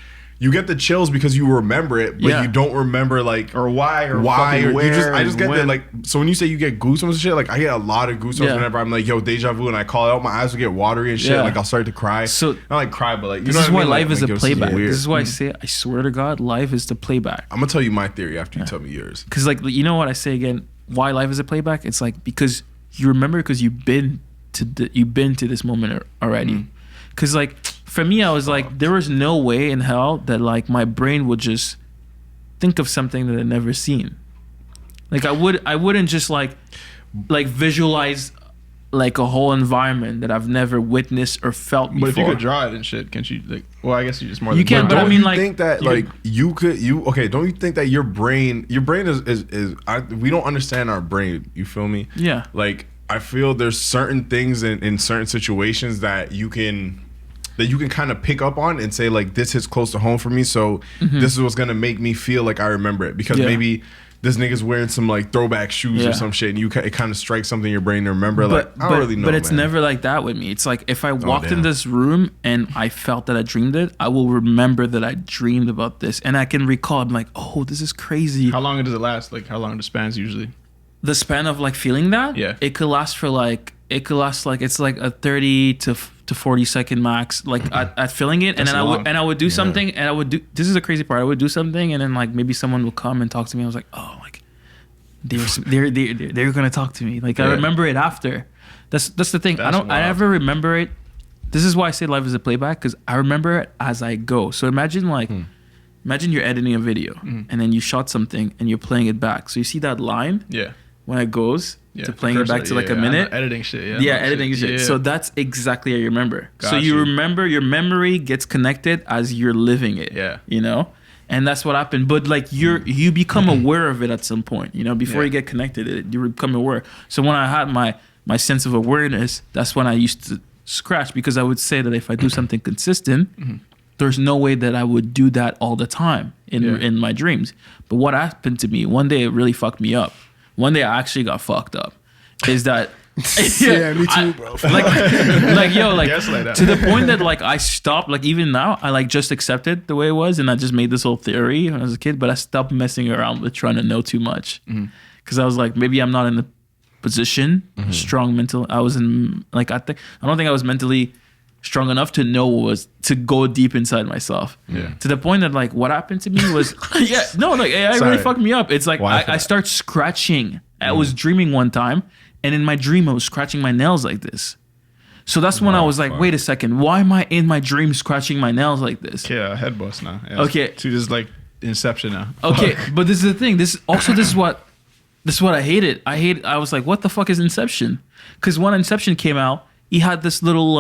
You get the chills because you remember it, but you don't remember like Or why or why fucking or where I just and get that when. like. So when you say you get goosebumps and shit, like I get a lot of goosebumps whenever I'm like, yo, deja vu, and I call it out, my eyes will get watery and shit. Yeah. like I'll start to cry. So- not like cry, but like you This know is what why I mean? life is a yo, playback. weird. This is why I say, I swear to God, life is the playback. I'm gonna tell you my theory after you tell me yours. Because like, you know what I say again? Why life is a playback? It's like because you remember because you've been to this moment already. Because like for me, I was like, there was no way in hell that like my brain would just think of something that I'd never seen. Like I wouldn't just like visualize like a whole environment that I've never witnessed or felt before. But if you could draw it and shit, can't you? Like, well, I guess you just more. You than can, but I don't mean, you like, think that like you could okay? Don't you think that your brain is we don't understand our brain. You feel me? Yeah. Like I feel there's certain things in certain situations that you can kind of pick up on and say like this hits close to home for me. So this is what's gonna make me feel like I remember it because maybe this nigga's wearing some like throwback shoes or some shit, and it kind of strikes something in your brain to remember. Like I don't really know. But it's man. never like that with me. It's like if I walked in this room and I felt that I dreamed it, I will remember that I dreamed about this, and I can recall. I'm like, oh, this is crazy. How long does it last? Like how long the spans usually? The span of like feeling that, it could last like it's like a 30 to 40 second max, like at feeling it. That's and then I would do something, and I would do, this is the crazy part, I would do something, and then like maybe someone will come and talk to me. I was like, oh, like they're gonna talk to me. Like I remember it after. That's the thing. I never remember it. This is why I say life is a playback, because I remember it as I go. So imagine like imagine you're editing a video and then you shot something and you're playing it back. So you see that line when it goes to playing it back to like a minute. Editing shit, editing shit. So that's exactly how you remember. So you remember, your memory gets connected as you're living it. You know? And that's what happened. But like you become aware of it at some point. You know, before you get connected, you become aware. So when I had my sense of awareness, that's when I used to scratch, because I would say that if I do something consistent, there's no way that I would do that all the time in my dreams. But what happened to me one day, it really fucked me up. One day I actually got fucked up. Is that yeah, me too, bro. Like yo, like that. to the point that like I stopped, like even now I like just accepted the way it was, and I just made this whole theory when I was a kid, but I stopped messing around with trying to know too much, because I was like, maybe I'm not in the position, strong mental. I was in like I don't think I was mentally strong enough to know what was to go deep inside myself. To the point that like what happened to me was it really fucked me up. It's like I start scratching. I was dreaming one time, and in my dream I was scratching my nails like this. So that's when I was like, wait a second, why am I in my dream scratching my nails like this? Yeah, head bust now. Yeah, okay, to just like Inception now. Okay, but this is the thing. This is what I hated. I was like, what the fuck is Inception? Because when Inception came out, he had this little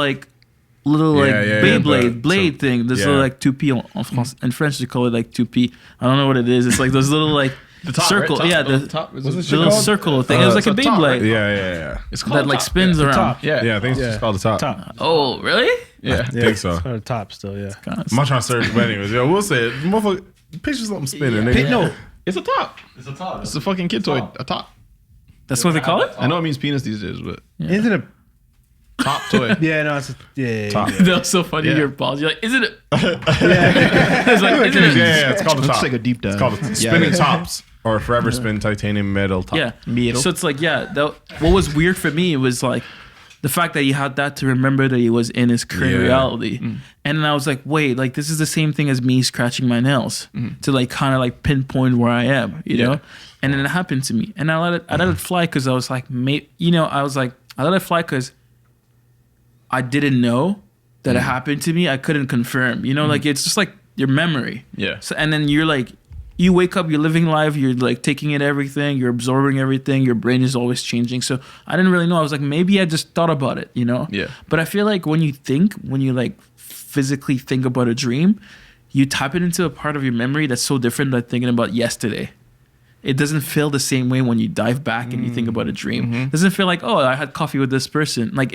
Beyblade blade thing. This little like 2P en France. In French they call it like 2P. I don't know what it is. It's like those little like the top, circle. Right? The top. The little circle thing. It was like a Beyblade. Top, right? Yeah. It's called that like top. spins around. Top. Yeah, I think it's just called the top. Oh, really? Yeah, I think so. It's called a top still, yeah. I'm not trying to search, but anyways, we'll say it. Motherfucker, picture something spinning. Nigga. No, it's a top. It's a top. It's a fucking kid toy. A top. That's what they call it? I know it means penis these days, but Isn't it top toy. Yeah, no, it's Top. That was so funny. Yeah. Your balls. You're like, isn't it? Yeah. It's like, isn't it? Yeah, it's called the Let's top. take a deep dive. It's called spinning tops or forever spin titanium metal top. Yeah. Metal. So it's like, what was weird for me was like the fact that he had that to remember that he was in his current reality. And then I was like, wait, like this is the same thing as me scratching my nails to like kind of like pinpoint where I am, you know? And then it happened to me. And I let it fly because I was like, I let it fly because I didn't know that it happened to me. I couldn't confirm, you know, like it's just like your memory. Yeah. So, and then you're like, you wake up, you're living life, you're like taking in everything, you're absorbing everything, your brain is always changing. So I didn't really know. I was like, maybe I just thought about it, you know? Yeah. But I feel like when you like physically think about a dream, you tap it into a part of your memory that's so different than thinking about yesterday. It doesn't feel the same way when you dive back and you think about a dream. It doesn't feel like, oh, I had coffee with this person. Like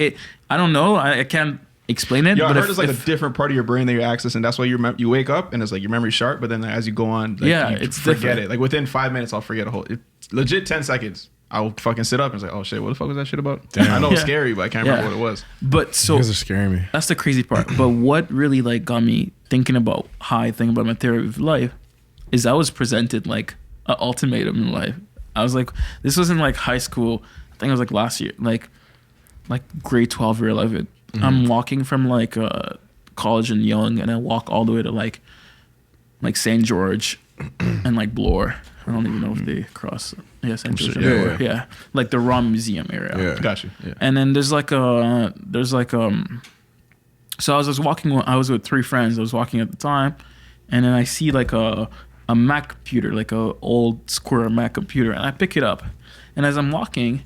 I don't know. I can't explain it. Yeah, but I heard it's like a different part of your brain that you're accessing. That's why you wake up and it's like your memory's sharp, but then as you go on, like, you it's forget different. it. Like within 5 minutes, I'll forget a whole. It's legit 10 seconds. I'll fucking sit up and say, oh shit, what the fuck was that shit about? Damn. I know it's scary, but I can't remember what it was. But so You guys are scaring me. that's the crazy part. But what really like got me thinking about how I think about my theory of life is I was presented like an ultimatum in life. I was like, this was in like high school. I think it was like last year, like grade 12 or 11. I'm walking from like college in Young, and I walk all the way to like St. George and like Bloor. I don't even know if they cross. Yeah, St. George. Yeah, and Bloor. yeah. Yeah, like the Rom Museum area. Yeah. Got you. Yeah. And then there's like So I was just walking. I was with 3 friends. I was walking at the time, and then I see like a Mac computer, like a old square Mac computer, and I pick it up. And as I'm walking,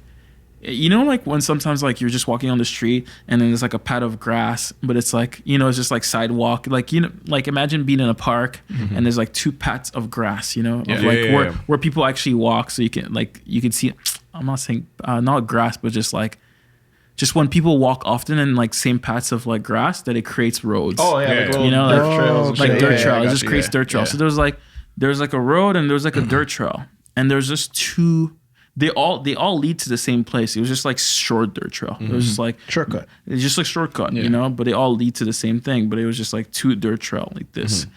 you know, like when sometimes like you're just walking on the street and then there's like a pad of grass, but it's like, you know, it's just like sidewalk. Like, you know, like imagine being in a park and there's like 2 pads of grass, you know, of like where people actually walk. So you can see, I'm not saying not grass, but just when people walk often in like same paths of like grass, that it creates roads. Oh yeah, like you know, dirt like trails, like dirt trails. It just got you, creates dirt trails. So there's like a road and there's like a dirt trail, and there's just 2. They all lead to the same place. It was just like short dirt trail. It was just like Shortcut. It's just like shortcut, you know. But they all lead to the same thing. But it was just like 2 dirt trail like this.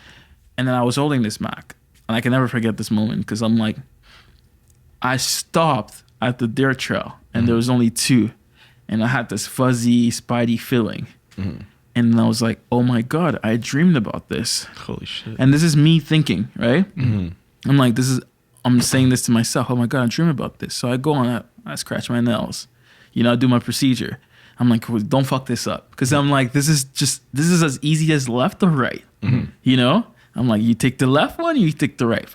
And then I was holding this Mac, and I can never forget this moment because I'm like, I stopped at the dirt trail, and there was only 2, and I had this fuzzy, spidey feeling, and I was like, oh my god, I dreamed about this. Holy shit. And this is me thinking, right? I'm like, I'm saying this to myself. Oh my god, I dream about this. So I go on, I scratch my nails, you know, I do my procedure. I'm like, well, don't fuck this up, because I'm like, this is as easy as left or right, you know. I'm like, you take the left one, you take the right.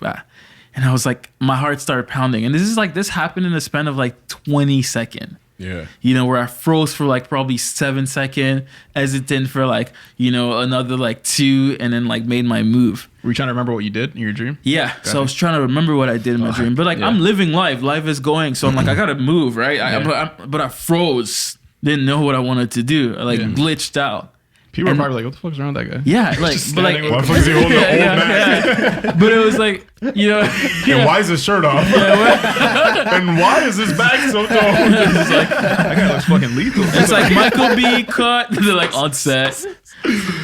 And I was like, my heart started pounding, and this happened in the span of like 20 seconds. Yeah. You know, where I froze for like probably 7 seconds, hesitant for like, you know, another like 2, and then like made my move. Were you trying to remember what you did in your dream? Yeah. So I was trying to remember what I did in my dream. But like, I'm living life. Life is going. So I'm like, I got to move, right? But I froze. Didn't know what I wanted to do. I like glitched out. People are probably like, what the fuck's wrong with that guy? Yeah. Like, but like, Why the fuck is he holding the old Mac? But it was like, you know. And why is his shirt off? And why is his back so tall? It's like, That guy looks fucking lethal. it's like Michael B. cut. They're like on set.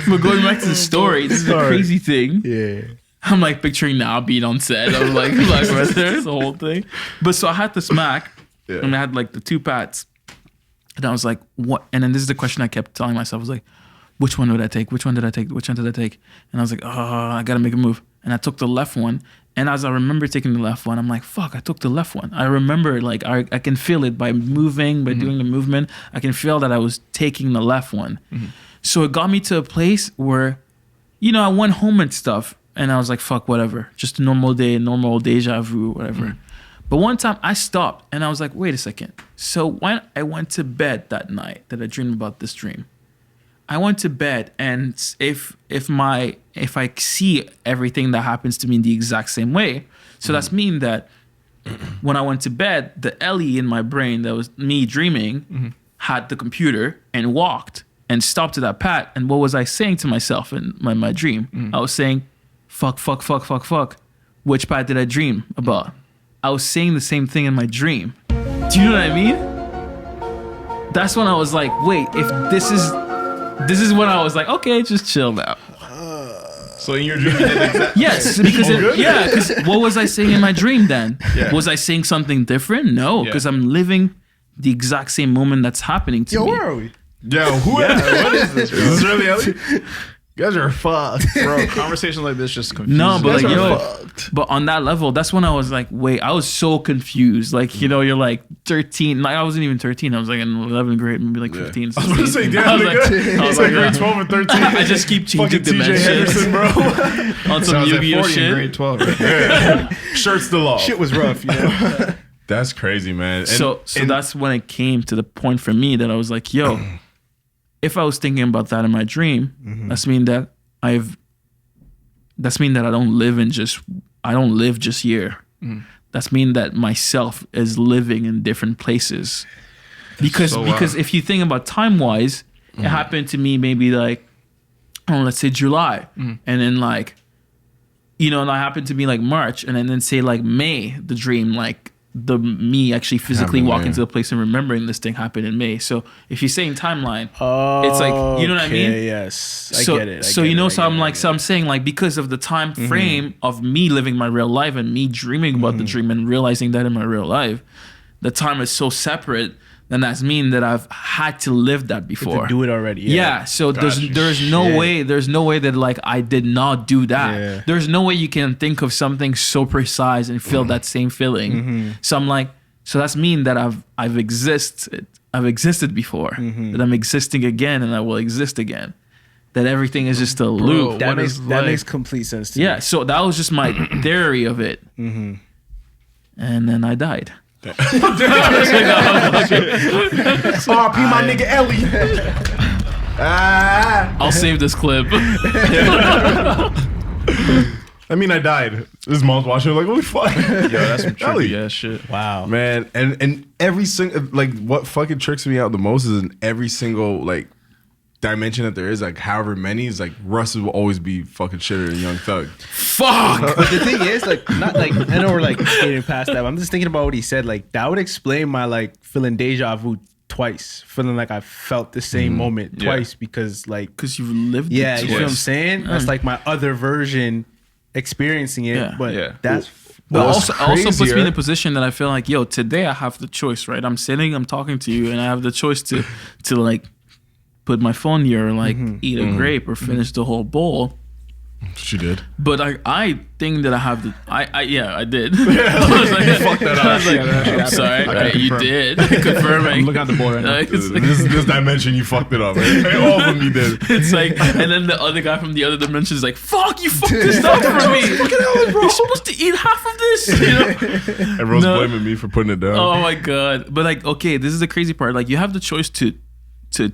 But going back to the story, this is a crazy thing. Yeah. I'm like picturing now being on set. I was like there's the whole thing. But so I had this Mac, and I had like the 2 pads. And I was like, what? And then this is the question I kept telling myself. I was like, which one would I take? Which one did I take? Which one did I take? And I was like, oh, I got to make a move. And I took the left one. And as I remember taking the left one, I'm like, fuck, I took the left one. I remember, like, I can feel it by moving, by doing the movement. I can feel that I was taking the left one. So it got me to a place where, you know, I went home and stuff. And I was like, fuck, whatever. Just a normal day, normal deja vu, whatever. But one time I stopped and I was like, wait a second. So when I went to bed that night that I dreamed about this dream, I went to bed, and if I see everything that happens to me in the exact same way, so that's mean that when I went to bed, the Elie in my brain that was me dreaming had the computer and walked and stopped to that pad. And what was I saying to myself in my dream? I was saying, fuck. Which pad did I dream about? I was saying the same thing in my dream. Do you know what I mean? That's when I was like, wait, if this is when I was like, okay, just chill now. So in your dream, you did exactly. Yes, because what was I saying in my dream then? Was I saying something different? No, because I'm living the exact same moment that's happening to me. Yo, where are we? Yo, what is this? Is this really Elie? You guys are fucked. Bro, conversations like this just confuse No, but me. like, but on that level, that's when I was like, wait, I was so confused. Like, you know, you're like 13. Like, I wasn't even 13. I was like in 11th grade, maybe like 15. I was gonna say, 16. damn, I was nigga. like, He's like grade 12 and 13. I just keep changing Fucking TJ dimensions Henderson, bro. on some Sounds like Yu-Gi-Oh 40 in shit. grade 12. Right? Shirt's still off. Shit was rough, you know. That's crazy, man. And, So that's when it came to the point for me that I was like, yo, if I was thinking about that in my dream, that's mean that I don't live just here. That's mean that myself is living in different places. Because if you think about time wise, it happened to me maybe like, let's say July. And then like, you know, and that happened to me like March, and then say like May, the dream, like the me actually physically walking to the place and remembering this thing happened in May. So if you're saying timeline, it's like, you know what I mean? Yes, So, I get it. so you know, so I'm saying like, because of the time frame of me living my real life and me dreaming about the dream and realizing that in my real life, the time is so separate. Then that's mean that I've had to live that before. To do it already. Yeah. So there's no way that like I did not do that. Yeah. There's no way you can think of something so precise and feel that same feeling. So I'm like, so that's mean that I've existed before. That I'm existing again and I will exist again. that everything is just a loop. That What makes is that life? makes complete sense to Yeah, me. so that was just my theory of it. Mm-hmm. And then I died. RP my nigga Elie. I'll save this clip. I mean, I died. His mom's watching, like, holy fuck. Yo, that's some Elie. trippy ass shit. Wow. Man, and every single, like, what fucking tricks me out the most is in every single, like, dimension that there is, like, however many, is like, Russ will always be fucking shitter than Young Thug. Fuck. But the thing is, like, not like I know we're like skating past that. But I'm just thinking about what he said. Like, that would explain my like feeling deja vu twice, feeling like I felt the same moment twice because like, Because you've lived yeah, it you see what I'm twice. saying? That's like my other version experiencing it. Yeah. But Yeah. that's But What's also puts me in crazier- a position that I feel like, yo, today I have the choice, right? I'm sitting, I'm talking to you, and I have the choice to like put my phone here, or like eat a grape, or finish the whole bowl. She did. But I think that I have the I did. I was like, You fucked that up. I was like, Yeah, that actually I'm sorry, happened. I can you confirm. did. Confirming. I'm looking at the board right now. Like, it's like- This dimension, you fucked it up, man. All of them you did. It's like, and then the other guy from the other dimension is like, "Fuck, you fucked this up for me. You're supposed to eat half of this." You know? Everyone's No. blaming me for putting it down. Oh my god! But like, okay, this is the crazy part. Like, you have the choice to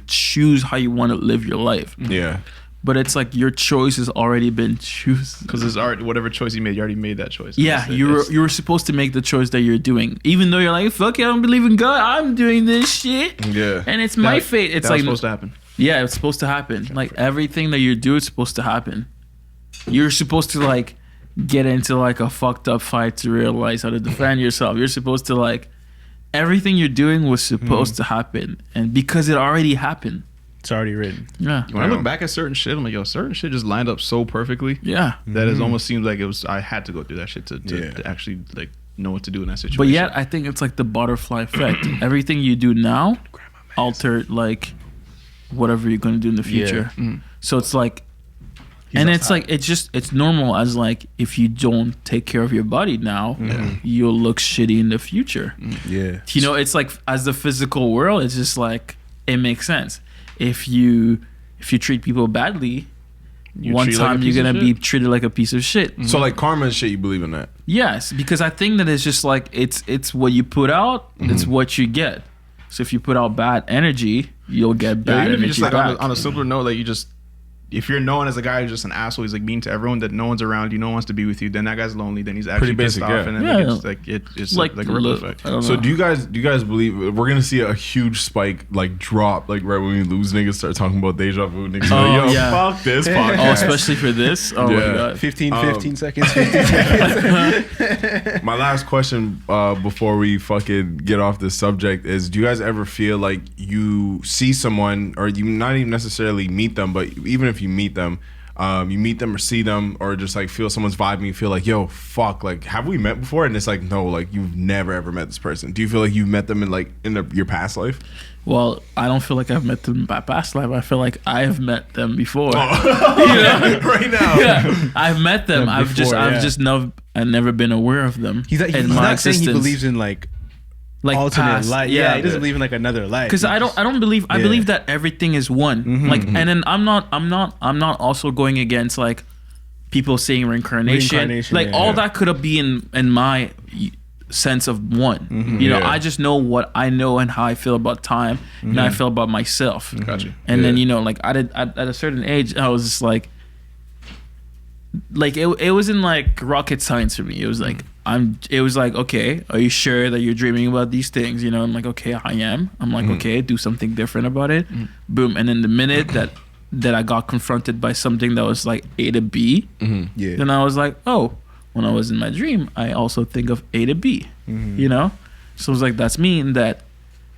choose how you want to live your life, Yeah. but it's like your choice has already been chosen. Because it's already whatever choice you made, you already made that choice. Yeah, That's it. you It's- were supposed to make the choice that you're doing, even though you're like, "Fuck it, I don't believe in God. I'm doing this shit, Yeah. and it's my that- fate." It's that was like, supposed to happen. yeah, it's supposed to happen. Like everything that you do is supposed to happen. You're supposed to like get into like a fucked up fight to realize how to defend yourself. You're supposed to like everything you're doing was supposed to happen, and because it already happened. it's already written. Yeah, When I look back at certain shit, I'm like, yo, certain shit just lined up so perfectly yeah. that it almost seems like it was. I had to go through that shit to Yeah. actually like know what to do in that situation. But yet, I think it's like the butterfly effect. Everything you do now alter like whatever you're gonna do in the future. So it's like, and it's like it's normal as like if you don't take care of your body now, you'll look shitty in the future. Yeah. You know, it's like as the physical world, it's just like it makes sense. If you treat people badly, You one treat like a time you're piece of gonna shit? be treated like a piece of shit. So, like, karma and shit, you believe in that? Yes, because I think that it's just like it's what you put out, it's what you get. So if you put out bad energy, you'll get Yeah, bad even if you energy just like back. on a simpler note, like you just if you're known as a guy who's just an asshole, he's like mean to everyone, that no one's around you, no one wants to be with you, then that guy's lonely, then he's actually Pretty pissed basic, off, yeah. and then Yeah. it's like a ripple effect. I don't So know. do you guys believe we're gonna see a huge spike, like, drop, like, right when we lose, niggas start talking about deja vu, niggas Oh, like, yo, yeah. fuck this podcast. Oh, especially for this. Oh Yeah. my god. 15 seconds. 15 seconds. My last question before we fucking get off this subject is, do you guys ever feel like you see someone, or you not even necessarily meet them, but even if you meet them or see them, or just like feel someone's vibe and you feel like, yo, fuck, like, have we met before? And it's like, no, like, you've never ever met this person. Do you feel like you've met them in like your past life? Well, I don't feel like I've met them in my past life. I feel like I've met them before. Right now. Yeah, I've met them. Them I've before, just never been aware of them. He's in he's my not saying he existence. believes in like like alternate past, life. Yeah, he doesn't believe in like another life. Because I don't believe I Yeah. believe that everything is one. Like, and then I'm not also going against like people saying reincarnation. Reincarnation, Like yeah. all that could have been in my sense of one. You know, Yeah. I just know what I know and how I feel about time and how I feel about myself. Gotcha. And then Yeah. you know, like at a certain age, I was just like it wasn't like rocket science for me. It was like it was like, okay, are you sure that you're dreaming about these things? You know, I'm like, okay, I am. I'm like, okay, do something different about it. Boom. And then the minute that I got confronted by something that was like A to B, yeah. then I was like, oh, when I was in my dream, I also think of A to B. You know? So it was like, that's mean that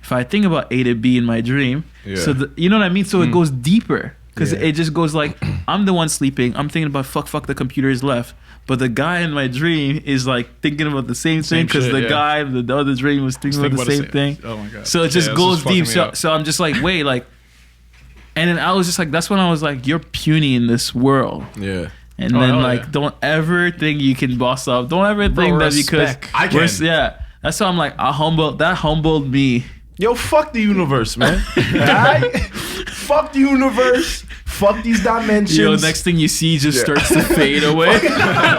if I think about A to B in my dream, Yeah. so you know what I mean? So it goes deeper. Because Yeah. it just goes like, I'm the one sleeping. I'm thinking about fuck, the computer is left. But the guy in my dream is like thinking about the same thing because shit, the yeah. guy in the other dream was thinking about the same thing. Oh my god. So it just Yeah, this goes is fucking deep. me So, up. so I'm just like, wait, like, and then I was just like, that's when I was like, you're puny in this world. Yeah. And Oh, then hell like, yeah. don't ever think you can boss up. Don't ever think that because respect. I can. yeah. That's why I'm like, that humbled me. Yo, fuck the universe, man. Alright? Fuck the universe. Fuck these dimensions. Yo, next thing you see just starts to fade away,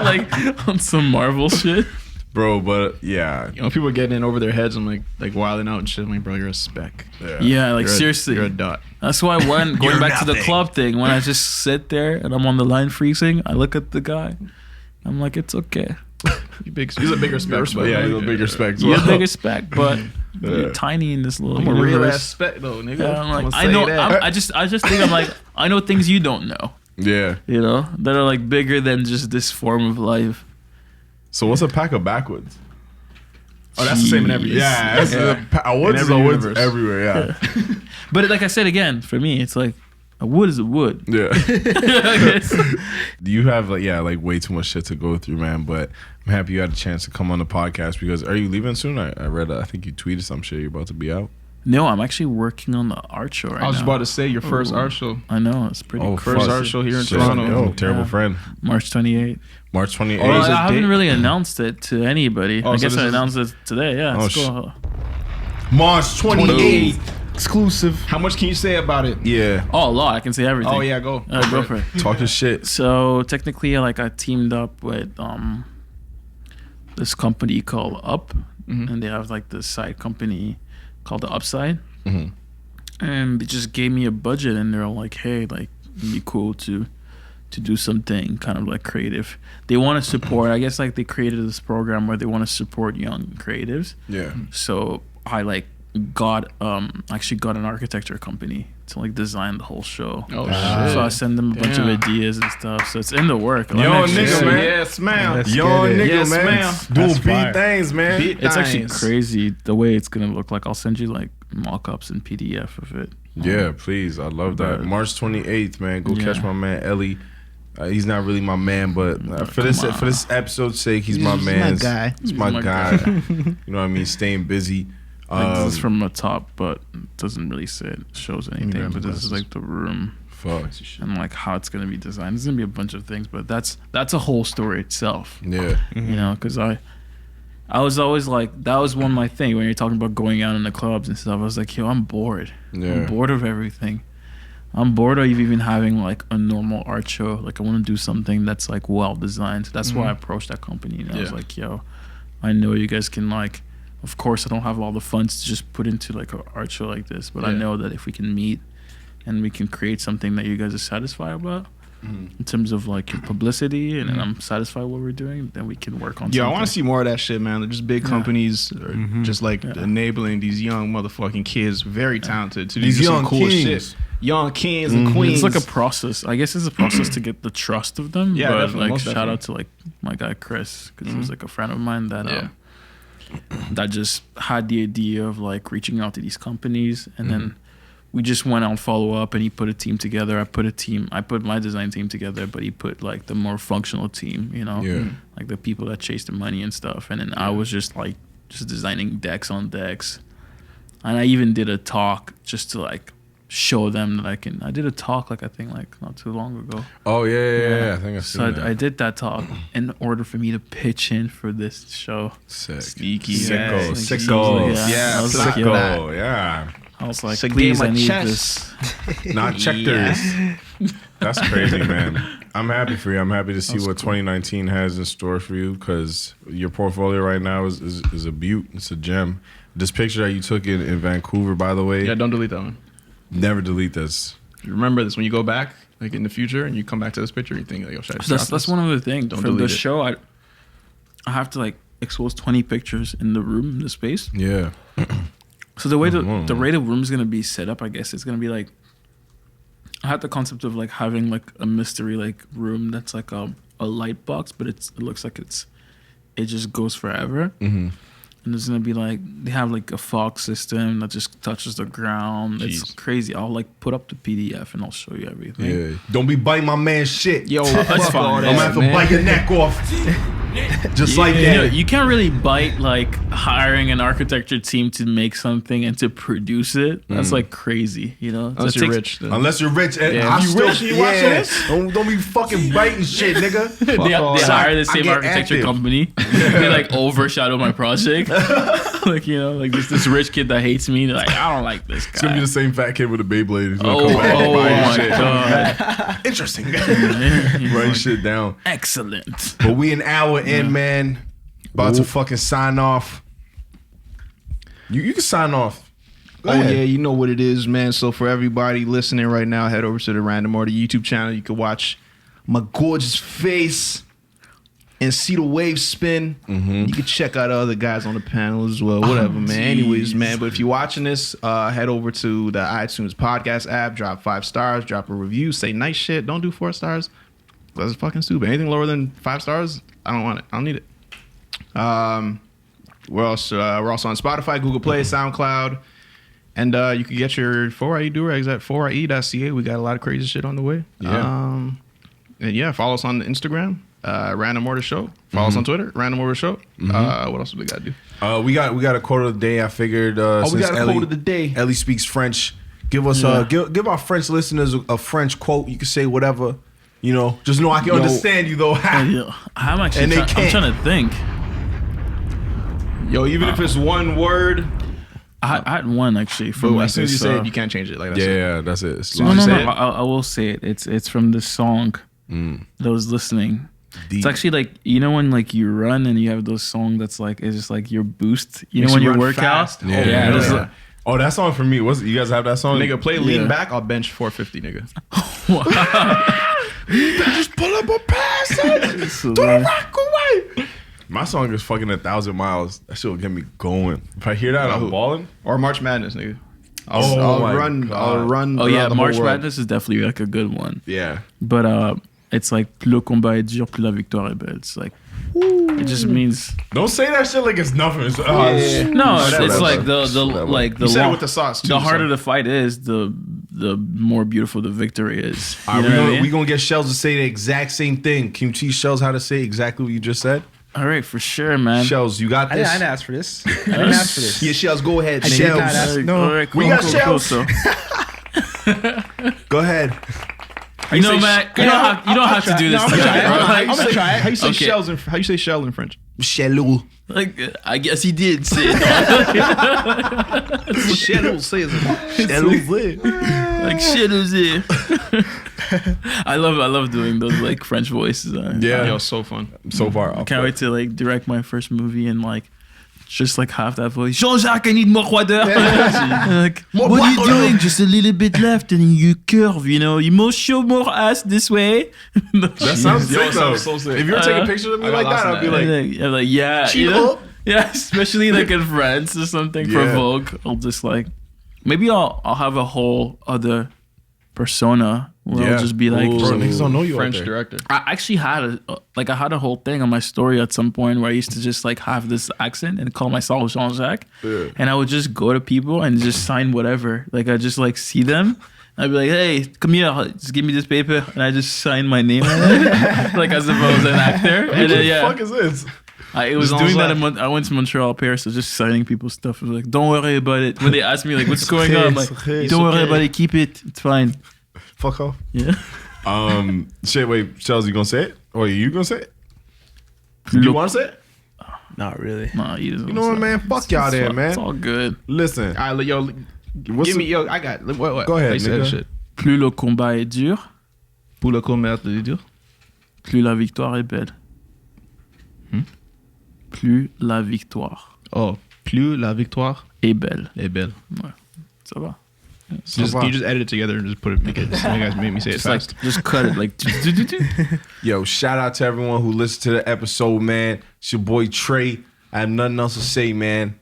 like on some Marvel shit. Bro, but yeah. You know, people are getting in over their heads. I'm like wilding out and shit. I'm like, bro, you're a speck. Yeah, like You're seriously. you're a dot. That's why when going back to the club thing, when I just sit there and I'm on the line freezing, I look at the guy. I'm like, it's okay. He's a bigger speck. But yeah, he's a bigger spec. You're a bigger spec, but you're tiny in this little I'm a real universe. ass speck though, nigga. Yeah, I'm like, I'ma I say know. that. I just think I'm like, I know things you don't know. Yeah. You know, that are like bigger than just this form of life. So what's a pack of backwoods? Oh, that's the same in every. Yeah, that's a woods is every a woods universe. everywhere. Yeah. But like I said again, for me, it's like a wood is a wood. Yeah. You have like way too much shit to go through, man. But I'm happy you had a chance to come on the podcast because are you leaving soon? I read. I think you tweeted some shit. You're about to be out. No, I'm actually working on the art show right now. I was just about to say your first art show. I know, it's pretty Oh, crazy. First art show here in Shit. Toronto. Yo, terrible Yeah. friend. March 28th. March 28th. Oh, Well, is it I haven't date? really announced it to anybody. Oh, I so guess this I is- announced it today. Yeah, Oh, it's cool. March 28th. Exclusive. How much can you say about it? Yeah. Oh, a lot. I can say everything. Oh yeah, go. Go for it. Talk your shit. So technically, like I teamed up with this company called Up, and they have like this side company called the Upside, and they just gave me a budget, and they're like, "Hey, like, it'd be cool to do something kind of like creative." They want to support. I guess like they created this program where they want to support young creatives. Yeah. So I like actually got an architecture company to like design the whole show. Oh So I send them a bunch of Damn. ideas and stuff. So it's in the work. Yo, I'm actually- nigga, man. Yes, ma'am. Let's Yo, get it. nigga, Yes, man. ma'am. Doing That's fire. beat things, man. Beat It's actually things. crazy the way it's gonna look like. I'll send you like mock-ups and PDF of it. Yeah, please. I love that. But- March 28th, man. Go Yeah. catch my man Elie. He's not really my man, but for Come this on. for this episode's sake, he's my man. He's my my guy. guy. You know what I mean? Staying busy. Like, this is from the top, but it doesn't really say it shows anything. grab But my this is like the room Fuck. and like how it's gonna be designed. There's gonna be a bunch of things, but that's a whole story itself. Yeah. You know, because I was always like, that was one of my thing when you're talking about going out in the clubs and stuff. I was like, yo, I'm bored. Yeah. I'm bored of everything. I'm bored of even having like a normal art show. Like I want to do something that's like well designed. That's why I approached that company. And I was Yeah. like, yo, I know you guys can like, of course I don't have all the funds to just put into like an art show like this, but I Yeah. know that if we can meet and we can create something that you guys are satisfied about in terms of like your publicity and I'm satisfied with what we're doing, then we can work on Yeah, I something. want to see more of that shit, man. Like, just big companies are just like Yeah. enabling these young motherfucking kids, very talented, to do These just some young cool kings. shit. Young kings and queens. It's like a process. I guess it's a process to get the trust of them. Yeah, but definitely, like most shout definitely. out to like my guy Chris because he was like a friend of mine that Yeah. that just had the idea of like reaching out to these companies, and then we just went out follow up, and he put a team together. I put my design team together, but he put like the more functional team. You know, Yeah. like the people that chase the money and stuff. And then I was just like designing decks on decks, and I even did a talk just to like show them that I did a talk like I think like not too long ago. Oh yeah. I think I So seen that. I did that talk in order for me to pitch in for this show. Sick. Sneaky. Sicko. Yes. Sicko. Yeah, I was like, yo, Sicko. Yeah. I was like, It's a please, game I of need chess. this. Not checkers. That's crazy, man. I'm happy for you. I'm happy to see what 2019 has in store for you because your portfolio right now is a beaut. It's a gem. This picture that you took in Vancouver, by the way, Yeah, don't delete that one. never delete this. Remember this when you go back, like in the future, and you come back to this picture, you think like, "Yo, should I So stop that's this?" one of the things. Don't For the delete it. show, I have to like expose 20 pictures in the room, in the space. Yeah. So the way the Mhm. way the room's gonna be set up, I guess it's gonna be like I had the concept of like having like a mystery like room that's like a light box, but it looks like it just goes forever. Mm-hmm. And there's gonna be like they have like a fog system that just touches the ground. It's Jeez. crazy. I'll like put up the PDF and I'll show you everything. Yeah. Don't be biting my man's shit. Yo, That's fuck fine. all I'm that, gonna have to man. bite your neck off. Just like You know, that. you can't really bite like hiring an architecture team to make something and to produce it. That's like crazy, you know. Unless That you're takes- rich. then. Unless you're rich. And Yeah. if you Still- rich and you yeah. watching this, don't be fucking biting shit, nigga. They, all they that. hire the I same get architecture active. company. They like overshadow my project. Like, you know, like this rich kid that hates me. They're like, I don't like this It's gonna guy. be the same fat kid with a Beyblade. He's gonna Oh, come back and oh buy your my shit. god! interesting. Write shit down. Excellent. But we an hour in, man. About to fucking sign off. You can sign off. Go Oh ahead. yeah, you know what it is, man. So for everybody listening right now, head over to the Random Order YouTube channel. You can watch my gorgeous face and see the wave spin. You can check out other guys on the panel as well. Whatever, man. Anyways, man. But if you're watching this, head over to the iTunes podcast app. Drop 5 stars. Drop a review. Say nice shit. Don't do 4 stars. That's fucking stupid. Anything lower than 5 stars, I don't want it. I don't need it. We're also on Spotify, Google Play, SoundCloud. And you can get your 4IE do-rags at 4IE.ca. We got a lot of crazy shit on the way. Yeah. And yeah, follow us on Instagram, Random Order Show. Follow us on Twitter, Random Order Show. What else do we got to do? We got a quote of the day. I figured. We Since got a quote of the day. Elie speaks French. Give us give our French listeners a French quote. You can say whatever. You know, just know I can understand you though. Yeah, I'm actually And they I'm can't. trying to think. Yo, even if it's one word, I had one actually from but like as soon as you this, say it, you can't change it. Like that's it. Yeah, that's it. It's No, you no, say no. it? I will say it. It's from this song that I was listening. deep. It's actually like, you know when like you run and you have those songs that's like it's just like your boost. You Makes know when you you run work fast. out. Yeah, it's yeah. like- Oh, that song for me. You guys have that song? Nigga, play lean Yeah. back. I'll bench 450, nigga. just pull up a passage. So, Do the rock away. My song is fucking 1,000 miles. That shit will get me going. If I hear that, I'm balling. Or March Madness, nigga. Oh I'll my run. God. I'll run. oh throughout yeah, the whole March world. Madness is definitely like a good one. Yeah. But it's like plus le combat est dur, plus la victoire est belle. It's like it just means Don't say that shit like it's nothing. It's, no. Whatever. It's like the Whatever. like the You said it long- with the sauce too. the so- harder the fight is, the more beautiful the victory is. You All right, know what I mean? we gonna get Shells to say the exact same thing. Can you teach Shells how to say exactly what you just said? All right, for sure, man. Shells, you got I this. didn't ask for this. I didn't ask for this. Yeah, Shells, go ahead. I nigga. did not Shells. ask. All No. right, We got shells. so. Go ahead. You know, man, you don't have to do this. I'm gonna together, try it. bro. I'm gonna try it. How you say Okay. shells in? How you say shell in French? Shells. Like, I guess he did say it. Shells. Say it. Like shit is it. I love doing those like French voices. Yeah. Yo, so fun. So far I off. can't wait to like direct my first movie and like just like have that voice. Jean-Jacques, I need more water. Like, what are you doing? Just a little bit left and you curve, you know. You must show more ass this way. That sounds Yo, sick it though. sounds so sick. If you were taking pictures of me I got like lost that, in I'd be that. like, yeah, Cheat you know? up. Yeah, especially like in France or something for Yeah. Vogue. I'll just like maybe I'll have a whole other persona where I'll just be like, Bro, niggas don't know you French out there. director. I actually had a whole thing on my story at some point where I used to just like have this accent and call myself Jean-Jacques, and I would just go to people and just sign whatever. Like I just like see them. I'd be like, hey, come here, just give me this paper, and I just sign my name on it, like as if I was an actor. And What then, the yeah, fuck is this? I was doing that. I went to Montreal, Paris, so just signing people's stuff. I was like, don't worry about it. When they ask me like, what's going on, I'm like, okay, don't worry okay. about it, keep it, it's fine. Fuck off. Yeah. Shit, wait, Shells, you gonna say it? Or you gonna say it? You wanna say it? Not really. Nah, you know what, man? Fuck y'all there, man. It's all good. Listen. All right, yo, give me yo. I got. What? Go ahead, How you say that nigga. shit? Plus le combat est dur, Pour le combat de dur. plus la victoire est belle. Plus la victoire Oh, plus la victoire est belle. est belle. Ça va. Just, can you just edit it together and just put it? Make it. You guys make me say it Just fast. like, just cut it. Like, Yo, shout out to everyone who listened to the episode, man. It's your boy Trey. I have nothing else to say, man.